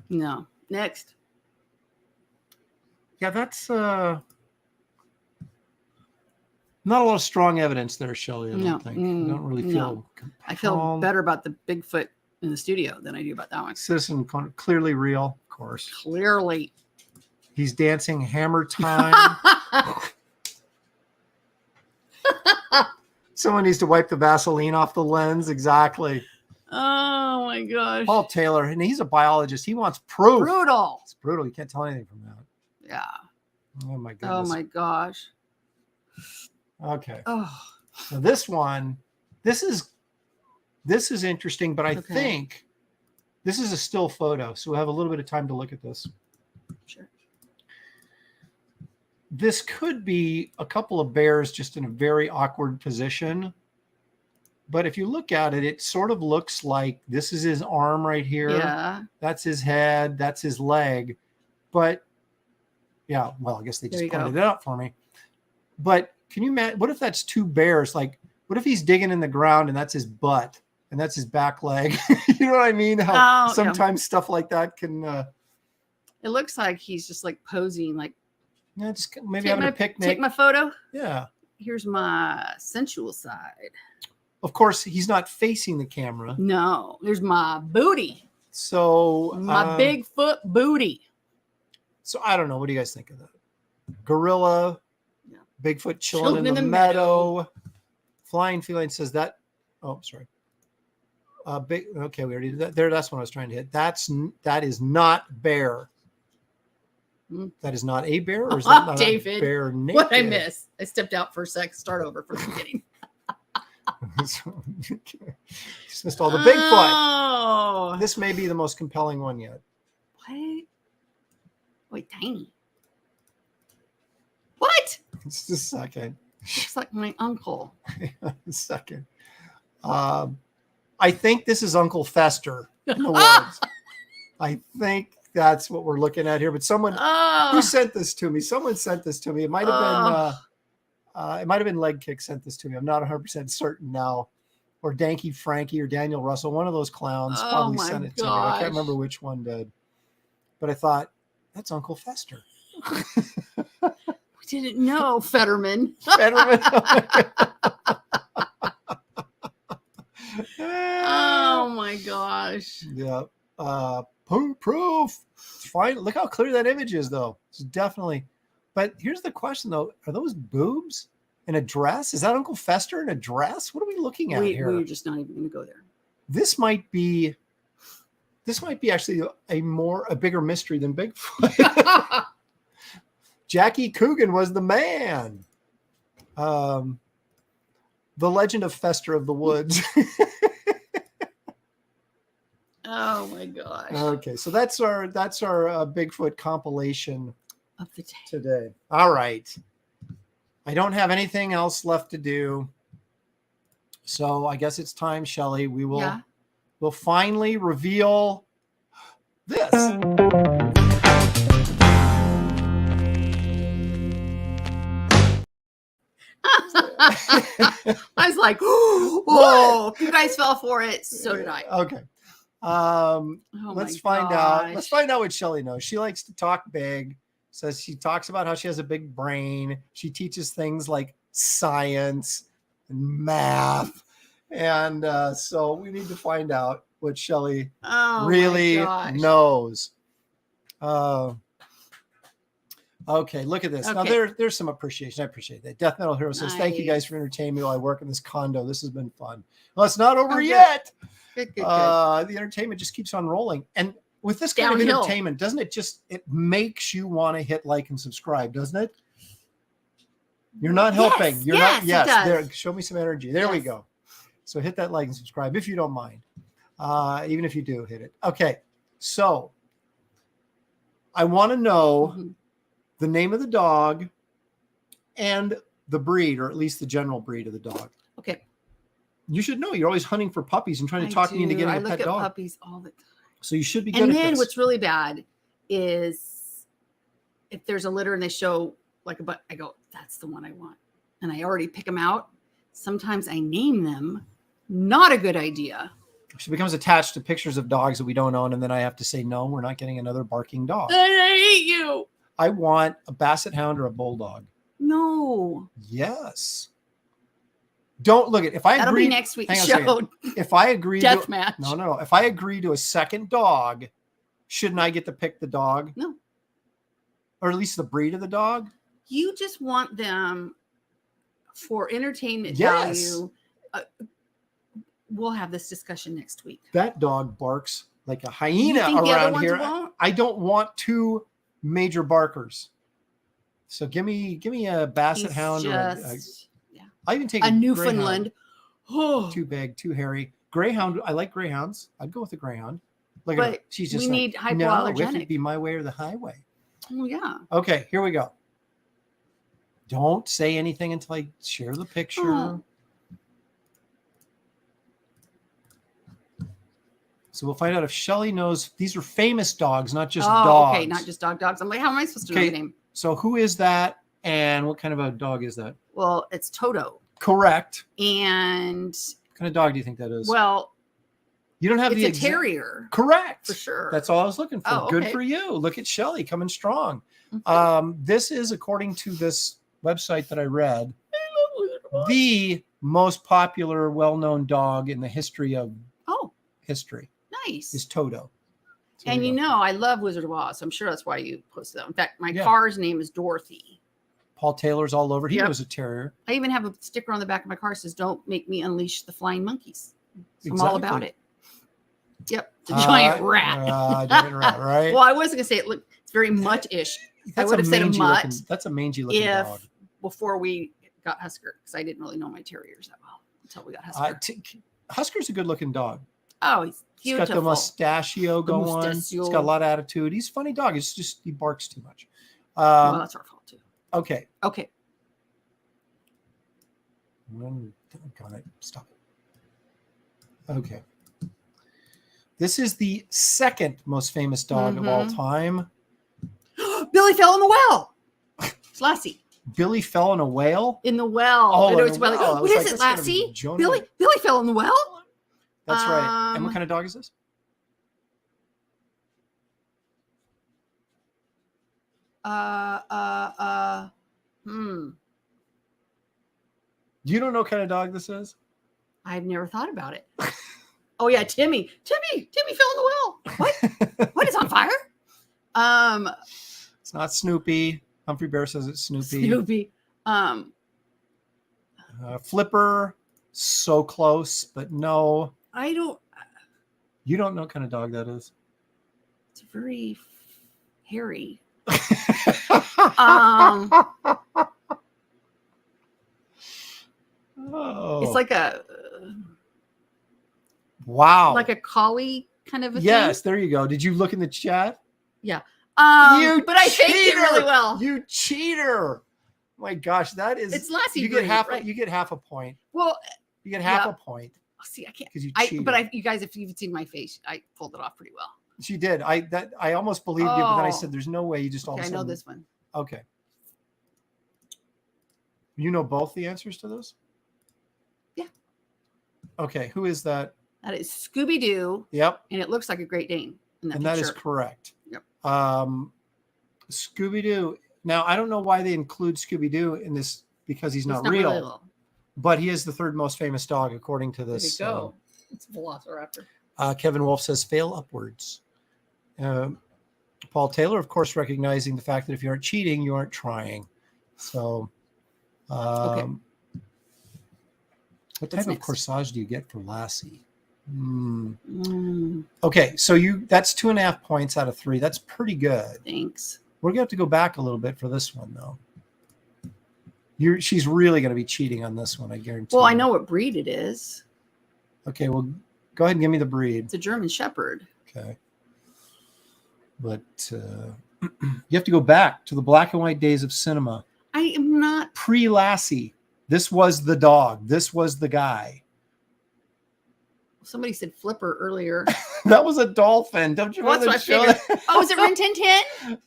No. Next. Yeah, that's not a lot of strong evidence there, Shelley. I don't think. I don't really feel. I feel better about the Bigfoot in the studio than I do about that one. Citizen clearly real, of course. Clearly. He's dancing hammer time. Someone needs to wipe the Vaseline off the lens. Exactly. Oh my gosh. Paul Taylor, and he's a biologist. He wants proof. Brutal. It's brutal. You can't tell anything from that. Yeah. Oh my goodness. Oh my gosh. Okay. Oh. Now this one, this is interesting, but I think this is a still photo, so we'll have a little bit of time to look at this. Sure. This could be a couple of bears just in a very awkward position. But if you look at it, it sort of looks like this is his arm right here. Yeah. That's his head. That's his leg. But yeah, well, I guess they just pointed it out for me. But can you imagine, what if that's two bears? Like, what if he's digging in the ground and that's his butt and that's his back leg? You know what I mean? How sometimes stuff like that can. It looks like he's just like posing, like. Yeah, just maybe having a picnic. Take my photo. Yeah. here's my sensual side. Of course, he's not facing the camera. No, there's my booty. So My Bigfoot booty. So I don't know. What do you guys think of that? Gorilla, Yeah. Bigfoot chilling in the meadow. Flying feline says that. Oh, sorry. Okay, we already did that. There, that's what I was trying to hit. That is not bear. That is not a bear, or is that not David, a bear naked? What I miss? I stepped out for a sec. Start over from the beginning. Just missed all the Bigfoot. Oh, This may be the most compelling one yet. what? Wait, tiny. What? Just a second. Looks like my uncle. A second. I think this is Uncle Fester in the woods. I think that's what we're looking at here. But someone who sent this to me. Someone sent this to me. It might have been Leg Kick sent this to me. I'm not 100% certain now. Or Danky Frankie or Daniel Russell. One of those clowns probably sent it to me. I can't remember which one did. But I thought, that's Uncle Fester. We didn't know Fetterman. Fetterman. Oh my gosh. Yeah. Proof. It's fine. Look how clear that image is, though. It's definitely. But here's the question, though: are those boobs in a dress? Is that Uncle Fester in a dress? What are we looking at here? We're just not even going to go there. This might be actually a bigger mystery than Bigfoot. Jackie Coogan was the man. The Legend of Fester of the Woods. Oh my gosh. Okay, so that's our Bigfoot compilation Of the day. today. All right. I don't have anything else left to do. So I guess it's time, Shelley. We'll finally reveal this. I was like, whoa, you guys fell for it. So did I. Okay. Let's find out. Let's find out what Shelley knows. She likes to talk big. Says she talks about how she has a big brain. She teaches things like science and math. And so we need to find out what Shelley really knows. Okay, look at this. Okay. Now there's some appreciation. I appreciate that. Death Metal Hero says, thank you guys for entertaining me while I work in this condo. This has been fun. Well, it's not over yet. Good. The entertainment just keeps on rolling. And with this kind of entertainment, doesn't it it makes you want to hit like and subscribe, doesn't it? You're not helping. You're not. Yes. There. Show me some energy. There we go. So hit that like and subscribe if you don't mind. Even if you do, hit it. Okay. So I want to know the name of the dog and the breed, or at least the general breed of the dog. Okay. You should know. You're always hunting for puppies and trying to talk me into getting a pet dog. I look at puppies all the time. So you should be good at And this. then what's really bad is if there's a litter and they show like a butt, I go, that's the one I want. And I already pick them out. Sometimes I name them. Not a good idea. She becomes attached to pictures of dogs that we don't own. And then I have to say, no, we're not getting another barking dog. I hate you. I want a basset hound or a bulldog. No. Yes. Don't look at if I That'll agree be next week's show. If I agree Death match. No. If I agree to a second dog, shouldn't I get to pick the dog? No. Or at least the breed of the dog? You just want them for entertainment Yes. value. We'll have this discussion next week. That dog barks like a You hyena think the other around ones here. won't? I don't want two major barkers. So give me a basset He's hound just, I even take a Newfoundland. Oh, too big, too hairy. Greyhound. I like greyhounds. I'd go with a greyhound. Look at her. She's just we need hypoallergenic. No, it could be my way or the highway. Oh yeah. Okay, here we go. Don't say anything until I share the picture. Oh. So we'll find out if Shelley knows. These are famous dogs, not just dogs. Okay, not just dogs. I'm like, how am I supposed to know the name? So who is that, and what kind of a dog is that? Well, it's Toto. Correct. And what kind of dog do you think that is? Well, you don't have it's a terrier. Correct. For sure. That's all I was looking for. Oh, Good okay. for you. Look at Shelley coming strong. Mm-hmm. This is according to this website that I read. the most popular, well-known dog in the history of history Nice. is Toto. So And there you go. I love Wizard of Oz. So I'm sure that's why you posted that. In fact, my Yeah. car's name is Dorothy. Paul Taylor's all over. He Yep. knows a terrier. I even have a sticker on the back of my car that says, "Don't make me unleash the flying monkeys." So I'm all about it. Yep. It's a giant rat. Giant rat, right? Well, I wasn't going to say it. Look, it's very much-ish. I would have said a mutt. That's a mangy looking dog. Before we got Husker, because I didn't really know my terriers that well until we got Husker. Husker's a good looking dog. Oh, he's beautiful. He's got the mustachio going. He's got a lot of attitude. He's a funny dog. It's just he barks too much. Well, that's our fault too. Okay. Okay. Got it. Stop it. Okay. This is the second most famous dog of all time. Billy fell in the well. It's Lassie. Billy fell in a whale? In the well. Oh, it's well. What is it, Lassie? Billy fell in the well? That's right. And what kind of dog is this? You don't know what kind of dog this is? I've never thought about it. Oh yeah, Timmy fell in the well. What? What is on fire? It's not Snoopy. Humphrey Bear says it's Snoopy. Snoopy. Flipper, so close, but no. I don't. You don't know what kind of dog that is. It's very hairy. Oh. It's like a like a collie kind of a thing. Yes, there you go. Did you look in the chat? Yeah. But I faked it really well. You cheater! My gosh, that is. It's Lassie. You get half. Right? You get half a point. Well, you get half a point. See, I can't. Because you cheated. But you guys, if you've seen my face, I pulled it off pretty well. She did. I almost believed you, but then I said, "There's no way." You just all of a sudden. I know this one. Okay. You know both the answers to this? Yeah. Okay. Who is that? That is Scooby-Doo. Yep. And it looks like a Great Dane. And that is correct. Yep. Scooby-Doo. Now, I don't know why they include Scooby-Doo in this because he's not real. Really little. But he is the third most famous dog, according to this. There you go. It's a velociraptor. Kevin Wolf says, fail upwards. Paul Taylor, of course, recognizing the fact that if you aren't cheating, you aren't trying. So, okay. What type of corsage do you get for Lassie? Okay, so that's 2.5 points out of 3. That's pretty good. Thanks. We're gonna have to go back a little bit for this one, though. She's really gonna be cheating on this one, I guarantee. Well, I know what breed it is. Okay, well, go ahead and give me the breed. It's a German Shepherd. Okay, but you have to go back to the black and white days of cinema. I am not pre-Lassie. This was the dog. This was the guy. Somebody said Flipper earlier. That was a dolphin. Don't you remember that show? Oh, is it Rin Tin Tin?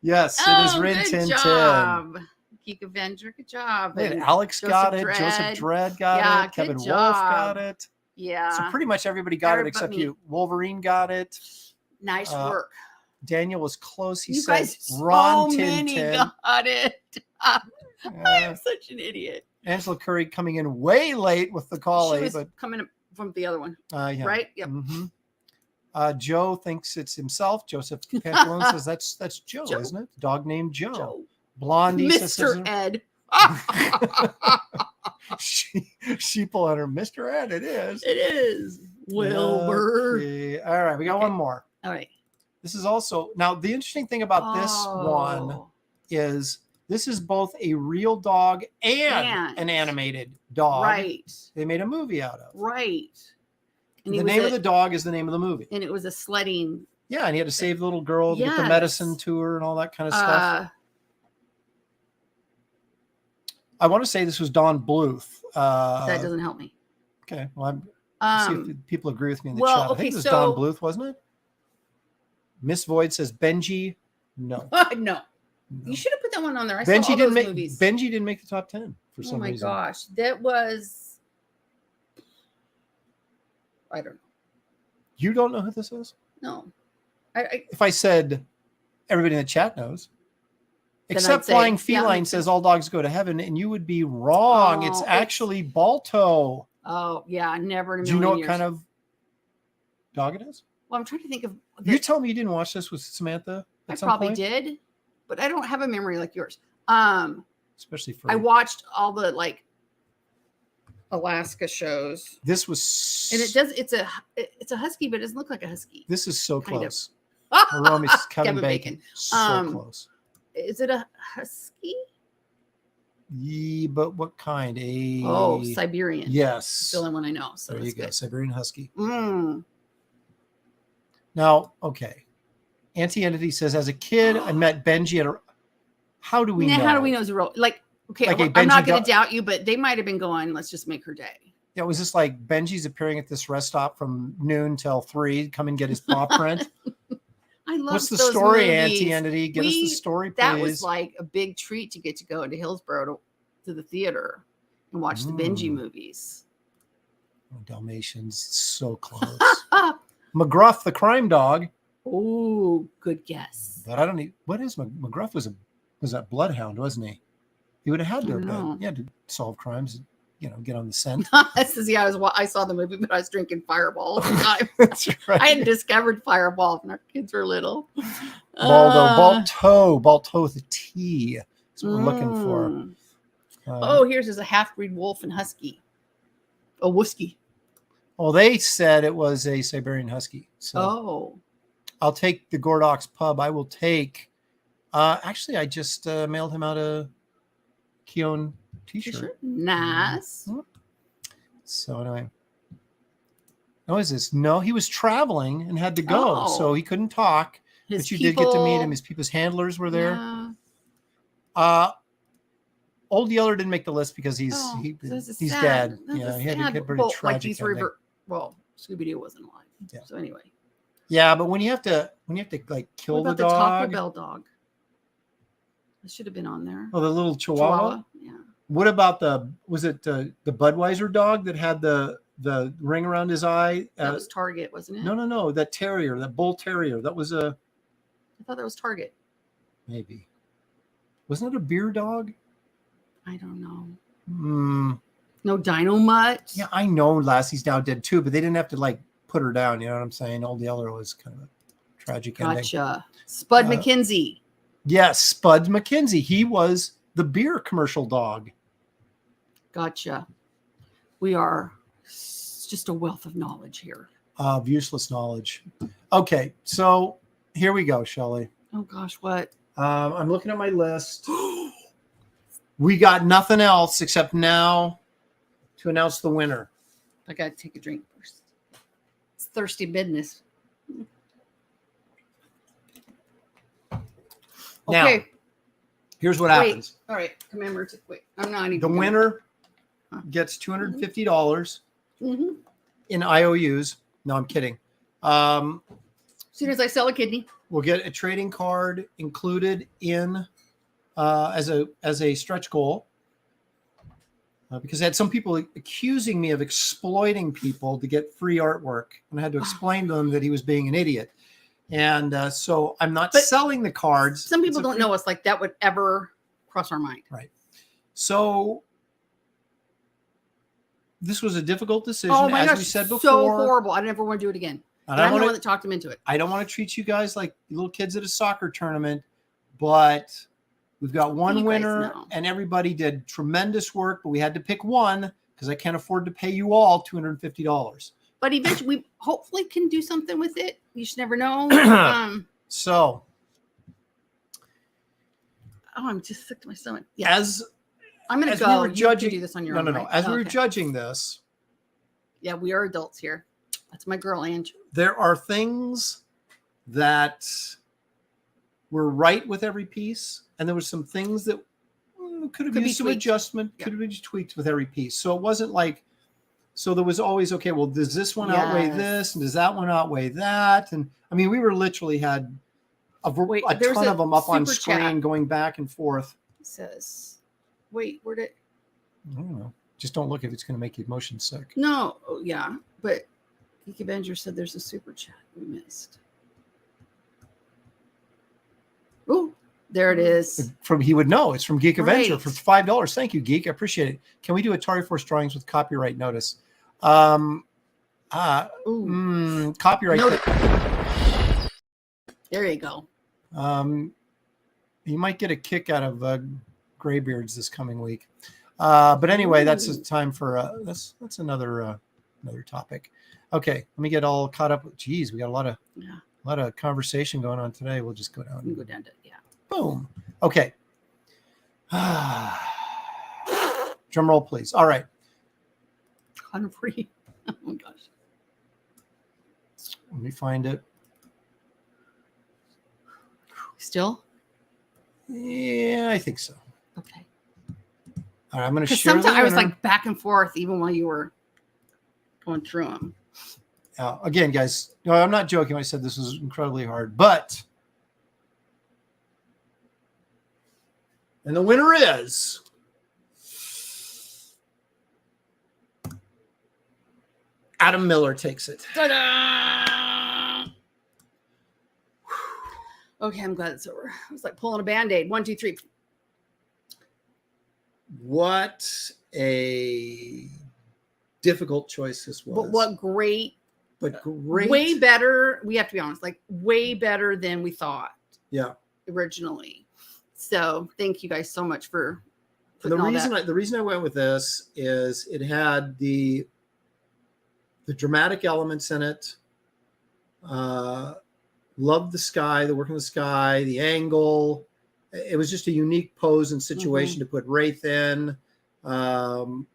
Yes, it is Rin Tin Tin. Good job. Geek Avenger, good job. And Alex got it. Joseph Dredd got it. Kevin Wolf got it. Yeah. So pretty much everybody got it except you. Wolverine got it. Nice work. Daniel was close. He you said guys, Ron so Tin many Tin. got it. I am such an idiot. Angela Curry coming in way late with the collie. She was coming from the other one. Yeah. Right? Yep. Mm-hmm. Joe thinks it's himself. Joseph Pamplona says that's Joe, isn't it? Dog named Joe. Blondie Mr. Ed. she pulled on her Mr. Ed. It is. It is. Wilbur. Okay. All right. We got one more. All right. This is also now the interesting thing about this one is this is both a real dog and an animated dog. Right. They made a movie out of. Right. And the name of the dog is the name of the movie. And it was a sledding. Yeah, and he had to save the little girl, get the medicine to her, and all that kind of stuff. I want to say this was Don Bluth. That doesn't help me. Okay, well, see if people agree with me in the chat. I think it was so, Don Bluth, wasn't it? Miss Void says Benji. No. No. You should have put that one on there. I Benji saw all didn't those make movies. Benji didn't make the top 10 for some reason. Oh my gosh, that was. I don't know. You don't know who this is? No. If I said everybody in the chat knows. Except say, Flying yeah, Feline makes says sense. all dogs go to heaven, and you would be wrong. It's Oh, actually Balto. Oh, yeah, never in a Do you know million what years. kind of dog it is? Well, I'm trying to think of. You tell me you didn't watch this with Samantha I at some probably point? did, but I don't have a memory like yours. Especially for I watched all the like Alaska shows. this was, And it does. It's a husky, but it doesn't look like a husky. this is so kind of. close. Hiromi's Kevin Kevin Bacon. Bacon. So close. Is it a husky? Yeah, but what kind? Siberian. Yes. The only one I know. So There you go. good. Siberian Husky. Mm. Now, okay. Auntie Entity says, as a kid, I met Benji at a. How do we know? How do we know it's a real? Like, okay, Like a I'm not Benji going to doubt you, but they might have been going, let's just make her day. Yeah, was this like Benji's appearing at this rest stop from noon till 3? Come and get his paw print. I love What's the those story, movies. Auntie Entity? Give us the story, please. That was like a big treat to get to go into Hillsboro to the theater and watch the Benji movies. Oh, Dalmatians, so close. McGruff, the crime dog. Oh, good guess. But I don't need. What is McGruff? Was that bloodhound, wasn't he? He would have had to have been. Yeah, to solve crimes. Get on the scent. I saw the movie, but I was drinking Fireball all the time. That's right. I hadn't discovered Fireball when our kids were little. Balto with a T. That's what we're looking for. Here's a half-breed wolf and husky. A wooski. Well, they said it was a Siberian Husky. So I'll take the Gordox Pub. I will take. Actually, I just mailed him out a Keown t-shirt. Nice. So anyway. What is this? No, he was traveling and had to go, so he couldn't talk. But you did get to meet him. His handlers were there. Yeah. Old Yeller didn't make the list because he's dead. Yeah, he had a pretty tragic ending. Scooby-Doo wasn't alive. Yeah. So anyway. Yeah, but when you have to like kill the dog. The Taco Bell dog? It should have been on there. Oh, the little Chihuahua? Yeah. What about the Budweiser dog that had the ring around his eye? That was Target, wasn't it? No. That terrier, that bull terrier. That was a. I thought that was Target. Maybe. Wasn't it a beer dog? I don't know. No Dino Mutt. Yeah, I know Lassie's now dead too, but they didn't have to like put her down. You know what I'm saying? Old Yeller was kind of a tragic ending. Gotcha. Spud McKenzie. Yes, Spud McKenzie. He was the beer commercial dog. Gotcha. We are just a wealth of knowledge here. Of useless knowledge. Okay, so here we go, Shelley. Oh gosh, what? I'm looking at my list. We got nothing else except now to announce the winner. I got to take a drink first. It's thirsty business. Now, okay. Here's what happens. All right, commemorative. Wait, I'm not even. The winner gets $250 in IOUs. No, I'm kidding. As soon as I sell a kidney, we'll get a trading card included in as a stretch goal. Because I had some people accusing me of exploiting people to get free artwork, and I had to explain to them that he was being an idiot. And so I'm not selling the cards. Some people don't know us like that would ever cross our mind. Right. So this was a difficult decision, as we said before. So horrible. I never want to do it again. And I'm the one that talked them into it. I don't want to treat you guys like little kids at a soccer tournament, but we've got one winner, and everybody did tremendous work, but we had to pick one because I can't afford to pay you all $250. But eventually, we hopefully can do something with it. You should never know. So, I'm just sick to my stomach. Yeah. I'm going to go. We were judging, you do this on your own. No. As we were judging this. Yeah, we are adults here. That's my girl, Ange. There are things that were right with every piece, and there were some things that could have used some adjustment, could have been tweaked with every piece. So it wasn't like. So there was always, okay, well, does this one outweigh this? And does that one outweigh that? And I mean, we were literally had a ton of them up on screen going back and forth. It says, wait, where'd it? I don't know. Just don't look if it's going to make you motion sick. No. Oh, yeah. But Geek Avenger said there's a super chat we missed. Oh, There it is. He would know. It's from Geek Avenger Right. for $5. Thank you, Geek. I appreciate it. Can we do Atari Force drawings with copyright notice? Copyright. There you go. You might get a kick out of Graybeards this coming week. But anyway, that's a time for that's another topic. Okay, let me get all caught up. Geez, we got a lot of conversation going on today. We'll just go down. You can go down to Boom. Okay. Drum roll, please. All right. Free. Oh my gosh. Let me find it. Still? Yeah, I think so. Okay. All right, I'm going to Because share. sometimes I was like back and forth even while you were going through them. Again, guys, no, I'm not joking when I said this was incredibly hard, but. And the winner is Adam Miller takes it. Ta-da! Okay, I'm glad it's over. I was like pulling a Band-Aid. 1, 2, 3. What a difficult choice this was. But what great. But great. Way better. We have to be honest, like way better than we thought. Yeah. Originally. So thank you guys so much for the reason I went with this is it had the dramatic elements in it. Loved the sky, the work in the sky, the angle. It was just a unique pose and situation to put Wraith in. And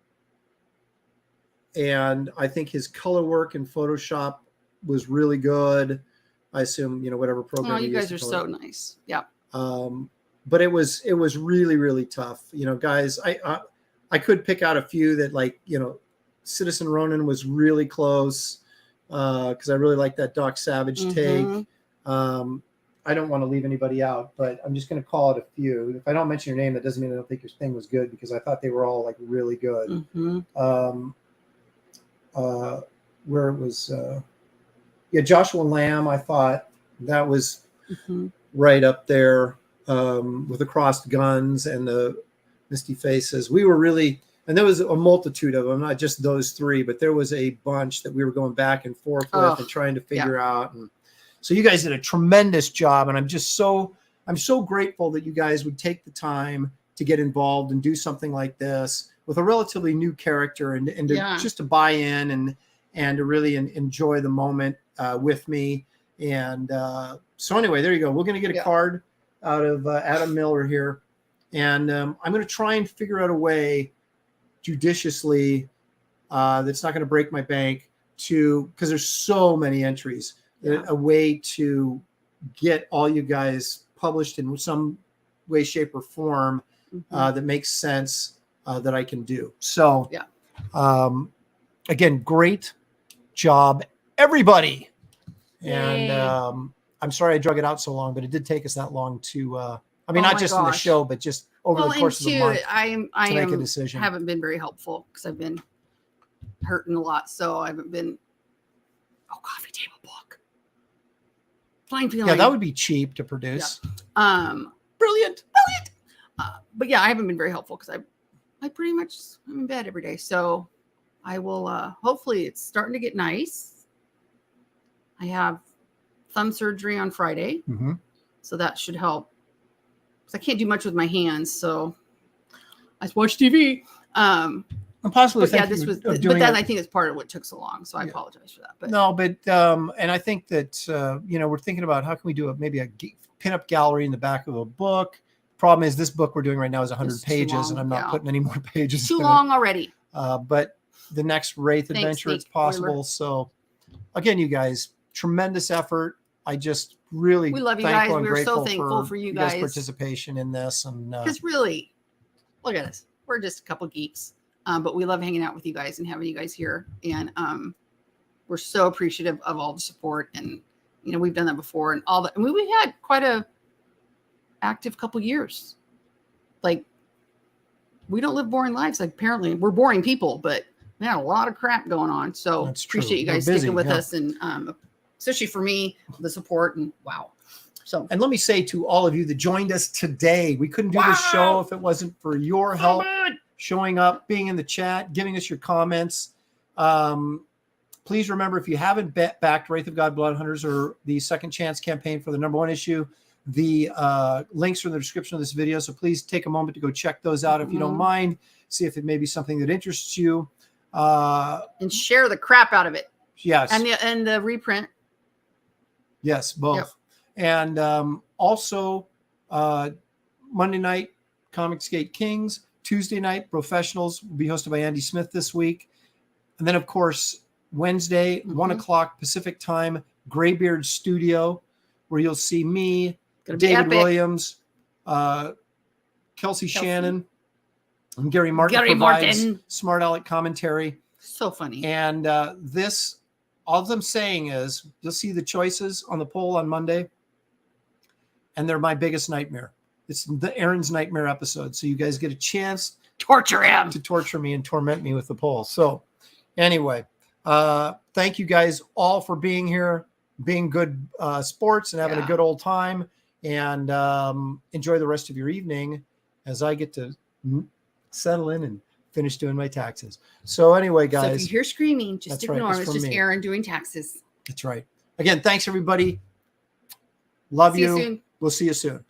I think his color work in Photoshop was really good. I assume, whatever program. Oh, you guys are so nice. Yeah. But it was really, really tough. Guys, I could pick out a few that Citizen Ronin was really close because I really like that Doc Savage take. I don't want to leave anybody out, but I'm just going to call it a few. If I don't mention your name, that doesn't mean I don't think your thing was good because I thought they were all really good. Where it was, Joshua Lamb, I thought that was right up there. With the crossed guns and the misty faces. We were really, and there was a multitude of them, not just those three, but there was a bunch that we were going back and forth with and trying to figure out. And so you guys did a tremendous job. And I'm so grateful that you guys would take the time to get involved and do something like this with a relatively new character and just to buy in and to really enjoy the moment with me. And so anyway, there you go. We're going to get a card out of Adam Miller here. And I'm going to try and figure out a way judiciously that's not going to break my bank because there's so many entries, a way to get all you guys published in some way, shape, or form that makes sense that I can do. So again, great job, everybody. Yay. And I'm sorry I drug it out so long, but it did take us that long to, not just in the show, but just over the course of the month I make a decision. Haven't been very helpful because I've been hurting a lot. So I haven't been, coffee table book. Fine feeling. Yeah, that would be cheap to produce. Yeah. Brilliant. But yeah, I haven't been very helpful because I pretty much I'm in bed every day. So I will, hopefully it's starting to get nice. I have thumb surgery on Friday. So that should help. Because I can't do much with my hands. So I just watch TV. And possibly, but I think it's part of what took so long. So I apologize for that. But no, but and I think that we're thinking about how can we do maybe a pinup gallery in the back of a book. Problem is, this book we're doing right now is 100 pages, and I'm not putting any more pages. Too long already. But the next Wraith adventure, it's possible. So again, you guys, tremendous effort. I just really we love you guys. We're so thankful for you guys' participation in this, and because really, look at us. We're just a couple geeks. But we love hanging out with you guys and having you guys here. And we're so appreciative of all the support. And, we've done that before and all that. I mean, we had quite a active couple years. Like, we don't live boring lives. Like, apparently we're boring people, but we had a lot of crap going on. So appreciate you guys sticking with us. And especially for me, the support and wow. So, and let me say to all of you that joined us today, we couldn't do this show if it wasn't for your help, showing up, being in the chat, giving us your comments. Please remember, if you haven't backed Wraith of God Blood Hunters or the Second Chance campaign for the #1 issue, the links are in the description of this video. So please take a moment to go check those out if you don't mind. See if it may be something that interests you. And share the crap out of it. Yes. And the reprint. Yes, both. Yep. And also Monday night, Comicsgate Kings. Tuesday night, Professionals will be hosted by Andy Smith this week. And then, of course, Wednesday, 1 o'clock Pacific time, Graybeard Studio, where you'll see me, David Williams, Kelsey Shannon, and Gary Martin provides Smart Aleck commentary. So funny. And all I'm saying is, you'll see the choices on the poll on Monday, and they're my biggest nightmare. It's the Aaron's nightmare episode. So you guys get a chance to torture me and torment me with the poll. So anyway, thank you guys all for being here, being good sports and having a good old time, and enjoy the rest of your evening as I get to settle in and finish doing my taxes. So anyway, guys. So if you hear screaming, just ignore it. It's just Aaron doing taxes. That's right. Again, thanks everybody. Love you. We'll see you soon.